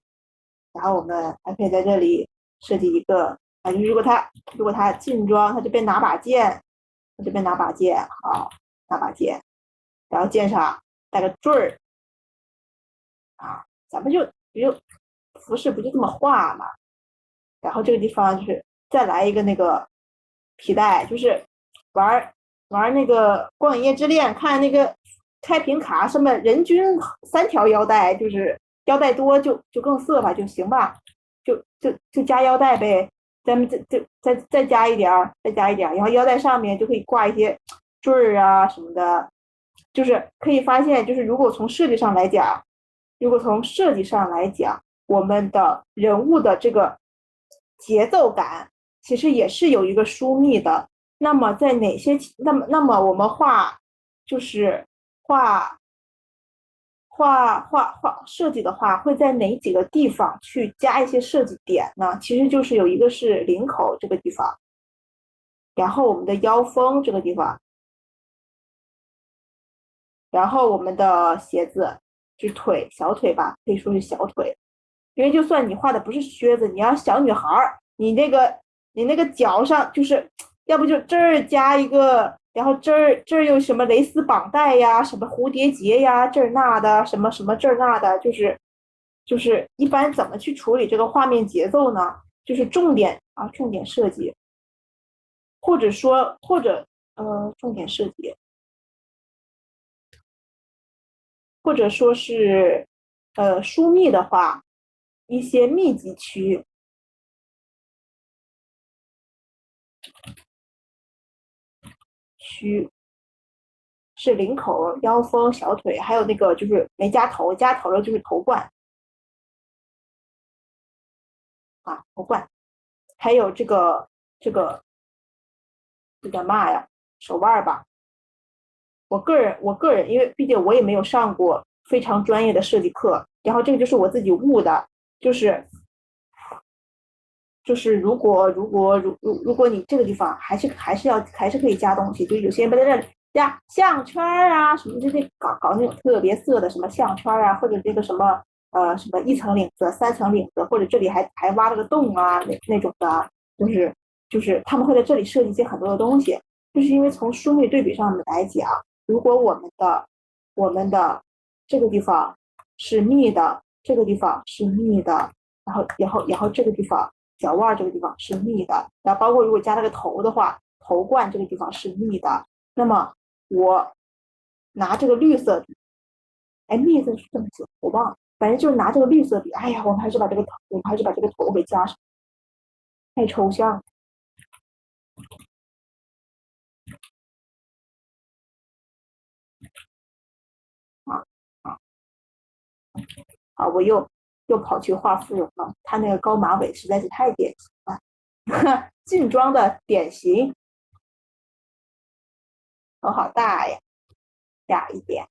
我们还可以在这里设计一个啊，就是如果他进装，他这边拿把剑，他这边拿把剑，好，拿把剑，然后剑上带个坠儿啊，咱们就服饰不就这么画嘛？然后这个地方就是再来一个那个皮带，就是玩那个《光影夜之恋》，看那个开屏卡，上面人均3条腰带，就是腰带多就更色吧，就行吧，就加腰带呗，咱们再加一点儿，再加一点儿，然后腰带上面就可以挂一些坠儿啊什么的，就是可以发现，就是如果从设计上来讲，我们的人物的这个节奏感其实也是有一个疏密的。那么在哪些那么我们就是画设计的话，会在哪几个地方去加一些设计点呢？其实就是有一个是领口这个地方，然后我们的腰封这个地方，然后我们的鞋子是腿，小腿吧，可以说是小腿，因为就算你画的不是靴子，你要小女孩儿，你那个脚上就是要不就这儿加一个，然后这儿又什么蕾丝绑带呀，什么蝴蝶结呀，这儿那的，什么什么这儿那的，就是一般怎么去处理这个画面节奏呢？就是重点设计，或者说重点设计，或者说是疏密的话，一些密集区是领口、腰封、小腿，还有那个就是没加头，加头了就是头冠啊，头冠，还有这叫嘛呀，手腕吧。我个人，因为毕竟我也没有上过非常专业的设计课，然后这个就是我自己悟的，就是如果你这个地方还是可以加东西，就有些人在这里加项圈啊什么这些搞那种特别色的什么项圈啊，或者这个什么什么一层领子、三层领子，或者这里还挖了个洞啊那种的，就是他们会在这里设计一些很多的东西，就是因为从疏密对比上来讲，如果我们的这个地方是密的，这个地方是密的，然后这个地方脚腕这个地方是密的，然后包括如果加了个头的话，头冠这个地方是密的，那么我拿这个绿色笔，哎，密字是这么写，我忘了，反正就是拿这个绿色笔，哎呀，我们还是把这个头给加上，太抽象了啊啊啊！我又跑去画芙蓉了，他那个高马尾实在是太典型了，劲装的典型，头好大呀，大一点。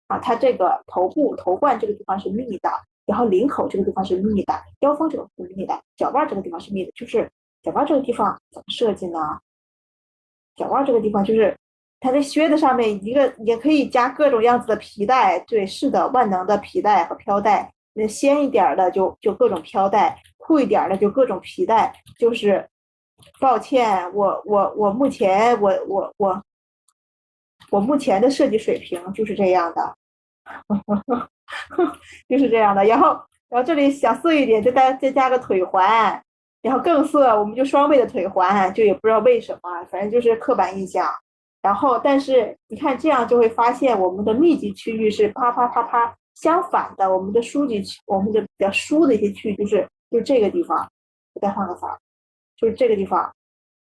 啊，它这个头部头冠这个地方是密的，然后领口这个地方是密的，腰封这个是密的，脚腕这个地方是密的，就是脚腕这个地方怎么设计呢？脚腕这个地方就是它在靴子上面一个也可以加各种样子的皮带，对，是的，万能的皮带和飘带，那纤一点的就各种飘带，酷一点的就各种皮带，就是抱歉，我目前我目前的设计水平就是这样的。就是这样的。然后这里想色一点，再加个腿环，然后更色，我们就双倍的腿环，就也不知道为什么，反正就是刻板印象。然后，但是你看这样就会发现，我们的密集区域是啪啪啪啪相反的，我们的疏集区，我们的比较疏的一些区域就是这个地方，我再换个色，就是这个地方，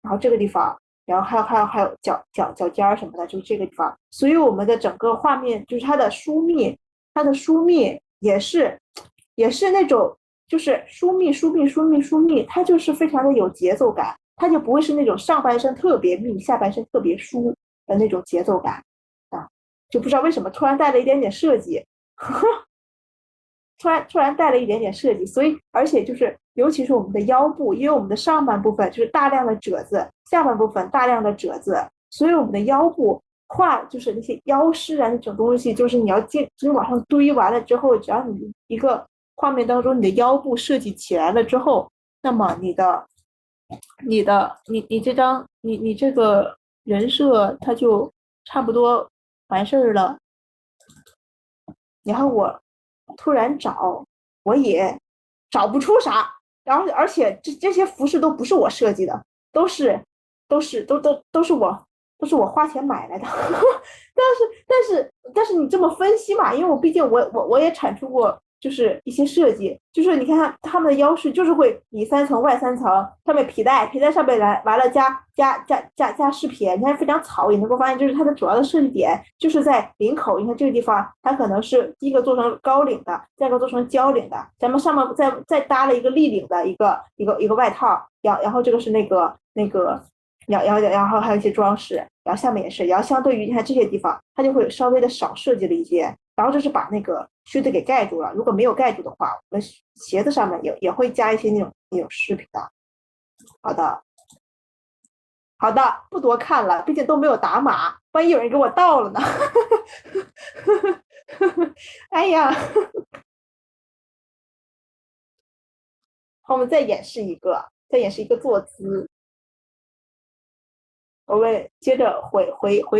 然后这个地方，然后还有脚尖儿什么的，就是这个地方。所以我们的整个画面就是它的疏密也是那种就是疏密，它就是非常的有节奏感，它就不会是那种上半身特别密，下半身特别疏的那种节奏感啊，就不知道为什么突然带了一点点设计，突然带了一点点设计，所以而且就是尤其是我们的腰部，因为我们的上半部分就是大量的褶子，下半部分大量的褶子，所以我们的腰部就是那些腰饰啊那种东西，就是你要就是往上堆完了之后，只要你一个画面当中你的腰部设计起来了之后，那么你这张你这个人设它就差不多完事儿了。然后我突然找，我也找不出啥，然后而且这些服饰都不是我设计的，都是都是我花钱买来的，但是你这么分析嘛，因为我毕竟我也产出过。就是一些设计，就是你看他们的腰饰就是会里三层外三层，上面皮带上面来完了加饰品，你看非常草，也能够发现就是它的主要的设计点就是在领口，你看这个地方它可能是第一个做成高领的，再一个做成交领的，咱们上面再搭了一个立领的一个外套，然后这个是那个然后还有一些装饰，然后下面也是，然后相对于你看这些地方，它就会稍微的少设计了一些，然后就是把那个靴子给盖住了。如果没有盖住的话，我们鞋子上面也会加一些那种饰品的。好的，好的，不多看了，毕竟都没有打码，万一有人给我盗了呢？哎呀，好，我们再演示一个，再演示一个坐姿。我们接着回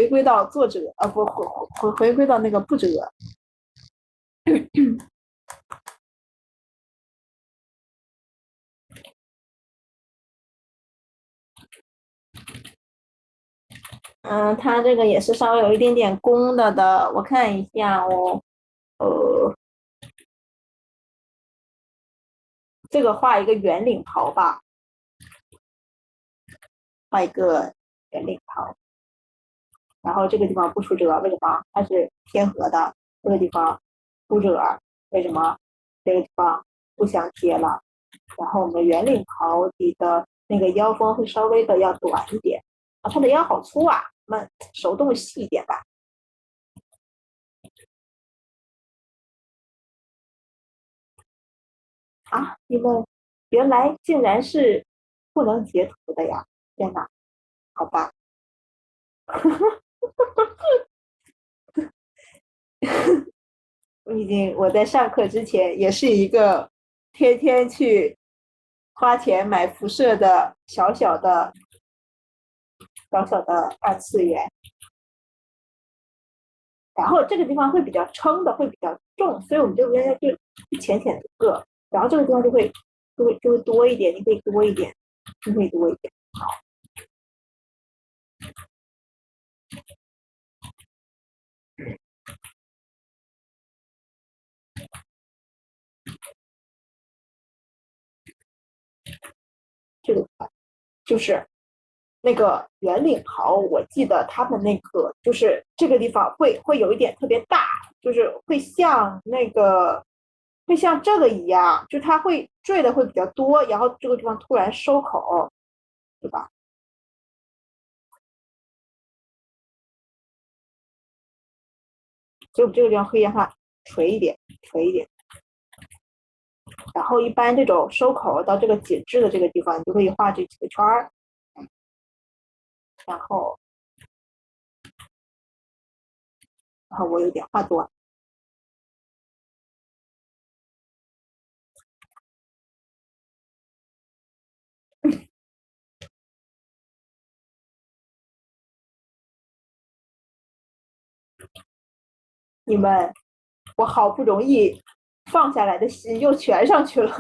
归到作者啊，不回归到那个布者。他这个也是稍微有一点点攻的，我看一下哦，这个画一个圆领袍吧，画一个圆领袍，然后这个地方不出褶，为什么？它是贴合的，这个地方出褶，为什么？这个地方不相贴了。然后我们圆领袍底的那个腰封会稍微的要短一点啊，它的腰好粗啊，我们手动细一点吧。啊，你们原来竟然是不能截图的呀！天哪，好吧，我在上课之前也是一个天天去花钱买辐射的小小的二次元，然后这个地方会比较撑的，会比较重，所以我们这边就浅浅的个，然后这个地方就会多一点，你可以多一点，你可以多一点。好，这个就是那个圆领袍，我记得他们那个就是这个地方会有一点特别大，就是会像这个一样，就它会坠的会比较多，然后这个地方突然收口，对吧？所以我们这个地方可以让它垂一点，垂一点。然后一般这种收口到这个紧致的这个地方，你就可以画这几个圈儿，然后我有点画多，你们我好不容易放下来的心又全上去了。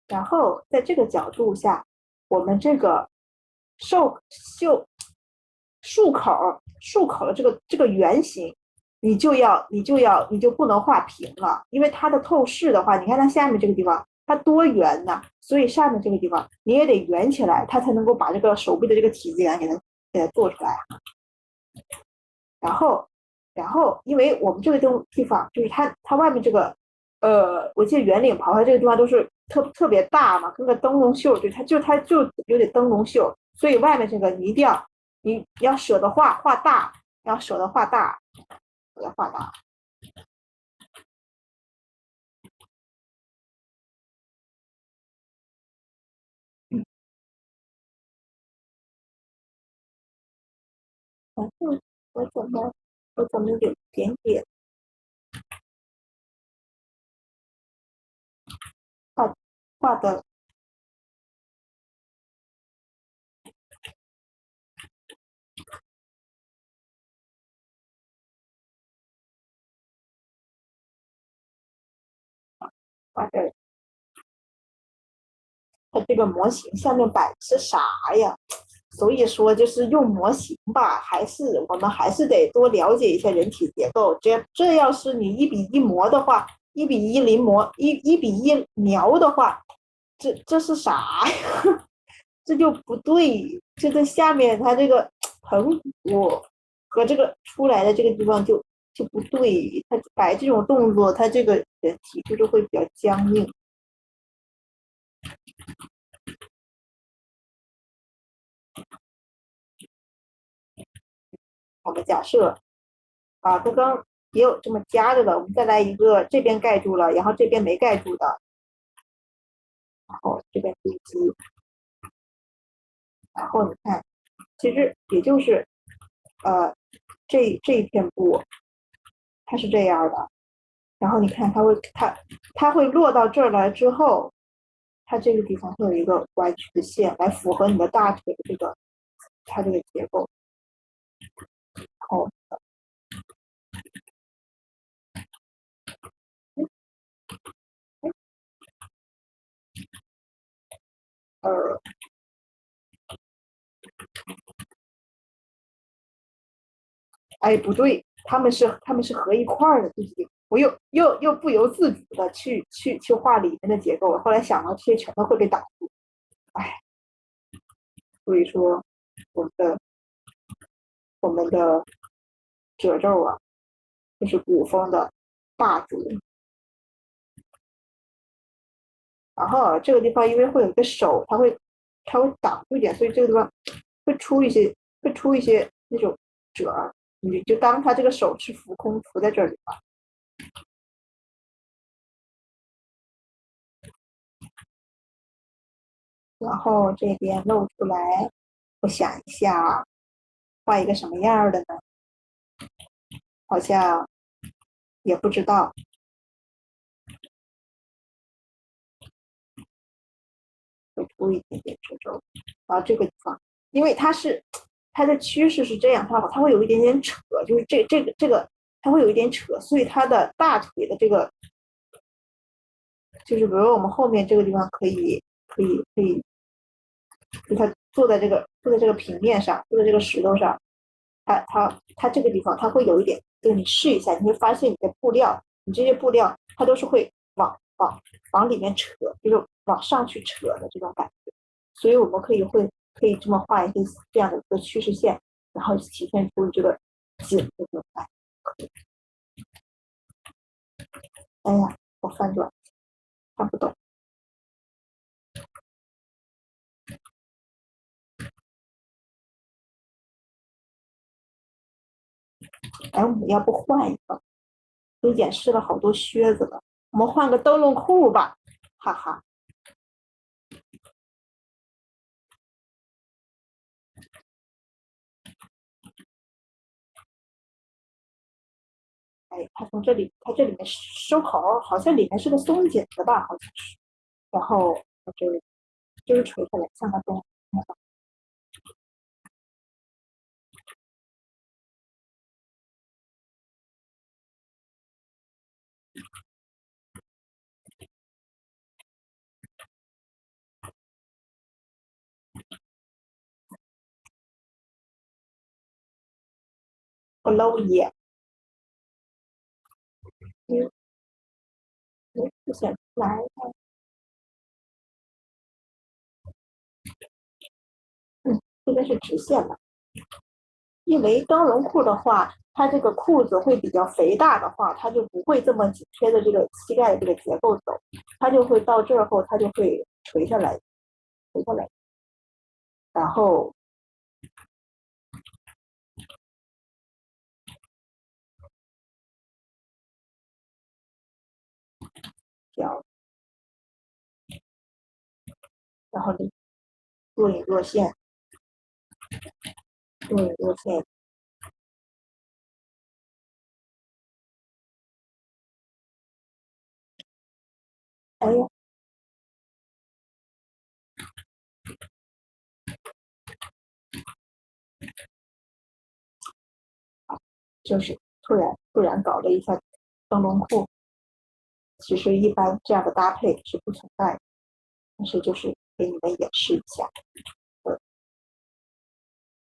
然后在这个角度下，我们这个袖束口的这个圆形，你就不能画平了，因为它的透视的话，你看它下面这个地方它多圆呐，所以上面这个地方你也得圆起来，它才能够把这个手臂的这个体积感给它做出来。然后因为我们这个地方就是它外面这个我记得圆领袍它这个地方都是特别大嘛，跟个灯笼袖，它就有点灯笼袖，所以外面这个你要舍得画大，要舍得画大，舍得画大。反正我怎么有一点点画画的画的，它这个模型下面摆的是啥呀？所以说，就是用模型吧，我们还是得多了解一下人体结构。这要是你1:1模的话，1:1临摹，1:1描的话，这是啥呀？这就不对，就在下面它这个盆骨和这个出来的这个地方就不对，它摆这种动作，它这个人体就是会比较僵硬。我们假设啊，刚刚也有这么夹着的，我们再来一个这边盖住了，然后这边没盖住的，然后这边堆积，然后你看，其实也就是呃这一片布它是这样的，然后你看它会落到这儿来之后，它这个地方会有一个弯曲的线来符合你的大腿的这个它这个结构。哦，呃，哎，不对，他们是合一块儿的，对不对？我又不由自主的去画里面的结构，后来想到这些全都会被挡住，哎，所以说我们的我们的褶皱啊，就是古风的霸主。然后这个地方因为会有一个手，它会挡住一点，所以这个地方会出一些那种褶儿，你就当它这个手是浮空浮在这里吧。然后这边露出来，我想一下，画一个什么样的呢？好像也不知道，会出一点点褶皱。然后这个地方，因为它的趋势是这样，它会有一点点扯，就是这个它会有一点扯，所以它的大腿的这个，就是比如我们后面这个地方可以，就它坐在这个平面上，坐在这个石头上，它这个地方它会有一点，就是你试一下，你会发现你的布料，你这些布料它都是会往里面扯，就是往上去扯的这种感觉。所以我们可以这么画一些这样的一个趋势线，然后体现出这个紧的这种感觉。哎呀，我翻转看不懂。哎，我们要不换一个？都演示了好多靴子了，我们换个灯笼裤吧，哈哈。哎，它这里面收口，好像里面是个松紧的吧，好像是。然后它就是垂下来，像个灯。不搂眼，嗯不显出来。这边是直线的，因为灯笼裤的话，它这个裤子会比较肥大的话，它就不会这么紧贴着这个膝盖的这个结构走，它就会到这儿后，它就会垂下来，垂下来，然后这样，然后若隐若现，若隐若现。哎呀，就是突然搞了一下灯笼裤，其实一般这样的搭配是不存在的，但是就是给你们演示一下。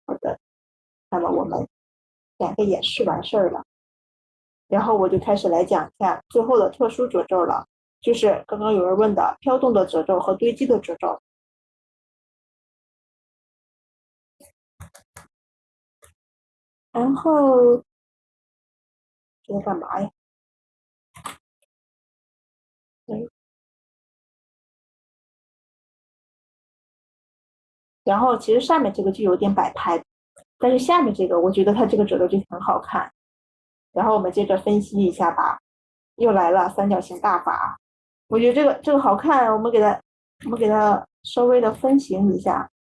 好的，那么我们两个演示完事儿了，然后我就开始来讲一下最后的特殊褶皱了。就是刚刚有人问的飘动的褶皱和堆积的褶皱。然后这在干嘛呀？对，然后其实上面这个就有点摆拍，但是下面这个我觉得它这个褶皱就很好看。然后我们接着分析一下吧，又来了三角形大法，我觉得这个好看，我们给它稍微的分形一下。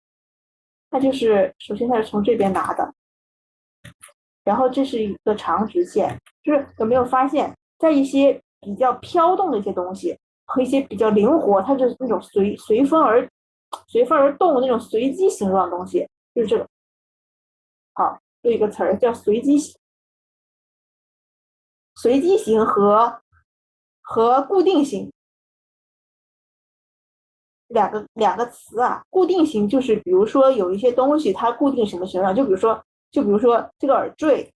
它就是首先它是从这边拿的，然后这是一个长直线，就是有没有发现，在一些比较飘动的一些东西和一些比较灵活，它就是那种随风而动的那种随机形状的东西，就是这个。好，有一个词儿叫随机形，随机型和固定型两个词啊。固定型就是比如说有一些东西它固定什么形状，就比如说这个耳坠，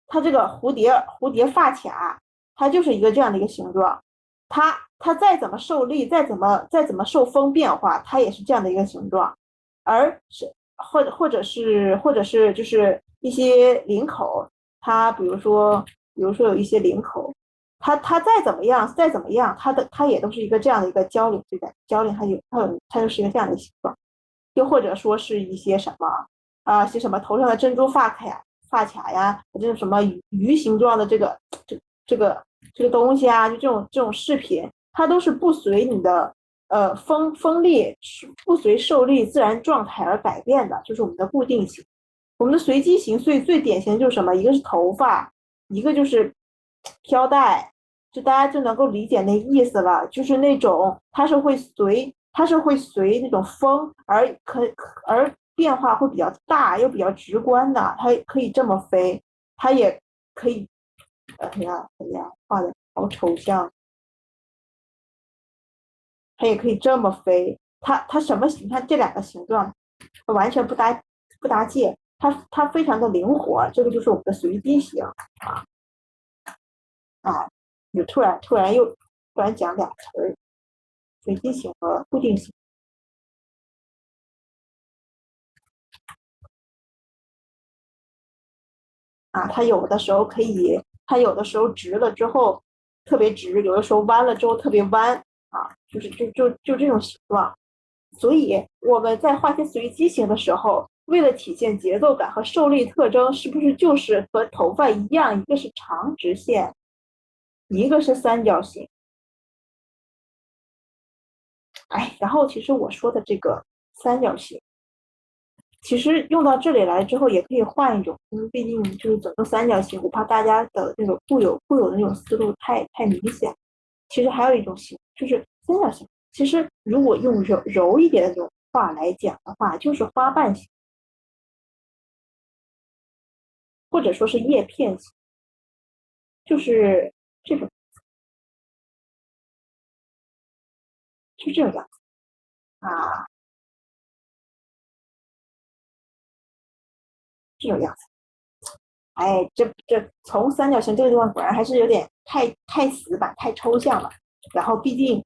它这个蝴蝶发卡，它就是一个这样的一个形状。它再怎么受力，再怎么受风变化，它也是这样的一个形状。而是或者是就是一些领口，它比如说有一些领口，它再怎么样，它也都是一个这样的一个交领，对吧？交领它就是一个这样的形状。又或者说是一些什么些什么头上的珍珠发卡呀，这种什么鱼形状的这个这个东西啊，就这种饰品，它都是不随你的风力不随受力自然状态而改变的，就是我们的固定型。我们的随机型，所以最典型的就是什么？一个是头发，一个就是飘带，就大家就能够理解那意思了，就是那种它是会随那种风而变化会比较大又比较直观的，它可以这么飞，它也可以，哎呀，画的好抽象，它也可以这么飞，它什么形？它这两个形状完全不搭界，它非常的灵活，这个就是我们的随机型啊。就突然讲俩词儿，随机型和固定型啊。它有的时候直了之后特别直，有的时候弯了之后特别弯啊，就这种形状。所以我们在画些随机型的时候，为了体现节奏感和受力特征，是不是就是和头发一样，一个是长直线，一个是三角形？哎，然后其实我说的这个三角形，其实用到这里来之后，也可以换一种，因为毕竟就是整个三角形，我怕大家的那种固有的那种思路太明显。其实还有一种形，就是三角形。其实如果用柔一点的那种话来讲的话，就是花瓣形，或者说是叶片形，就是这种，是这种样子啊，这种样子。哎，这从三角形这个地方果然还是有点太死板、太抽象了。然后毕竟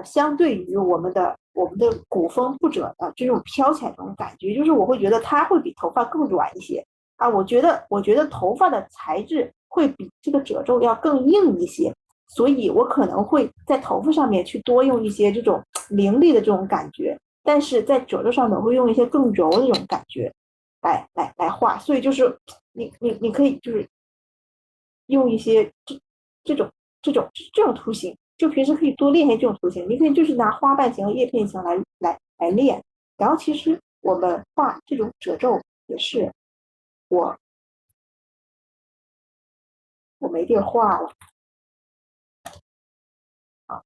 相对于我们的古风不褶的这种飘起来这种感觉，就是我会觉得它会比头发更软一些啊。我觉得头发的材质会比这个褶皱要更硬一些，所以我可能会在头发上面去多用一些这种凌厉的这种感觉，但是在褶皱上面我会用一些更柔的这种感觉来画。所以就是你可以就是用一些这种这种图形，就平时可以多练一些这种图形。你可以就是拿花瓣形和叶片形来练。然后其实我们画这种褶皱也是我我没地儿画了啊。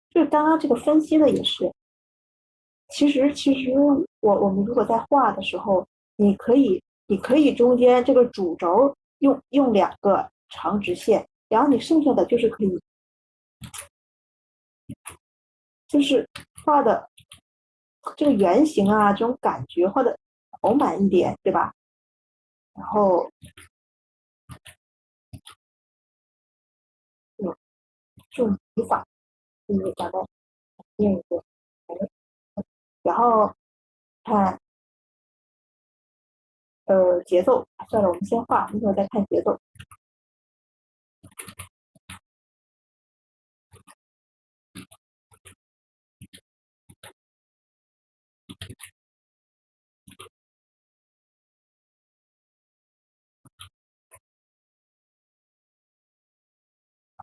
就是刚刚这个分析的也是，其实我们如果在画的时候，你可以中间这个主轴用两个长直线，然后你剩下的就是可以就是画的这个圆形啊，这种感觉画的饱满一点，对吧？然后用语法，就是大概念一个，然后看节奏，算了，我们先画，一会儿再看节奏。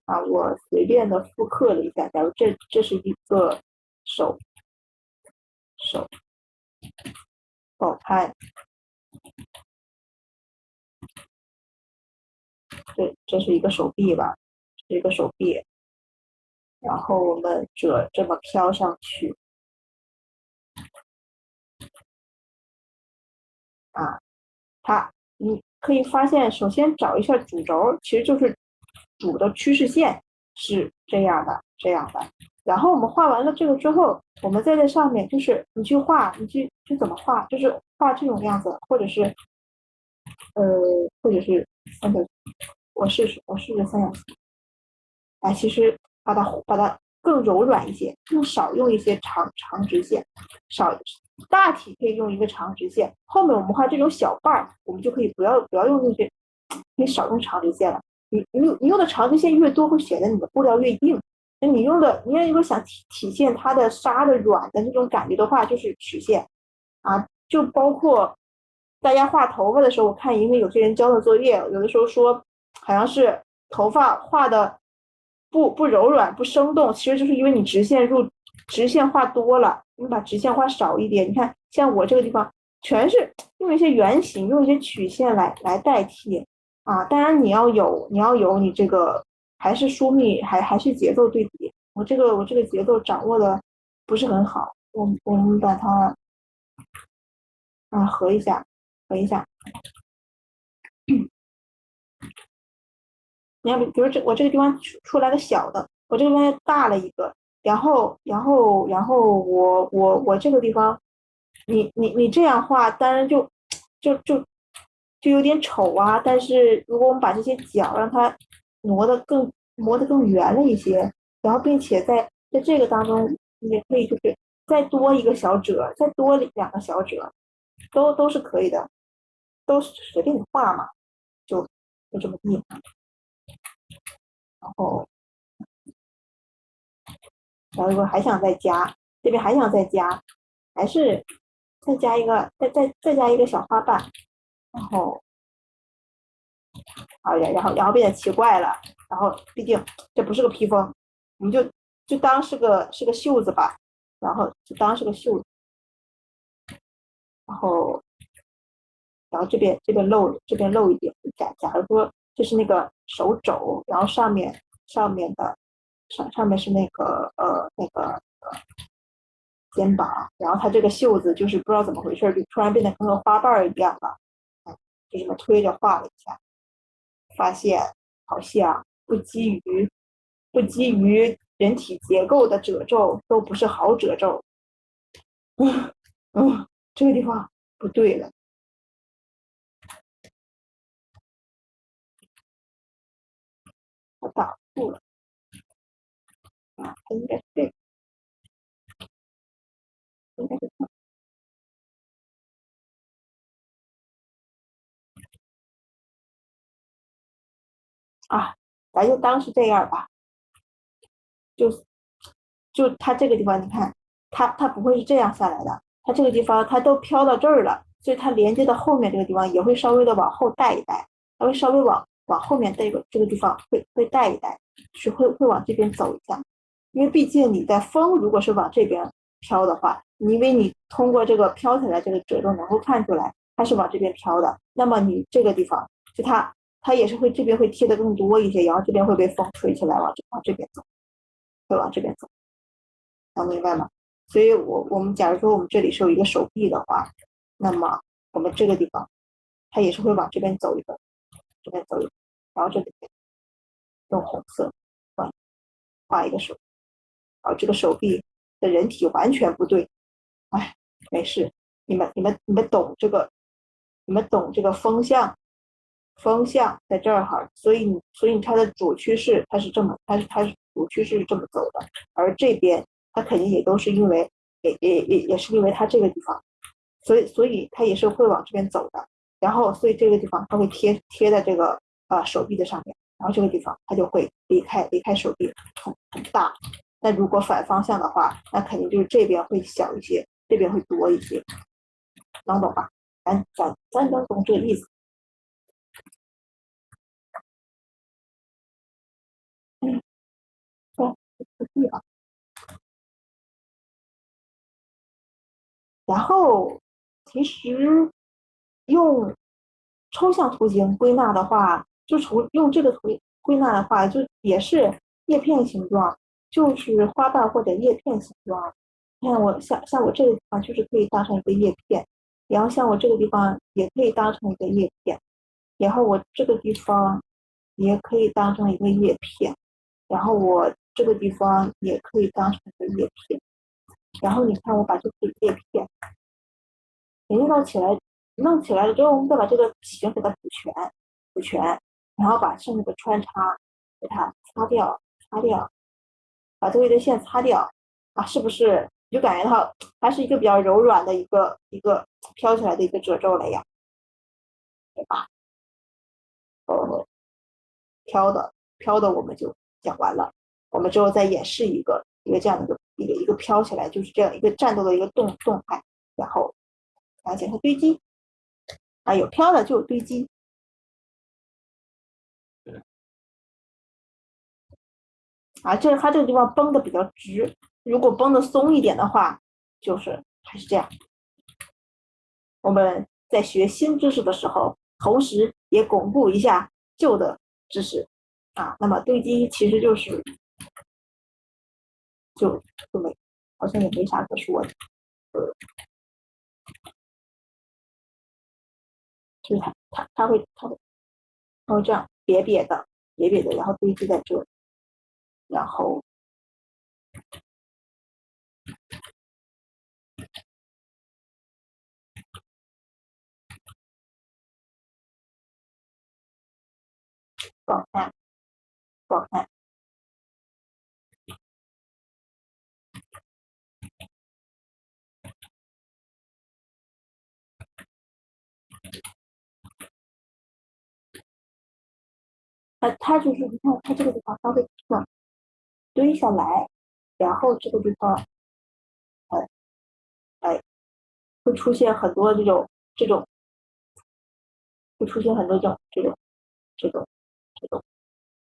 啊，我随便的复刻了一下，假如这是一个手好看，这是一个手臂吧，是一个手臂，然后我们这么飘上去啊，你可以发现，首先找一下主轴，其实就是主的趋势线是这样的，这样的。然后我们画完了这个之后，我们再在上面，就是你去画，你去怎么画，就是画这种样子，或者是或者是三角，我试试三角形。哎，其实把它更柔软一些，少用一些长直线，大体可以用一个长直线。后面我们画这种小瓣儿，我们就可以不要用那些，可以少用长直线了。你用的长直线越多，会显得你的布料越硬。那你如果想体现它的纱的软的那种感觉的话，就是曲线啊，就包括大家画头发的时候，我看因为有些人交的作业，有的时候说好像是头发画的不柔软不生动，其实就是因为你直线画多了，你把直线画少一点。你看像我这个地方全是用一些圆形，用一些曲线来代替啊。当然你要有你这个还是疏密还是节奏对比。我这个节奏掌握的不是很好，我们把它合一下，合一下。你要比如我这个地方出来个小的，我这个地方大了一个，然后我这个地方，你这样画，当然就就就有点丑啊。但是如果我们把这些角让它磨得更圆了一些，然后并且在这个当中也可以就是再多一个小褶，再多两个小褶，都是可以的，都随便你画嘛，就这么地。然后如果还想再加，这边还想再加，还是再加一个，再加一个小花瓣。然后然后变得奇怪了。然后毕竟这不是个披风，我们就当是个袖子吧。然后就当是个袖子。然后这边露一点。假如说这是那个手肘，然后上面是那个肩膀，然后它这个袖子就是不知道怎么回事，就突然变得跟个花瓣一样了。就这么推着画了一下，发现好像不基于人体结构的褶皱都不是好褶皱。这个地方不对了，我打住了啊，它应该是这个，应该是啊，咱就当是这样吧。就就它这个地方，你看，它不会是这样下来的，它这个地方它都飘到这儿了，所以它连接的后面这个地方也会稍微的往后带一带，它会稍微往后面这个地方会带一带，是会往这边走一下。因为毕竟你在风如果是往这边飘的话，因为你通过这个飘起来这个褶皱能够看出来它是往这边飘的，那么你这个地方就它也是会这边会贴的更多一些，然后这边会被风吹起来往这边走，会往这边走。能明白吗？所以我们假如说我们这里是有一个手臂的话，那么我们这个地方它也是会往这边走一个，这边走一个，然后这里用红色画一个手，然后这个手臂的人体完全不对。哎，没事，你们懂这个，你们懂这个风向在这儿哈，所以它的主趋势它是这么，它是主趋势是这么走的，而这边它肯定也都是因为也是因为它这个地方，所以它也是会往这边走的。然后所以这个地方它会贴在这个手臂的上面，然后这个地方它就会离开手臂很大。那如果反方向的话，那肯定就是这边会小一些，这边会多一些，能懂吧？咱能懂这个意思。嗯，对啊。然后其实用抽象图形归纳的话，就除用这个图归纳的话，就也是叶片形状，就是花瓣或者叶片形状。你看我像我这个地方就是可以当成一个叶片，然后像我这个地方也可以当成一个叶片，然后我这个地方也可以当成一个叶片，然后我这个地方也可以当成一个叶片，然后你看我把这个叶片给弄起来了之后，我们再把这个形给它补全，然后把剩下的穿插给它擦掉，把这个线擦掉啊，是不是你就感觉到它是一个比较柔软的一个飘起来的一个褶皱了呀，对吧？飘的我们就讲完了，我们之后再演示一个这样的一个飘起来，就是这样一个战斗的一个动态，然后检查堆积啊，有飘的就有堆积。啊，它这个地方绷的比较直，如果绷的松一点的话，就是还是这样。我们在学新知识的时候，同时也巩固一下旧的知识啊。那么堆积其实就没，好像也没啥可说的，就是它会这样瘪瘪的，然后堆积在这里，然后不好看不好看。它就是你看它这个地方稍微这样堆下来，然后这个地方呃哎会出现很多这种会出现很多这种这种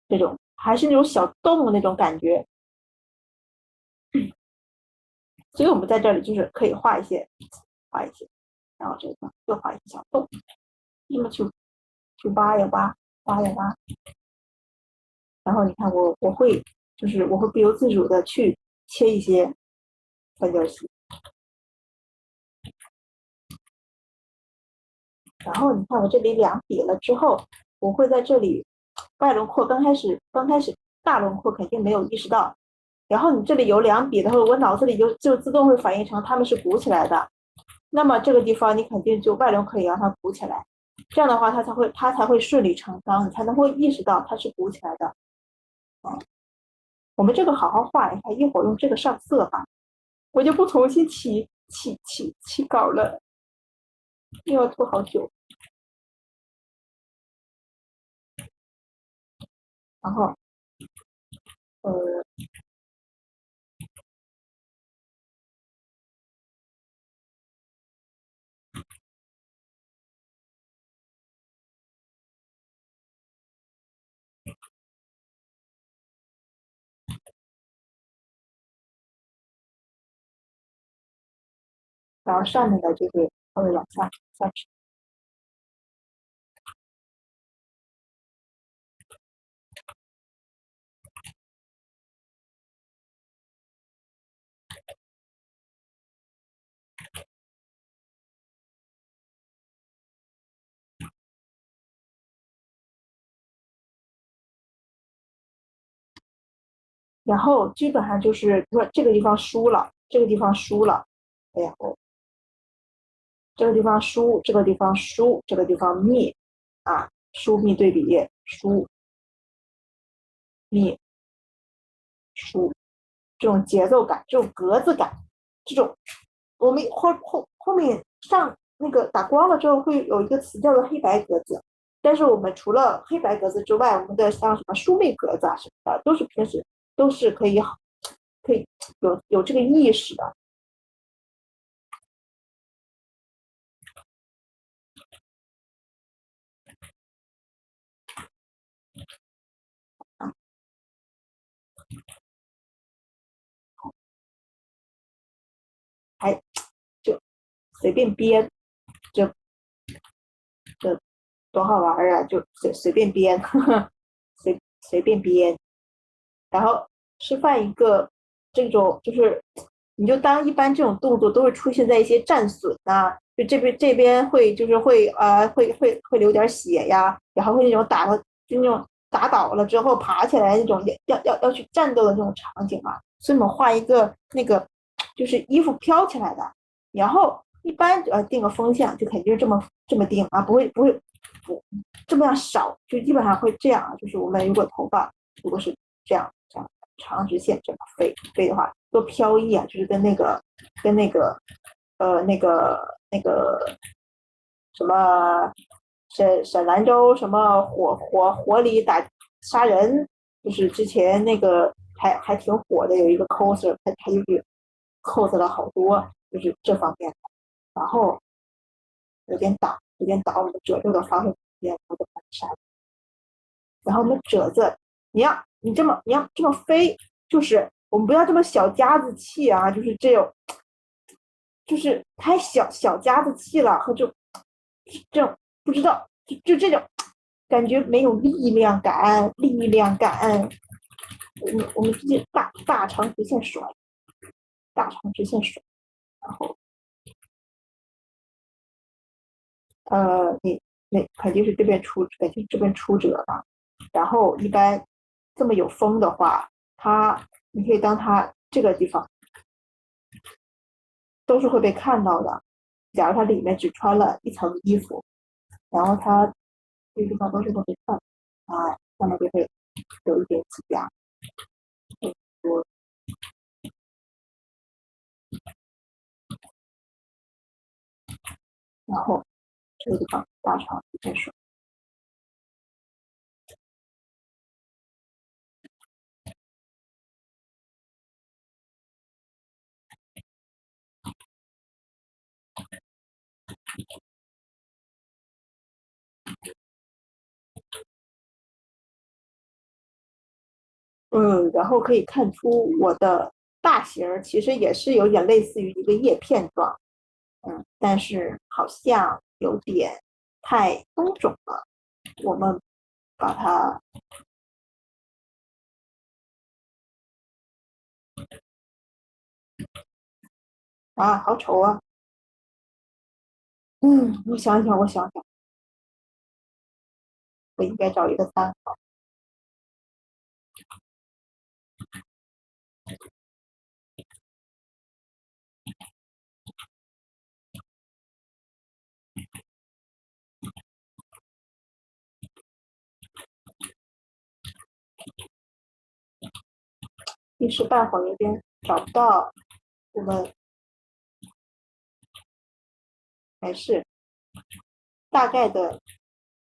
这种，还是那种小洞的那种感觉。所以我们在这里就是可以画一些，然后这个又画一些小洞，那么去挖呀挖，然后你看我会就是我会不由自主的去切一些三角形，然后你看我这里两笔了之后，我会在这里外轮廓刚开始大轮廓肯定没有意识到，然后你这里有两笔的话，我脑子里就自动会反应成它们是鼓起来的，那么这个地方你肯定就外轮可以让它鼓起来，这样的话它才会顺理成章，你才能会意识到它是鼓起来的。我们这个好好画一下，一会儿用这个上色吧，我就不重新起稿了，又要拖好久。然后呃，然后上面的就是稍微往下去。然后基本上就是说这个地方输了，这个地方输了，哎呀，这个地方输，这个地方输，这个地方密啊，疏密对比，疏密书，这种节奏感，这种格子感，这种我们后面上那个打光了之后会有一个词叫做黑白格子，但是我们除了黑白格子之外，我们的像什么书面格子啊什么的，都是平时都是可以有这个意识的。还就随便编，这这多好玩啊！就随便编，呵呵，随便编，然后示范一个这种，就是你就当一般这种动作都会出现在一些战损啊，就这边会就是会流点血呀，然后会那种就那种打倒了之后爬起来那种要去战斗的那种场景嘛，所以我们画一个那个就是衣服飘起来的，然后一般定个风向就肯定是这么定啊，不这么样少，就基本上会这样啊，就是我们如果头发如果是这样长直线这么飞的话，多飘逸啊，就是跟那个什么沈兰州什么火里打杀人，就是之前那个还挺火的，有一个 coser，他就是 cos 了好多，就是这方面的。然后有点倒我们褶皱的方向边，我的反杀。然后我们褶子，你要这么飞，就是我们不要这么小家子气啊，就是这种，就是太小家子气了，和这种不知道就这种感觉没有力量感。我们直接大长直线甩，大长直线甩，然后你那肯定是这边出褶了。然后一般这么有风的话，你可以当它这个地方都是会被看到的。假如它里面只穿了一层衣服，然后它这个地方都是会被看啊，上面就会有一点挤压。然后这个地方大长直线甩。然后可以看出我的大型其实也是有点类似于一个叶片状，但是好像有点太工种了。我们把它啊，好丑啊！我想想，我应该找一个3号。一时半会儿有点找不到，我们还是大概的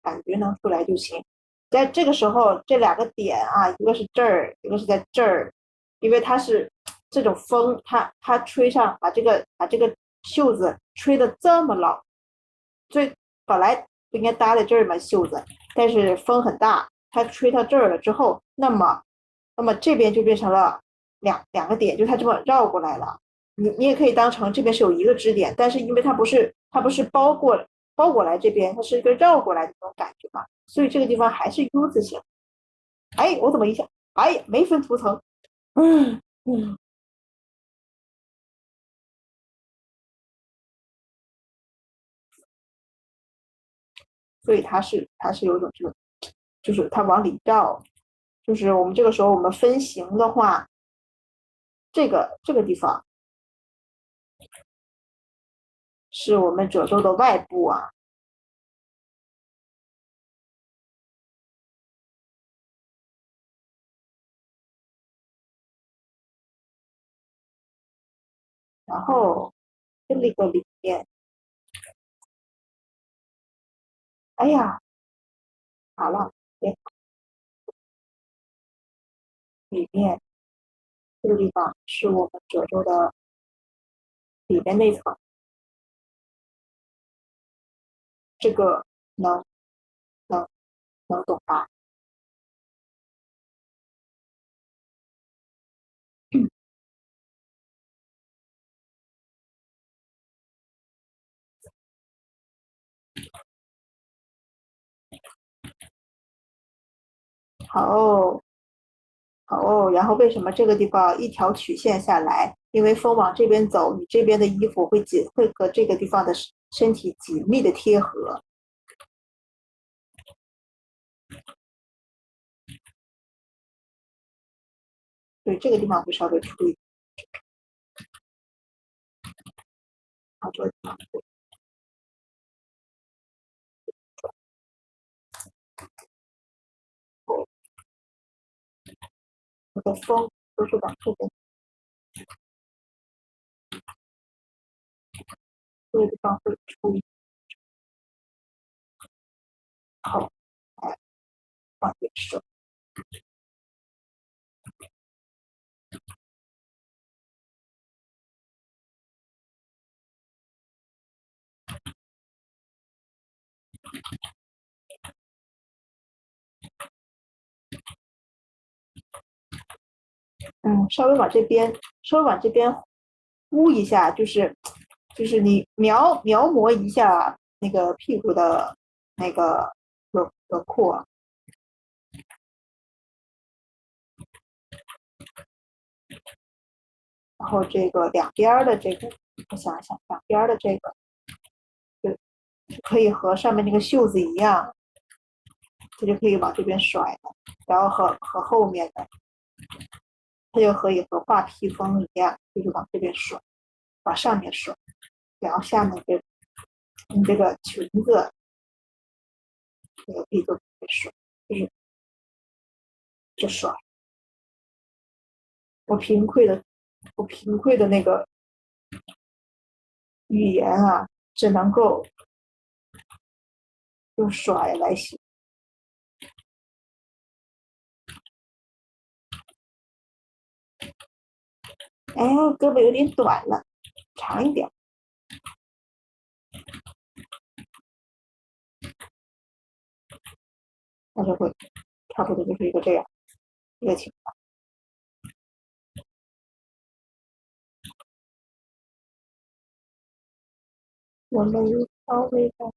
感觉能出来就行。在这个时候，这两个点啊，一个是这儿，一个是在这儿，因为它是这种风，它吹上，把这个袖子吹得这么老，最本来不应该搭在这儿嘛袖子，但是风很大，它吹到这儿了之后，那么这边就变成了两个点，就它这么绕过来了。你也可以当成这边是有一个支点，但是因为它不是包过来这边，它是一个绕过来的那种感觉嘛，所以这个地方还是 U 字形。哎，我怎么一下，哎，没分图层，嗯嗯，所以它是有一种这种，就是它往里绕，就是我们这个时候我们分形的话，这个地方是我们褶皱的外部啊，然后这个里面，哎呀，好了，里面这个地方是我们褶皱的里面那层，这个能能能懂吧？好，好哦，然后为什么这个地方一条曲线下来？因为风往这边走，你这边的衣服会和这个地方的身体紧密的贴合。对，这个地方会稍微出一点，好，这个地方我的风都是往这边，这个地方会出一点，好，来往这收。稍微往这边，稍微往这边呼一下，就是你描摹一下那个屁股的那个轮廓，然后这个两边的这个，我想一想，两边的这个就可以和上面那个袖子一样，它就可以往这边甩了，然后和后面的，它就可以和画披风一样，就是往这边甩，往上面甩，然后下面你这个裙子这个可以做甩，就是这甩。我贫困的，我贫困的那个语言啊，只能够用甩来形容。哎，胳膊有点短了，长一点，那就会差不多就是一个这样一个情况。我们稍微的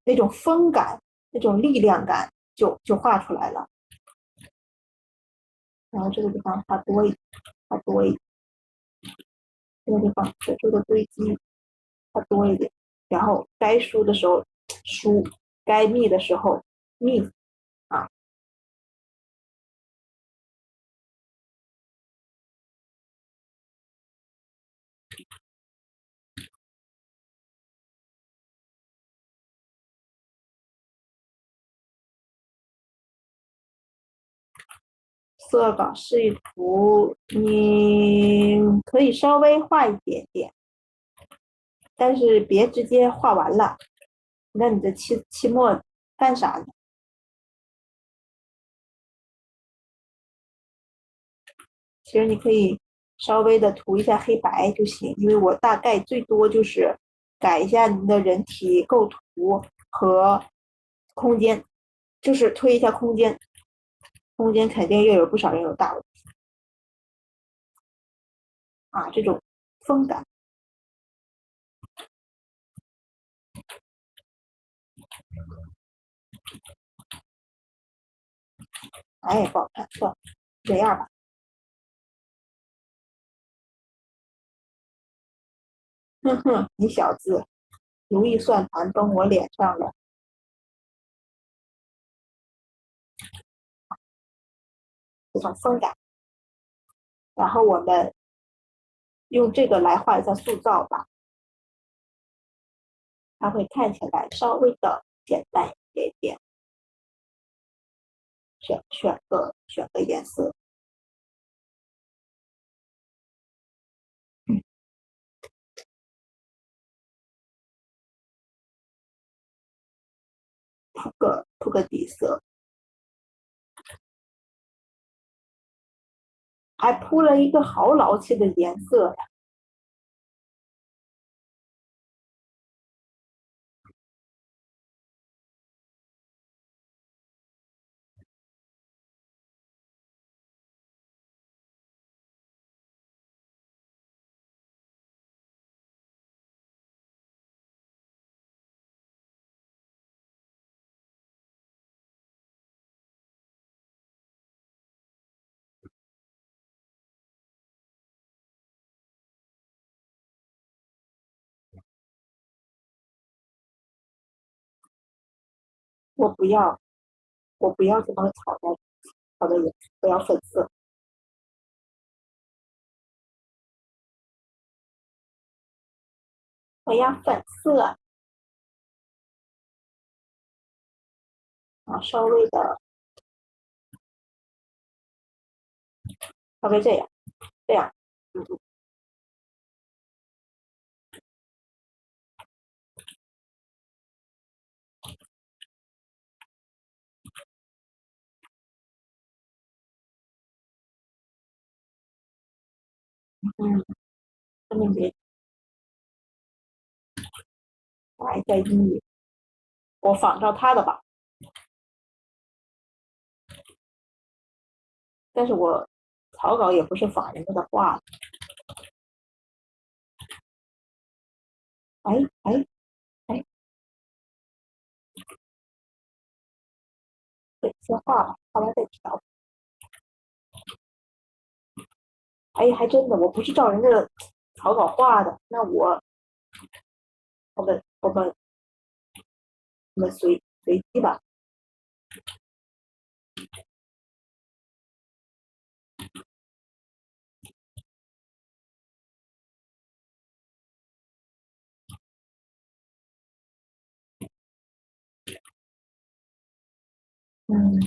那种风感，那种力量感就画出来了。然后这个地方画多一点，画多一点，这个地方褶皱的堆积画多一点，然后该梳的时候梳，该密的时候密啊。色稿示意图，你可以稍微画一点点，但是别直接画完了。那你的期末干啥呢？其实你可以稍微的涂一下黑白就行，因为我大概最多就是改一下您的人体构图和空间，就是推一下空间，空间肯定又有不少人有大问题啊，这种风感，哎，不好看，算了，这样吧。哼哼，你小子如意算盘崩我脸上了，这种风感。然后我们用这个来画一下塑造吧，它会看起来稍微的简单一点点，选个颜色。铺个底色，还铺了一个好老气的颜色呀！我不要，我不要这么草的颜色，我要粉色，我要粉色啊，稍微这样，嗯嗯，这边别来一下一，我仿照他的吧，但是我草稿也不是仿人家的画，哎哎哎，对，先画吧，画完再调。哎，还真的，我不是照人家的草稿画的，那我们随机吧。嗯，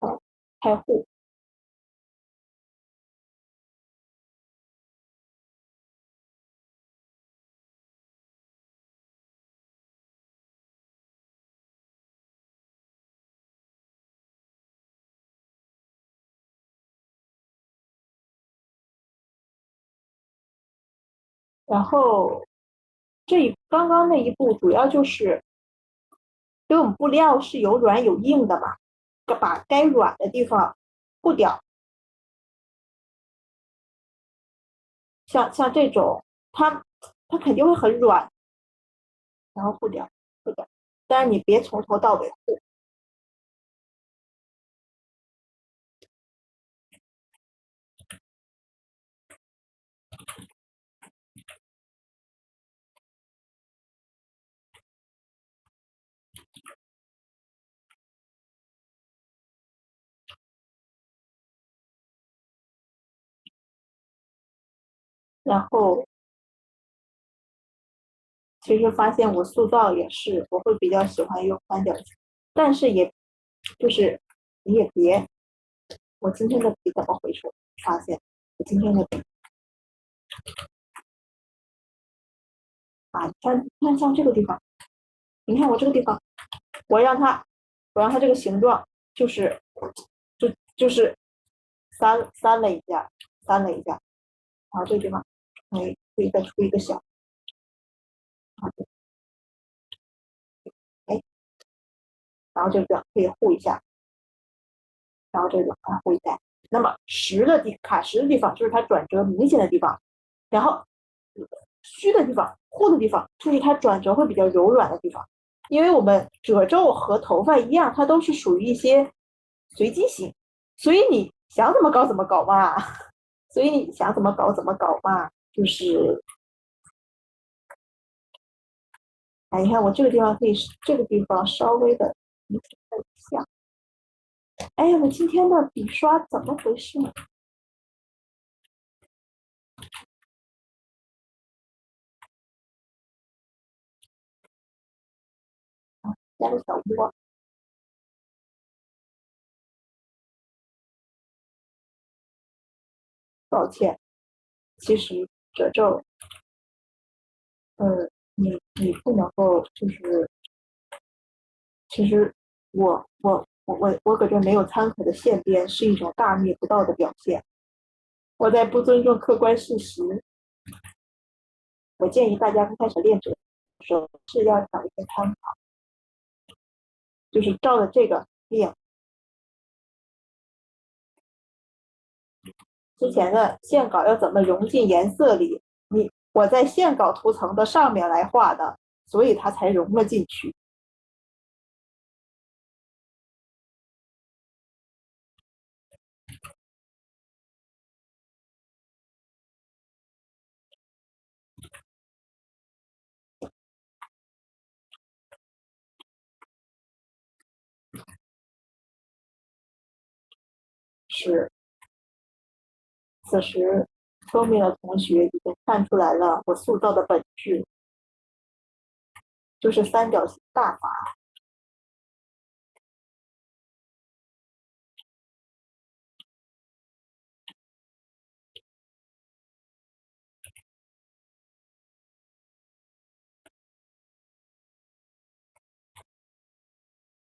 好，开户，然后刚刚那一步主要就是因为我们布料是有软有硬的嘛，把该软的地方护掉，像这种，它肯定会很软，然后护掉，但是你别从头到尾护，然后其实发现我塑造也是，我会比较喜欢用三角形，但是就是你也别，我今天的笔怎么回事？发现我今天的笔啊，看像这个地方，你看我这个地方，我让它我让它这个形状就是就是三了一下，然后这个地方可以再出一个小，哎，然后这个可以护一下，然后这个护一下。那么卡实的地方就是它转折明显的地方，然后虚的地方、护的地方就是它转折会比较柔软的地方。因为我们褶皱和头发一样，它都是属于一些随机型，所以你想怎么搞怎么搞嘛。所以你想怎么搞怎么搞嘛，就是哎，你看我这个地方可以，这个地方稍微的一下。哎，我今天的笔刷怎么回事呢？加个小窝，抱歉。其实褶皱，你不能够就是，其实我搁这没有参考的线边是一种大逆不道的表现，我在不尊重客观事实。我建议大家刚开始练褶的时候是要找一些参考，就是照着这个练。之前的线稿要怎么融进颜色里，我在线稿图层的上面来画的，所以它才融了进去。是，此时聪明的同学已经看出来了，我塑造的本质就是三角形大法。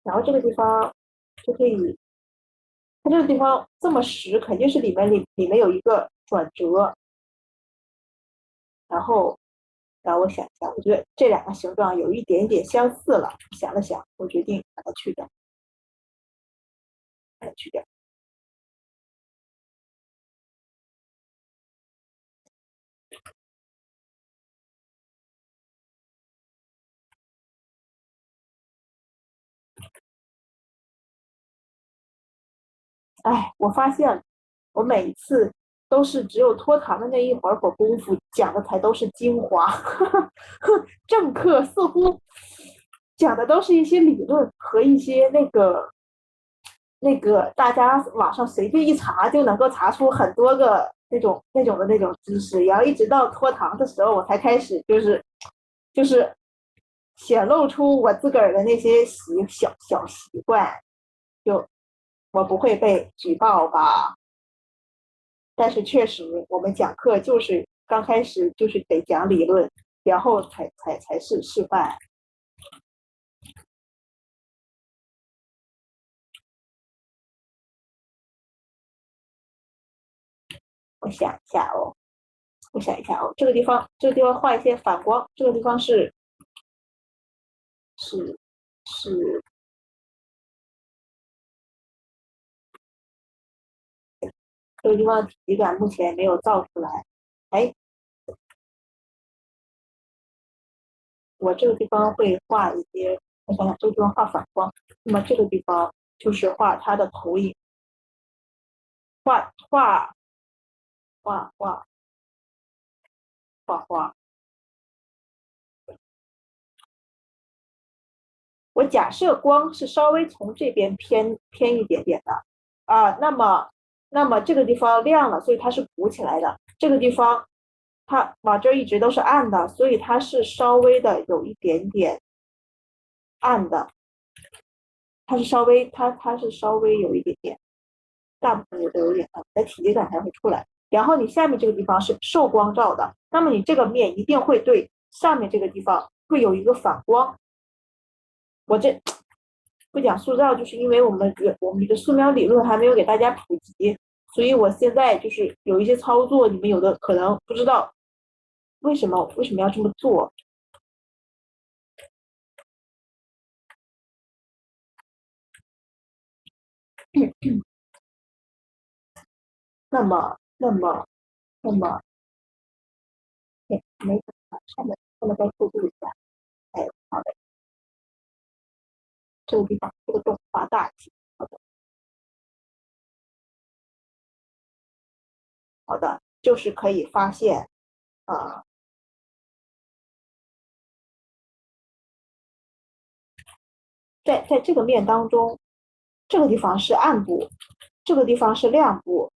然后这个地方就可以，它这个地方这么实，肯定是里面有一个转折。然后，我想一下，我觉得这两个形状有一点点相似了。想了想，我决定把它去掉，把它去掉。哎，我发现我每一次都是只有拖堂的那一会儿功夫讲的才都是精华，正课似乎讲的都是一些理论和一些那个大家网上随便一查就能够查出很多个那种知识，然后一直到拖堂的时候，我才开始就是显露出我自个儿的那些小习惯，就我不会被举报吧？但是确实，我们讲课就是刚开始就是得讲理论，然后才是示范。我想一下哦，我想一下哦，这个地方画一些反光，这个地方是是这个地方体感目前没有造出来。哎，我这个地方会画一些，我想想，这个地方画反光，那么这个地方就是画它的投影，画画画画画。我假设光是稍微从这边偏一点点的啊，那么这个地方亮了，所以它是鼓起来的。这个地方它往这一直都是暗的，所以它是稍微的有一点点暗的，它是稍微有一点点，大部分也都有点暗，在体积感才会出来。然后你下面这个地方是受光照的，那么你这个面一定会对上面这个地方会有一个反光。我这不讲塑造，就是因为我们的素描理论还没有给大家普及，所以我现在就是有一些操作，你们有的可能不知道为什么要这么做。那么，没怎么上面，那么再速度一下。哎，好的，这个地方这个洞画大一些。好的，好的，就是可以发现啊、在这个面当中，这个地方是暗部，这个地方是亮部。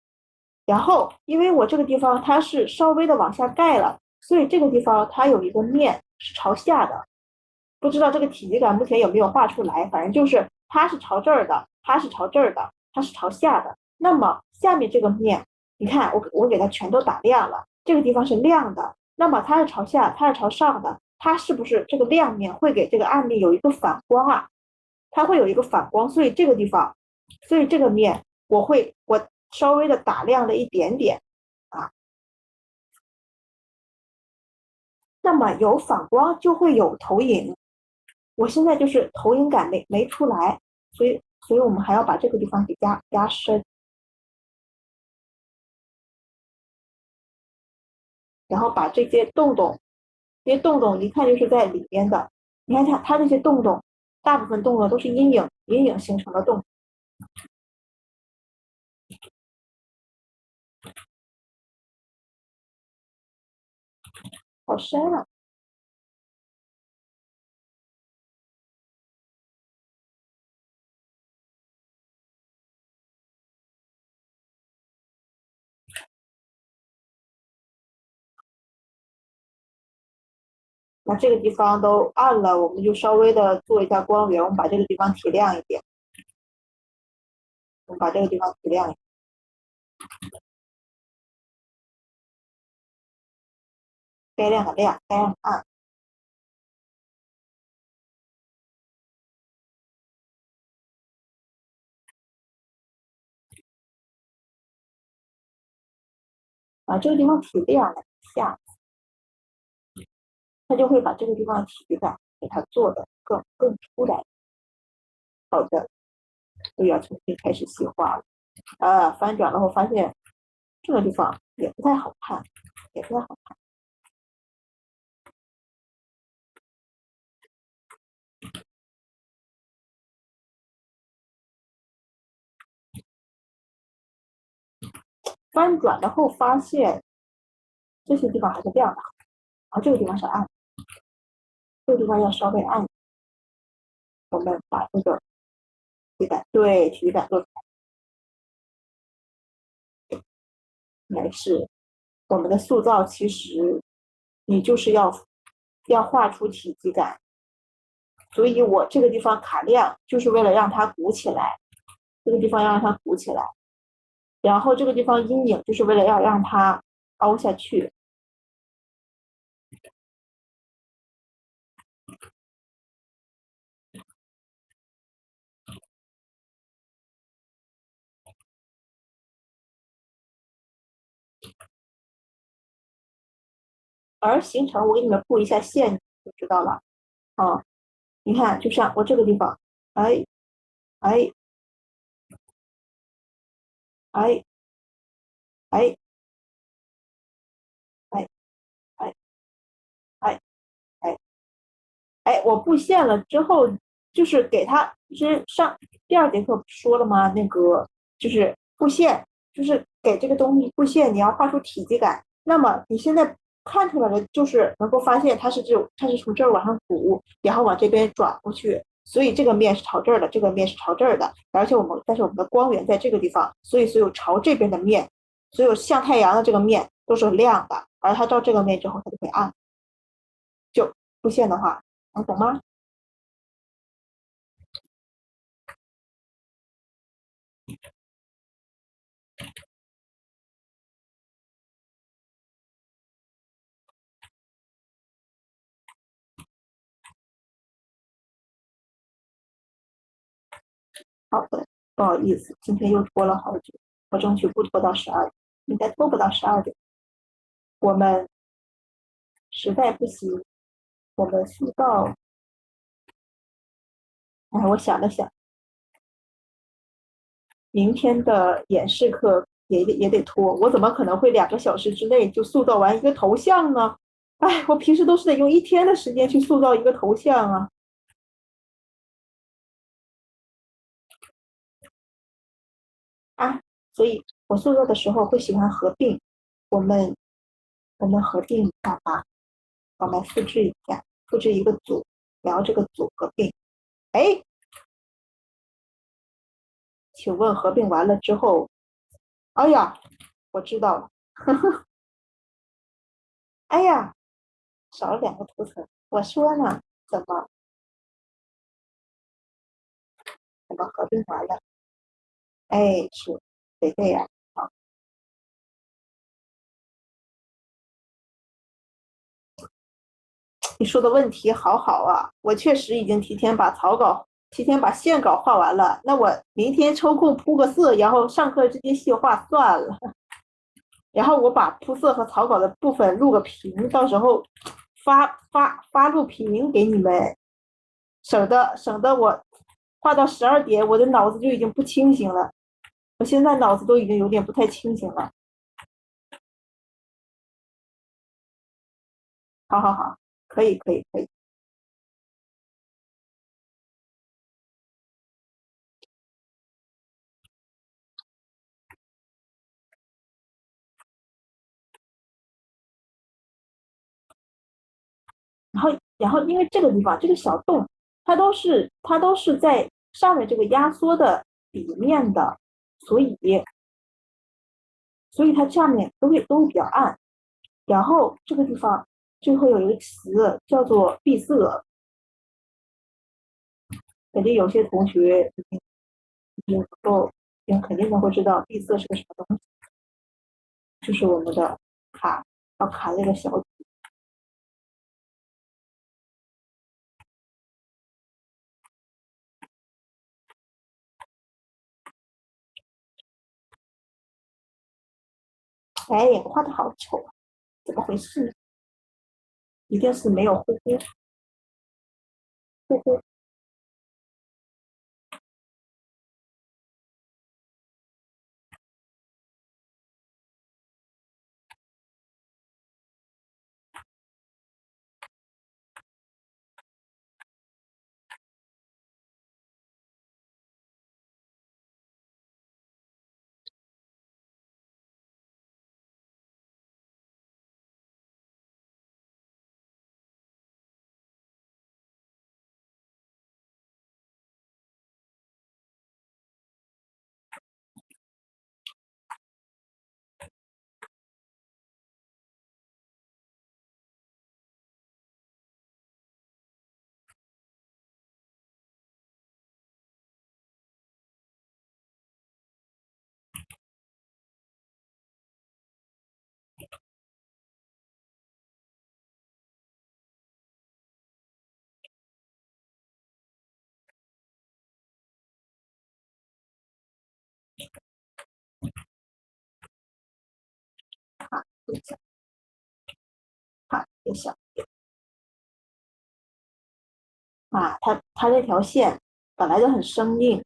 然后因为我这个地方它是稍微的往下盖了，所以这个地方它有一个面是朝下的。不知道这个体积感目前有没有画出来，反正就是它是朝这儿的，它是朝这儿的，它是朝下的。那么下面这个面，你看我给它全都打亮了，这个地方是亮的，那么它是朝下，它是朝上的，它是不是这个亮面会给这个暗面有一个反光啊？它会有一个反光，所以这个地方，所以这个面我稍微的打亮了一点点啊。那么有反光就会有投影，我现在就是投影感没出来，所以我们还要把这个地方给加深，然后把这些洞洞一看就是在里边的。你看它这些洞洞，大部分洞洞都是阴影形成的洞，好深啊！那这个地方都暗了，我们就稍微的做一下光源，我们把这个地方提亮一点，我们把这个地方提亮一点，该亮的亮，该暗的暗。把这个地方提亮了一下，它就会把这个地方的体感给它做的更出来。好的，又要重新开始细化了。翻转了后发现这个地方也不太好看，也不太好看。翻转了后发现这些地方还是亮的，而这个地方是暗的，这个地方要稍微暗。我们把这个体感做出来，来是我们的塑造，其实你就是要画出体积感，所以我这个地方卡亮，就是为了让它鼓起来，这个地方要让它鼓起来，然后这个地方阴影就是为了要让它凹下去。而形成，我给你们布一下线就知道了。啊，你看，就像我这个地方，哎哎哎哎哎哎哎哎哎，我布线了之后，就是给它，就是上第二节课不是说了吗？那个就是布线，就是给这个东西布线，你要画出体积感。那么你现在看出来的就是能够发现它是从这儿往上鼓，然后往这边转过去，所以这个面是朝这儿的，这个面是朝这儿的，而且但是我们的光源在这个地方，所以所有朝这边的面，所有像太阳的这个面都是亮的，而它到这个面之后它就会暗。就布线的话，能懂吗？好的，不好意思，今天又拖了好久，我争取不拖到12点，应该拖不到12点。我们实在不行，我们速到，哎，我想了想，明天的演示课也得拖，我怎么可能会2个小时之内就塑造完一个头像呢？哎，我平时都是得用1天的时间去塑造一个头像啊。啊，所以我塑造的时候会喜欢合并，我们我们合并干嘛？我们复制一下，复制一个组，然后这个组合并。哎，请问合并完了之后，哎呀，我知道了，哎呀，少了2个图层，我说呢，怎么合并完了？哎，是得这样。好，你说的问题好好啊，我确实已经提前把线稿画完了。那我明天抽空铺个色，然后上课直接细化算了。然后我把铺色和草稿的部分录个屏，到时候发录屏给你们，省得我画到12点，我的脑子就已经不清醒了。我现在脑子都已经有点不太清醒了。好好好，可以可以可以。然后因为这个地方这个小洞，它都是在上面这个压缩的底面的，所以它下面都比较暗。然后这个地方最后有一个词叫做闭塞，肯定有些同学能够肯定都会知道闭塞是个什么东西，就是我们的卡要卡这个小底。哎，我画的好丑啊，怎么回事？一定是没有呼呼一下，看一下啊，它这条线本来就很生硬，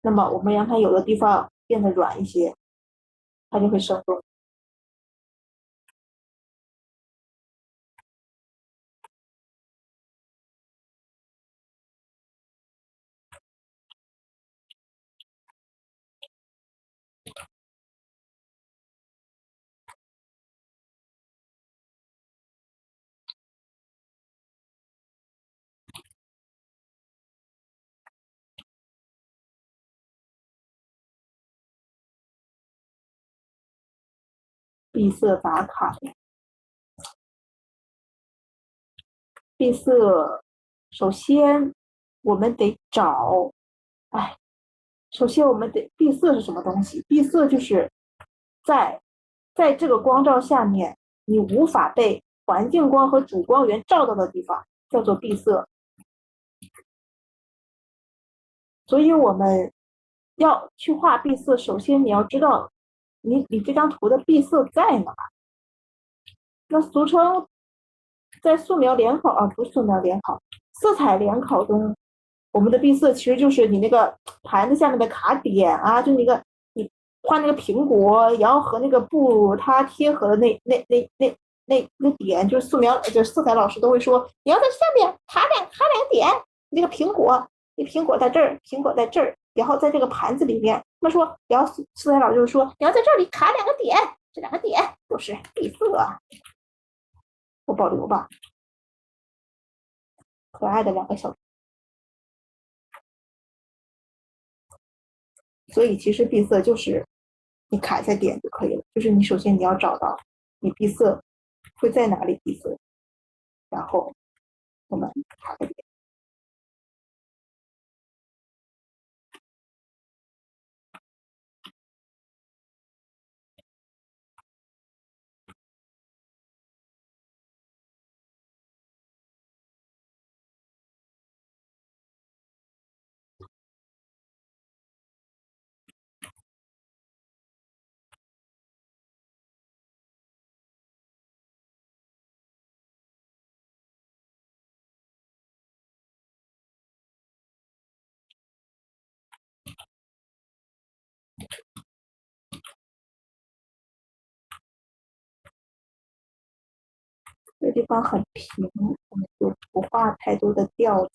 那么我们让它有的地方变得软一些，它就会生动。闭塞打卡，闭塞，首先我们得找，哎，首先我们得闭塞是什么东西？闭塞就是在这个光照下面，你无法被环境光和主光源照到的地方，叫做闭塞。所以我们要去画闭塞，首先你要知道你这张图的闭塞在哪，那俗称在素描联考啊，不是素描联考，色彩联考中，我们的闭塞其实就是你那个盘子下面的卡点啊，就那个你画那个苹果，然后和那个布它贴合的那点，就是素描就是色彩老师都会说，你要在下面卡两点，那个苹果，你苹果在这儿，苹果在这儿，然后在这个盘子里面，他们说，然后色彩老师就说，你要在这里卡两个点，这两个点就是闭塞。我保留吧，可爱的2个小所以其实闭塞就是你卡一下点就可以了，就是你首先你要找到你闭塞会在哪里闭塞，然后我们卡个点。这个地方很平，我们就不画太多的调子。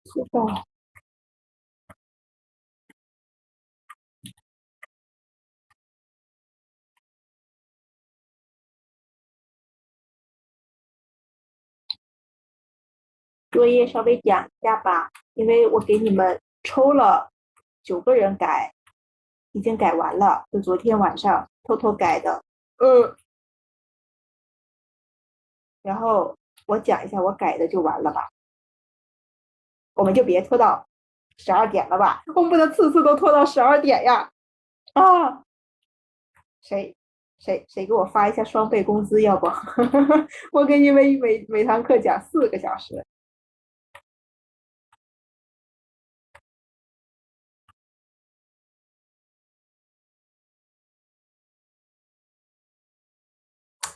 是的，作业稍微讲一下吧，因为我给你们抽了9个人改，已经改完了，就昨天晚上偷偷改的。然后我讲一下我改的就完了吧，我们就别拖到12点了吧，我们不能次次都拖到12点呀！啊，谁给我发一下双倍工资？要不我给你们每堂课讲4个小时。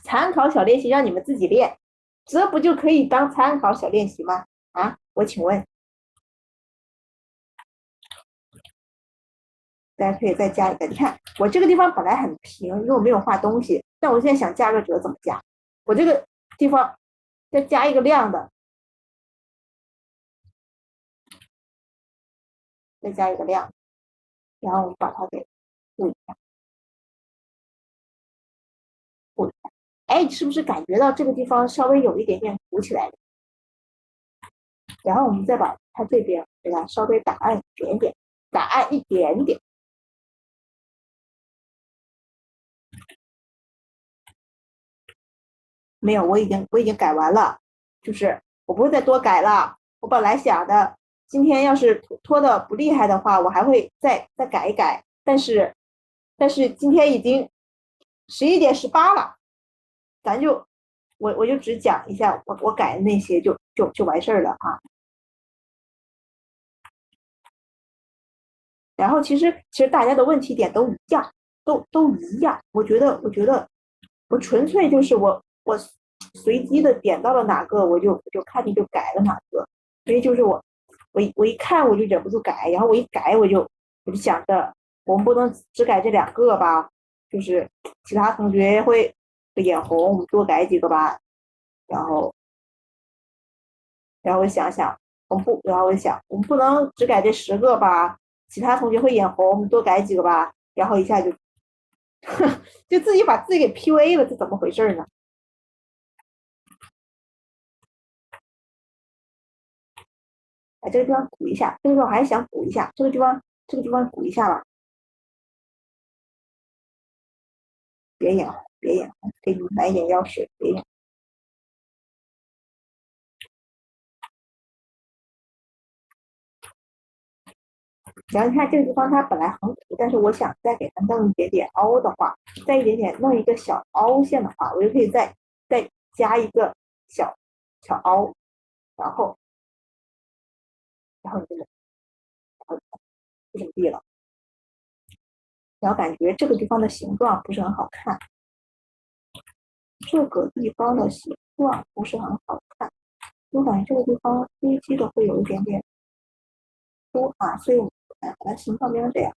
参考小练习让你们自己练，这不就可以当参考小练习吗？啊，我请问，大家可以再加一个。你看我这个地方本来很平，因为我没有画东西，但我现在想加个折，怎么加？我这个地方再加一个亮的，再加一个亮，然后我们把它给补一下，补一下。哎，是不是感觉到这个地方稍微有一点点鼓起来了？然后我们再把它这边给它稍微打暗一点点，打暗一点点。没有，我已经改完了，就是我不会再多改了。我本来想的，今天要是拖的不厉害的话，我还会再改一改。但是今天已经11点18了，咱就我就只讲一下我改的那些就完事儿了啊。然后其实大家的问题点都一样，都一样。我觉得我纯粹就是我随机的点到了哪个，我就看见就改了哪个。所以就是我一看我就忍不住改，然后我一改我就想着我们不能只改这2个吧，就是其他同学会眼红，我们多改几个吧。然后我想想，我们不，然后我想我们不能只改这10个吧，其他同学会眼红，我们多改几个吧。然后一下就就自己把自己给 PUA 了，这怎么回事呢？哎，这个地方补一下，这个地方我还想补一下，这个地方补一下吧，别眼红，别眼红，给你们买一点药水，别眼红。然后你看这个地方它本来很苦，但是我想再给它弄一点点凹的话，再一点点弄一个小凹陷的话，我就可以再加一个小小凹，然后这个就这么地了。然后感觉这个地方的形状不是很好看，这个地方的形状不是很好看，我感觉这个地方堆积的会有一点点多啊，所以我们把它形状变成这样。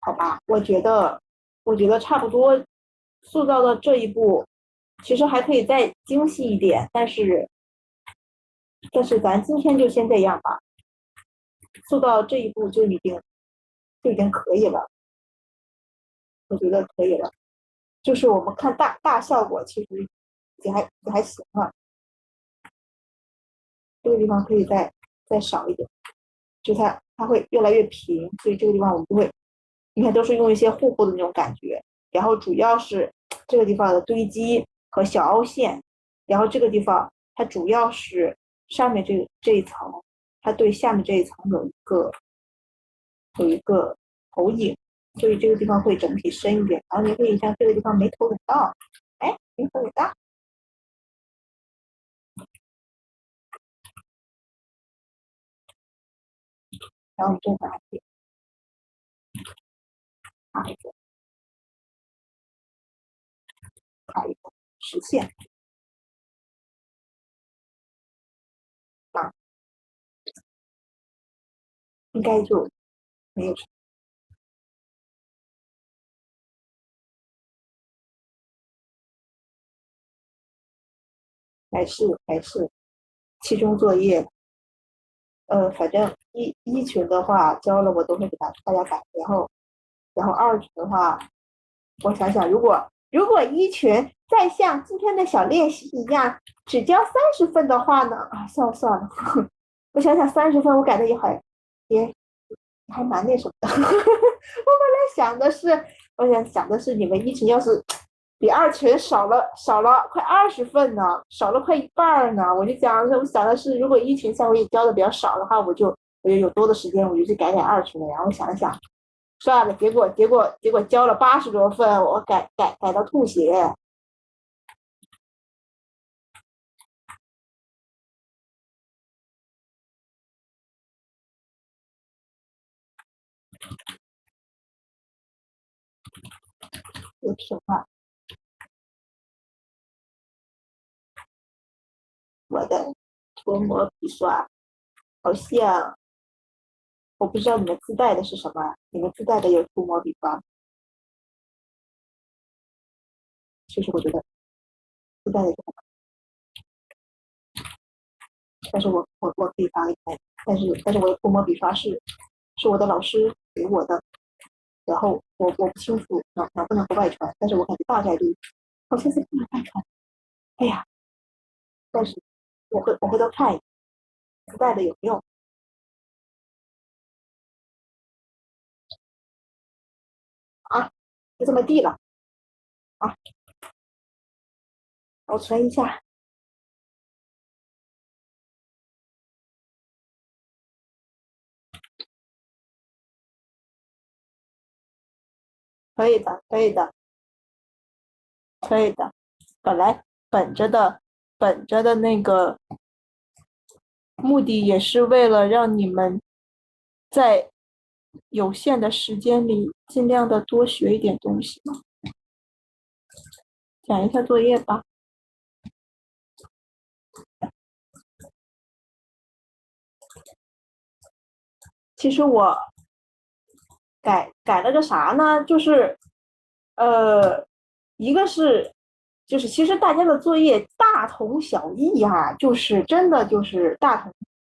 好吧，我觉得差不多塑造到这一步，其实还可以再精细一点，但是咱今天就先这样吧，塑造这一步就已经可以了，我觉得可以了。就是我们看大效果，其实也还行了。这个地方可以再少一点，就它会越来越平，所以这个地方我们就会，你看都是用一些糊糊的那种感觉，然后主要是这个地方的堆积和小凹陷，然后这个地方它主要是上面这一层，它对下面这一层有一个投影，所以这个地方会整体深一点。然后你可以像这个地方没投影到，哎，没投影到，然后我们这块还可以画一个实线啊，应该就没有什么。还是期中作业，反正一群的话交了我都会给大家改，然后二群的话，我想想，如果一群再像今天的小练习一样，只交30分的话呢，啊，算了，我想想30分我改的也还蛮那什么的。我本来想的是你们一群要是比二群少了快20分呢，少了快一半呢。我想的是，如果一群像我也交的比较少的话，我就有多的时间，我就去改二群的。然后想了想，算了，结果交了80多分，我改到吐血。有什么？我的脱模笔刷好像我不知道你们自带的是什么，你们自带的有涂抹笔刷？其实我觉得自带的就好，但是我可以发给你们，但是我的涂抹笔刷是我的老师给我的，然后我不清楚能不能够外传，但是我感觉大概率好像是不能外传。哎呀，但是我回头看一下自带的有没有啊？就这么地了啊，保存一下，可以的，可以的，可以的。本来本着的那个目的也是为了让你们在有限的时间里尽量的多学一点东西嘛。讲一下作业吧。其实我改了个啥呢？就是呃，一个是就是其实大家的作业大同小异哈、就是真的就是大同，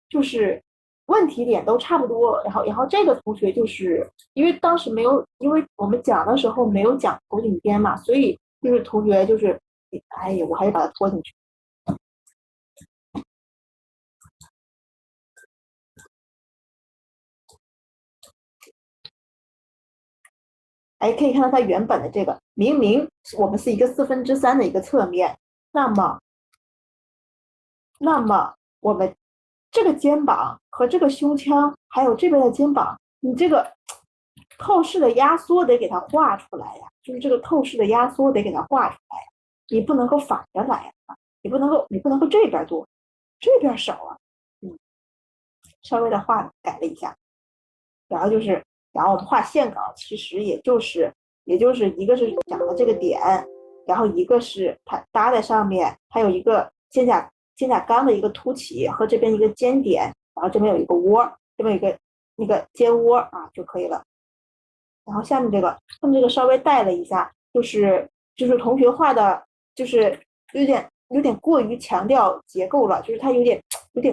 就是问题点都差不多。然后这个同学就是因为当时没有，因为我们讲的时候没有讲头顶尖嘛，所以就是同学就是哎呀，我还是把它拖进去。哎，可以看到它原本的这个，明明我们是一个3/4的一个侧面，那么我们这个肩膀和这个胸腔，还有这边的肩膀，你这个透视的压缩得给它画出来呀，就是这个透视的压缩得给它画出来呀，你不能够反着来啊，你不能够这边多，这边少啊，稍微的改了一下，然后就是，然后我们画线稿，其实也就是一个是讲的这个点，然后一个是它搭在上面，它有一个肩胛钢的一个凸起和这边一个尖点，然后这边有一个窝，这边有一个那个肩窝啊就可以了。然后下面这个稍微带了一下，就是同学画的，就是有点过于强调结构了，就是它有点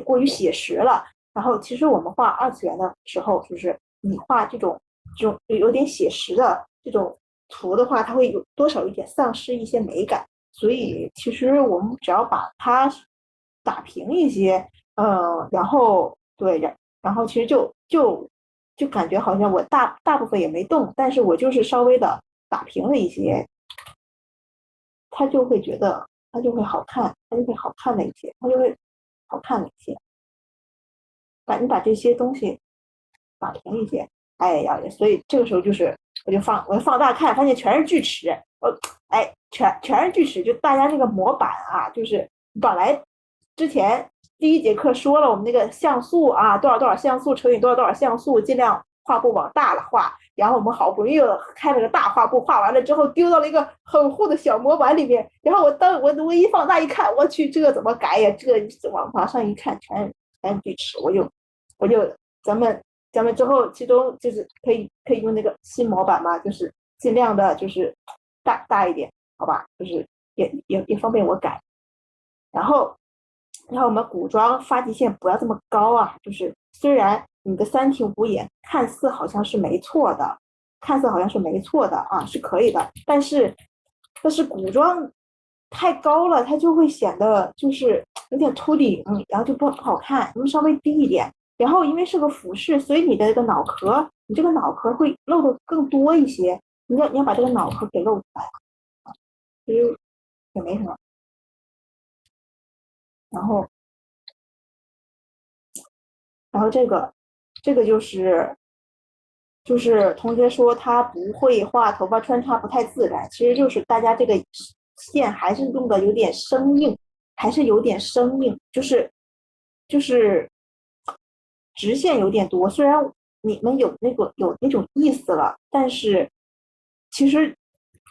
过于写实了。然后其实我们画二次元的时候，就是你画这种有点写实的这种图的话，它会有多少一点丧失一些美感。所以其实我们只要把它打平一些，然后对，然后其实就感觉好像我大部分也没动，但是我就是稍微的打平了一些，他就会觉得他就会好看，他就会好看了一些，他就会好看了一些。你把这些东西打平一些，哎呀，所以这个时候就是我就放大看，发现全是锯齿，全是锯齿，就大家这个模板啊，就是本来之前第一节课说了，我们那个像素啊，多少多少像素乘以多少多少像素，尽量画布往大了画。然后我们好不容易开了个大画布，画完了之后丢到了一个很厚的小模板里面。然后我一放大一看，我去，这个怎么改呀？这往上一看，全是锯齿，我就咱们之后其中就是可以用那个新模板嘛，就是尽量的就是大一点，好吧？就是也方便我改。然后我们古装发际线不要这么高啊，就是虽然你的三庭五眼看似好像是没错的，啊，是可以的，但是古装太高了，它就会显得就是有点秃顶，然后就不好看。我们稍微低一点，然后因为是个俯视，所以你的这个脑壳，你这个脑壳会露的更多一些。你要把这个脑壳给露出来，其实也没什么。然后这个就是同学说他不会画头发穿插不太自然，其实就是大家这个线还是用的有点生硬，就是直线有点多。虽然你们有那种意思了，但是其实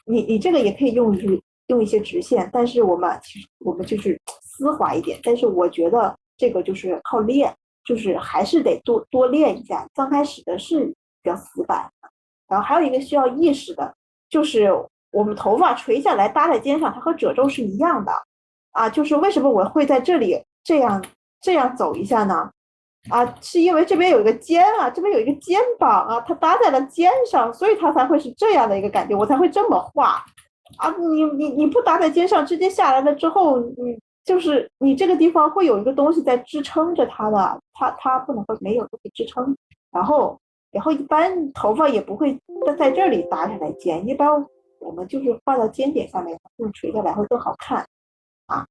你这个也可以用一些直线，但是其实我们就是丝滑一点。但是我觉得这个就是靠练，就是还是得多练一下。刚开始的是比较死板的。然后还有一个需要意识的，就是我们头发垂下来搭在肩上，它和褶皱是一样的啊。就是为什么我会在这里这样走一下呢？啊，是因为这边有一个肩啊，这边有一个肩膀啊，它搭在了肩上，所以它才会是这样的一个感觉，我才会这么画啊。你不搭在肩上，直接下来了之后，就是你这个地方会有一个东西在支撑着它的，它不能够没有东西支撑。然后一般头发也不会在这里搭下来尖，一般我们就是画到尖点下面，用垂下来会更好看啊，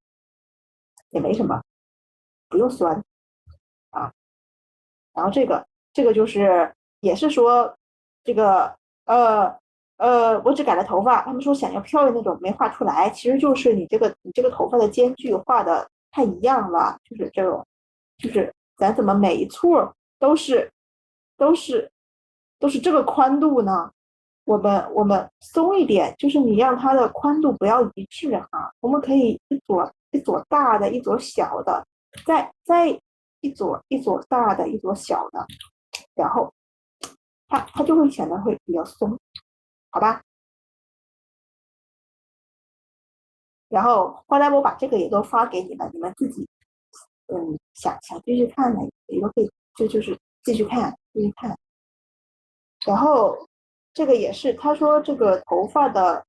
也没什么，不用酸啊。然后这个就是也是说这个我只改了头发，他们说想要漂亮那种没画出来，其实就是你这个头发的间距画的太一样了，就是这种，就是咱怎么每一簇都是都是这个宽度呢？我们松一点，就是你让它的宽度不要一致哈，我们可以一撮大的，一撮小的，再一撮大的，一撮小的，然后它就会显得会比较松，好吧？然后后来我把这个也都发给你们，你们自己想继续看的也都可以，就是继续看。然后这个也是，他说这个头发的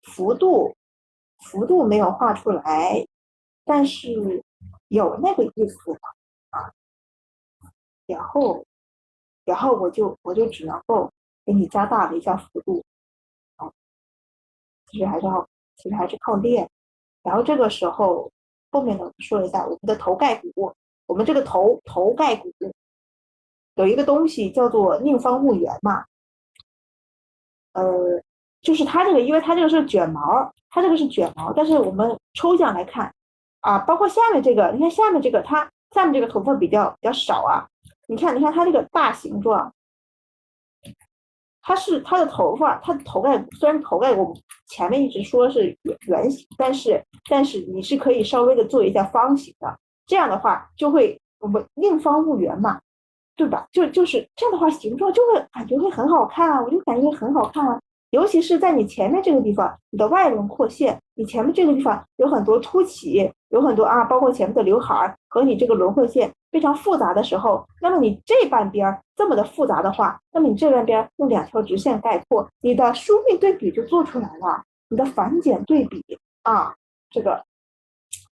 幅度没有画出来，但是有那个意思啊。然后我就只能够给你加大了一下幅度啊。其实还是靠练。然后这个时候后面呢说一下我们的头盖骨，我们这个头盖骨有一个东西叫做宁方木源嘛。就是它这个，因为它这个是卷毛，但是我们抽象来看啊，包括下面这个，你看下面这个，它下面这个头发比较少啊。你看它这个大形状，它的头发，它的头盖骨，虽然头盖骨前面一直说是圆形，但是你是可以稍微的做一下方形的，这样的话就会我们宁方勿圆嘛，对吧？就是这样的话，形状就会感觉会很好看啊，我就感觉很好看啊。尤其是在你前面这个地方，你的外轮廓线，你前面这个地方有很多凸起，有很多啊，包括前面的刘海和你这个轮廓线非常复杂的时候，那么你这半边这么的复杂的话，那么你这半边用两条直线概括，你的疏密对比就做出来了，你的反减对比啊，这个，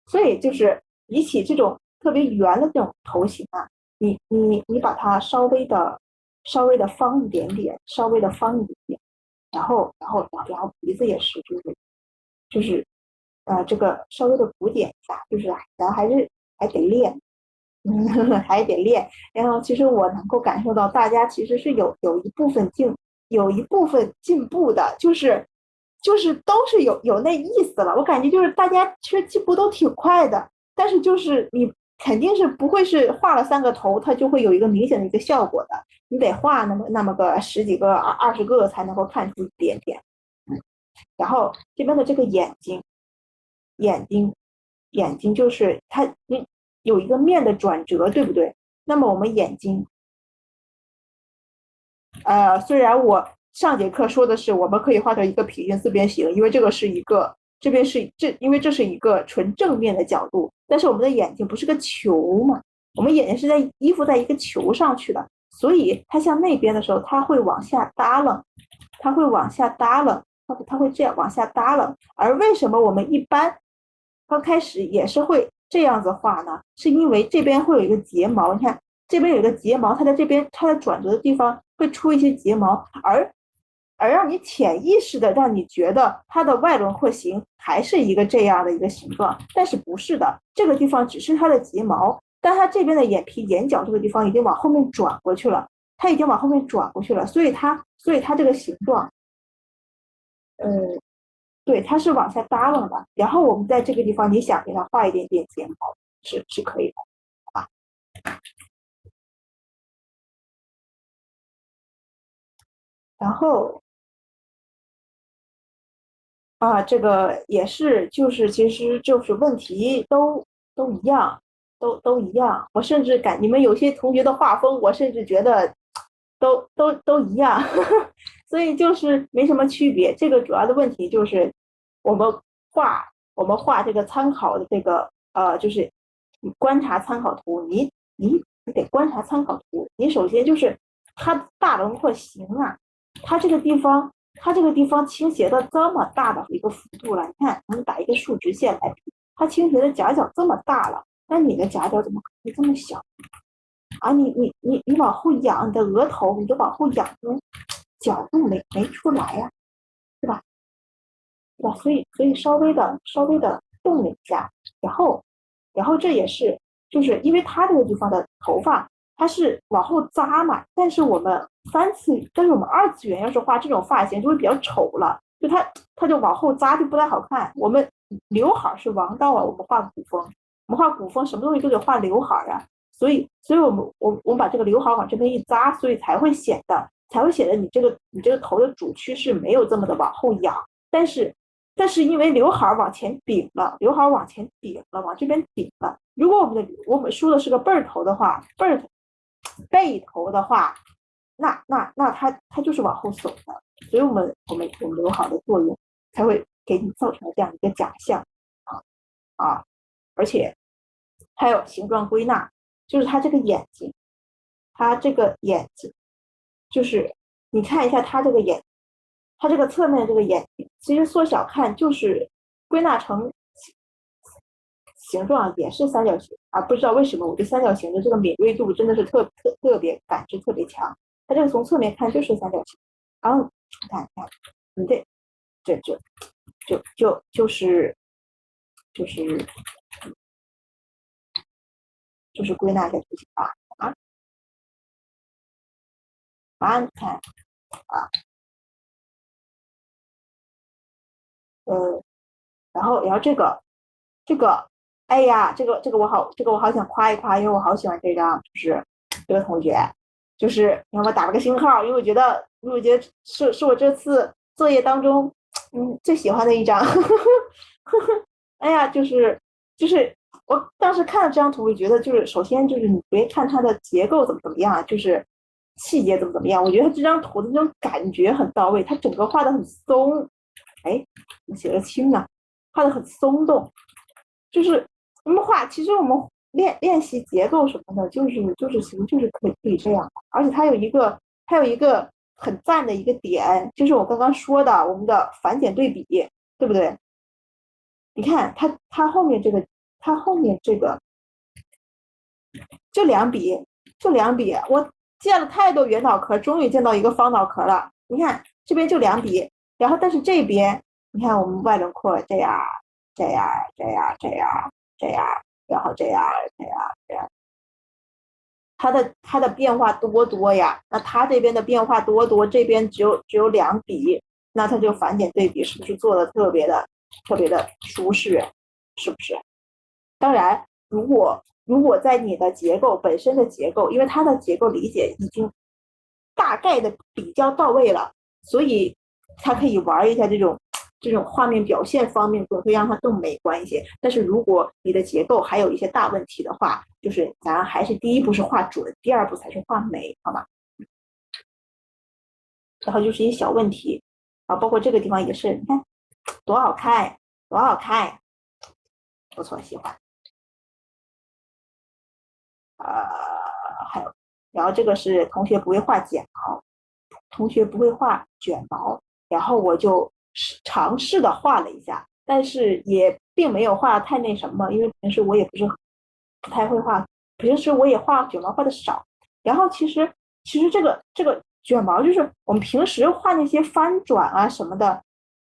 所以就是比起这种特别圆的这种头型啊。你把它稍微的方一点点，稍微的方一点点，然后鼻子也是，就是这个稍微的鼓点一下，就是然后还得练，还得练。然后其实我能够感受到大家其实是有一部分进步的，就是都是有那意思了。我感觉就是大家其实进步都挺快的，但是就是你肯定是不会是画了3个头，它就会有一个明显的一个效果的。你得画那么个十几个、20个才能够看出一点点。然后这边的这个眼睛，眼睛就是它有一个面的转折，对不对？那么我们眼睛，虽然我上节课说的是我们可以画成一个平行四边形，因为这个是一个这边是因为这是一个纯正面的角度，但是我们的眼睛不是个球嘛，我们眼睛是依附在一个球上去的，所以它向那边的时候，它会往下耷拉，它会往下耷拉，它会这样往下耷拉。而为什么我们一般刚开始也是会这样子画呢？是因为这边会有一个睫毛，你看这边有一个睫毛，它在这边它的转折的地方会出一些睫毛，而让你潜意识的让你觉得它的外轮廓形还是一个这样的一个形状，但是不是的，这个地方只是它的睫毛，但它这边的眼皮眼角这个地方已经往后面转过去了，它已经往后面转过去了，所以它这个形状，呃，对，它是往下耷拉的。然后我们在这个地方，你想给它画一点点睫毛，是可以的啊。然后这个也是，其实就是问题都一样，都一样。我甚至你们有些同学的画风，我甚至觉得都一样，所以就是没什么区别。这个主要的问题就是我们我们画这个参考的这个就是你观察参考图，你得观察参考图。你首先就是它大轮廓形啊，它这个地方。它这个地方倾斜的这么大的一个幅度了，你看，我们打一个竖直线来比，它倾斜的夹角这么大了，那你的夹角怎么可能这么小啊？你往后仰，你的额头你就往后仰，角度没出来呀、对吧？对吧？所以稍微的动了一下，然后这也是就是因为它这个地方的头发它是往后扎嘛，但是我们二次元要是画这种发型就会比较丑了，就它就往后扎就不太好看。我们刘海是王道啊，我们画古风，我们画古风什么东西都得画刘海啊，所以我们把这个刘海往这边一扎，所以才会显得你这个头的主趋势没有这么的往后仰，但是因为刘海往前顶了，刘海往前顶了，往这边顶了。如果我们梳的是个背头的话，背头的话，那它就是往后耸的，所以我们刘海的作用才会给你造成这样一个假象啊，而且还有形状归纳，就是它这个眼睛，它这个眼睛就是你看一下它这个眼。它这个侧面的这个眼睛，其实缩小看就是归纳成形状也是三角形啊，不知道为什么我对三角形的这个敏锐度真的是特别感知特别强。它这个从侧面看就是三角形，然后看，你就是归纳一下图形看啊，然后这个，哎呀，这个我好想夸一夸，因为我好喜欢这张，就是这个同学，就是让我打了个星号，因为我觉得是我这次作业当中，最喜欢的一张，哎呀，就是我当时看了这张图，我觉得就是首先就是你别看它的结构怎么样，就是细节怎么样，我觉得这张图的那种感觉很到位，它整个画的很松，哎，我写的轻呢，画的很松动，就是我们画，其实我们练习结构什么的，其实就是可以这样，而且它有一个很赞的一个点，就是我刚刚说的我们的繁简对比，对不对？你看它后面这个就两笔，我见了太多圆脑壳，终于见到一个方脑壳了。你看这边就两笔，然后但是这边你看我们外轮廓这样这样这样这样这样，然后这样这样这样，它的变化多呀。那它这边的变化多，这边只有两笔，那它就繁简对比是不是做的特别的舒适？是不是？当然，如果在你的结构本身的结构，因为它的结构理解已经大概的比较到位了，所以它可以玩一下这种画面表现方面，会让它更美观一些。但是如果你的结构还有一些大问题的话，就是咱还是第一步是画准，第二步才是画美，好吗？然后就是一些小问题啊，包括这个地方也是，你看多好看，多好看，不错，喜欢。还有，然后这个是同学不会画剪毛，同学不会画卷毛，然后我就尝试的画了一下，但是也并没有画太那什么，因为平时我也不太会画，平时我也画卷毛画的少。然后其实这个卷毛就是我们平时画那些翻转啊什么的，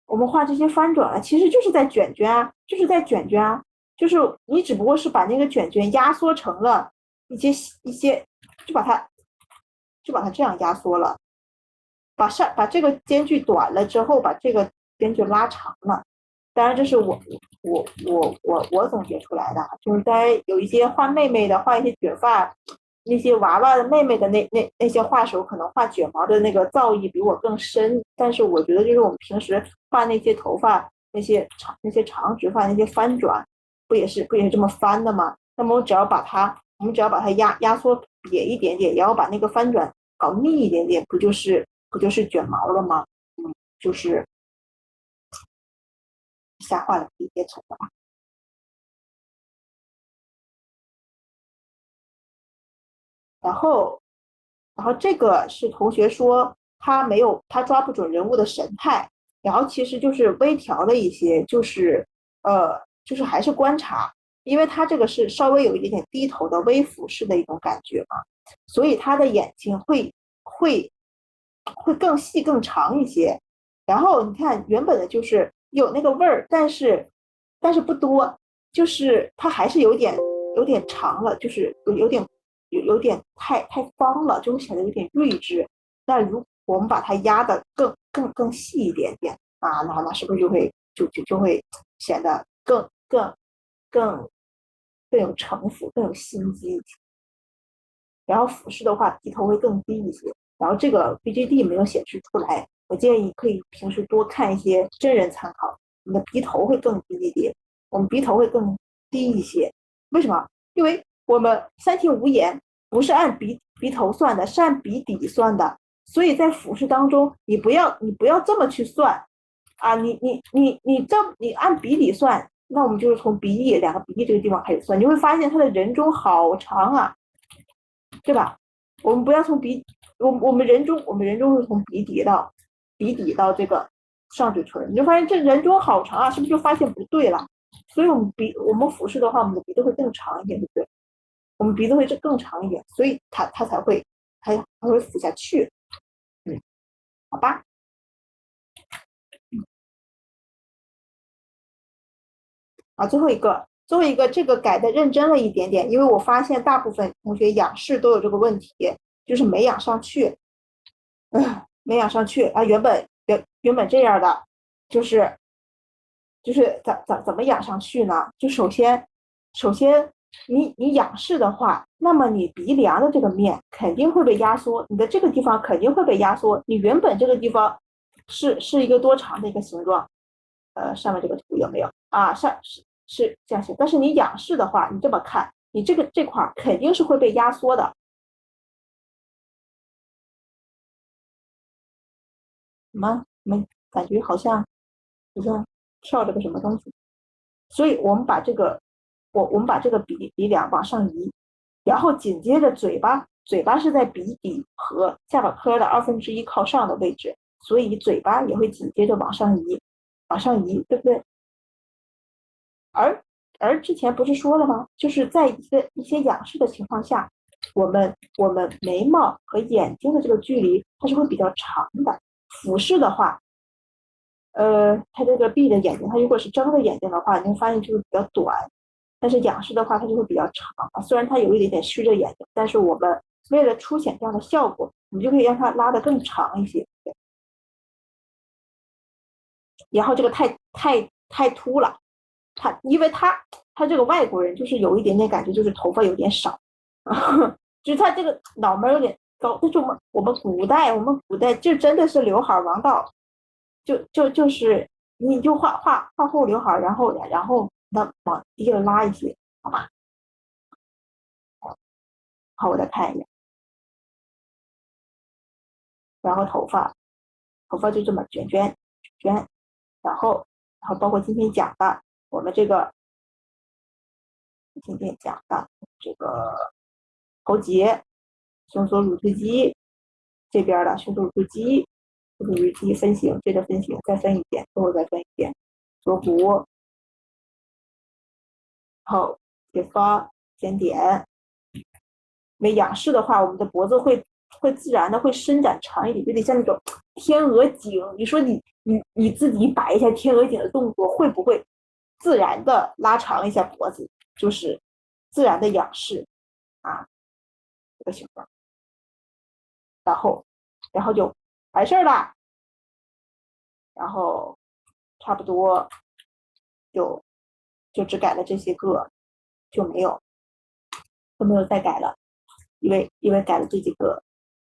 我们画这些翻转啊，其实就是在卷卷啊，就是在卷卷啊，就是你只不过是把那个卷卷压缩成了一些，就把它这样压缩了，把这个间距短了之后，把这个间距拉长了。当然，这是我总结出来的，就是在有一些画妹妹的，画一些卷发，那些娃娃的妹妹的那些画手，可能画卷毛的那个造诣比我更深。但是我觉得，就是我们平时画那些头发，那些长直发，那些翻转，不也是这么翻的吗？那么我们只要把它压缩瘪一点点，然后把那个翻转搞密一点点，不就是卷毛了吗？就是瞎画了一些错吧。然后，这个是同学说他抓不准人物的神态，然后其实就是微调了一些，就是还是观察，因为他这个是稍微有一点点低头的微俯视的一种感觉嘛，所以他的眼睛会会更细更长一些。然后你看原本的就是有那个味儿，但是不多，就是它还是有点长了，就是有点太方了，就会显得有点睿智。那如果我们把它压的更细一点点啊，那是不是就会显得更更有城府，更有心机？然后俯视的话，鼻头会更低一些。然后这个 BGD 没有显示出来，我建议可以平时多看一些真人参考，你的鼻头会更低一点，我们鼻头会更低一些。为什么？因为我们三庭五眼不是按鼻头算的，是按鼻底算的，所以在俯视当中，你不要这么去算啊，你按鼻底算，那我们就是从鼻翼两个鼻翼这个地方开始算，你会发现它的人中好长啊，对吧？我们不要从我们人中是从鼻底到这个上嘴唇，你就发现这人中好长啊，是不是就发现不对了？所以我们俯视的话，我们的鼻子会更长一点，对不对？我们鼻子会更长一点，所以它才会俯下去。好吧。啊，最后一个这个改的认真了一点点，因为我发现大部分同学仰视都有这个问题，就是没仰上去。没仰上去啊，原本这样的，就是怎么仰上去呢？就首先你仰视的话，那么你鼻梁的这个面肯定会被压缩，你的这个地方肯定会被压缩。你原本这个地方是一个多长的一个形状？上面这个图有没有啊？是这样写，但是你仰视的话，你这么看，你这块肯定是会被压缩的。什么？感觉好像跳着个什么东西？所以我们把这个我们把这个鼻梁往上移，然后紧接着嘴巴是在鼻底和下巴颏的1/2靠上的位置，所以嘴巴也会紧接着往上移，往上移，对不对？而之前不是说了吗？就是在一些仰视的情况下，我们眉毛和眼睛的这个距离它是会比较长的。俯视的话，它这个闭着眼睛，它如果是睁着眼睛的话，你会发现就是比较短。但是仰视的话，它就会比较长。虽然它有一点点虚着眼睛，但是我们为了凸显这样的效果，我们就可以让它拉得更长一些。然后这个太秃了，因为他这个外国人就是有一点点感觉，就是头发有点少，就是他这个脑门有点高。但是我们古代就真的是刘海王道，就是你就画后刘海，然后那往低了拉一些，好吧？好，我再看一眼，然后头发就这么卷，然后包括今天讲的我们这个今天讲的这个喉结、胸锁乳突肌这边的胸锁乳突肌、乳突肌分型，接着分型，再分一遍，最后再分一遍，锁骨，后解放肩点。因为仰视的话，我们的脖子会自然的会伸展长一点，有点像那种天鹅颈。你说你自己摆一下天鹅颈的动作，会不会自然的拉长一下脖子？就是自然的仰视啊，这个情况。然后就完事儿了，然后差不多就只改了这些个，就没有再改了，因为改了这几个，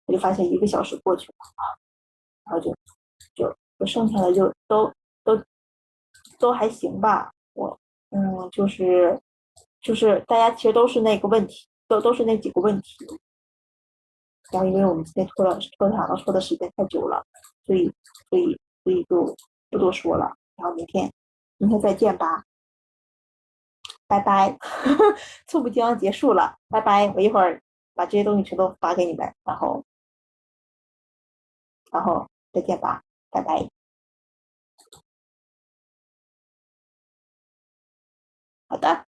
我就发现1个小时过去了，然后就剩下的就都都还行吧。就是大家其实都是那个问题，都是那几个问题。然后因为我们今天拖堂了，拖的时间太久了，所以就不多说了。然后明天再见吧，拜拜。猝不及防结束了，拜拜。我一会儿把这些东西全都发给你们，然后再见吧，拜拜。好的。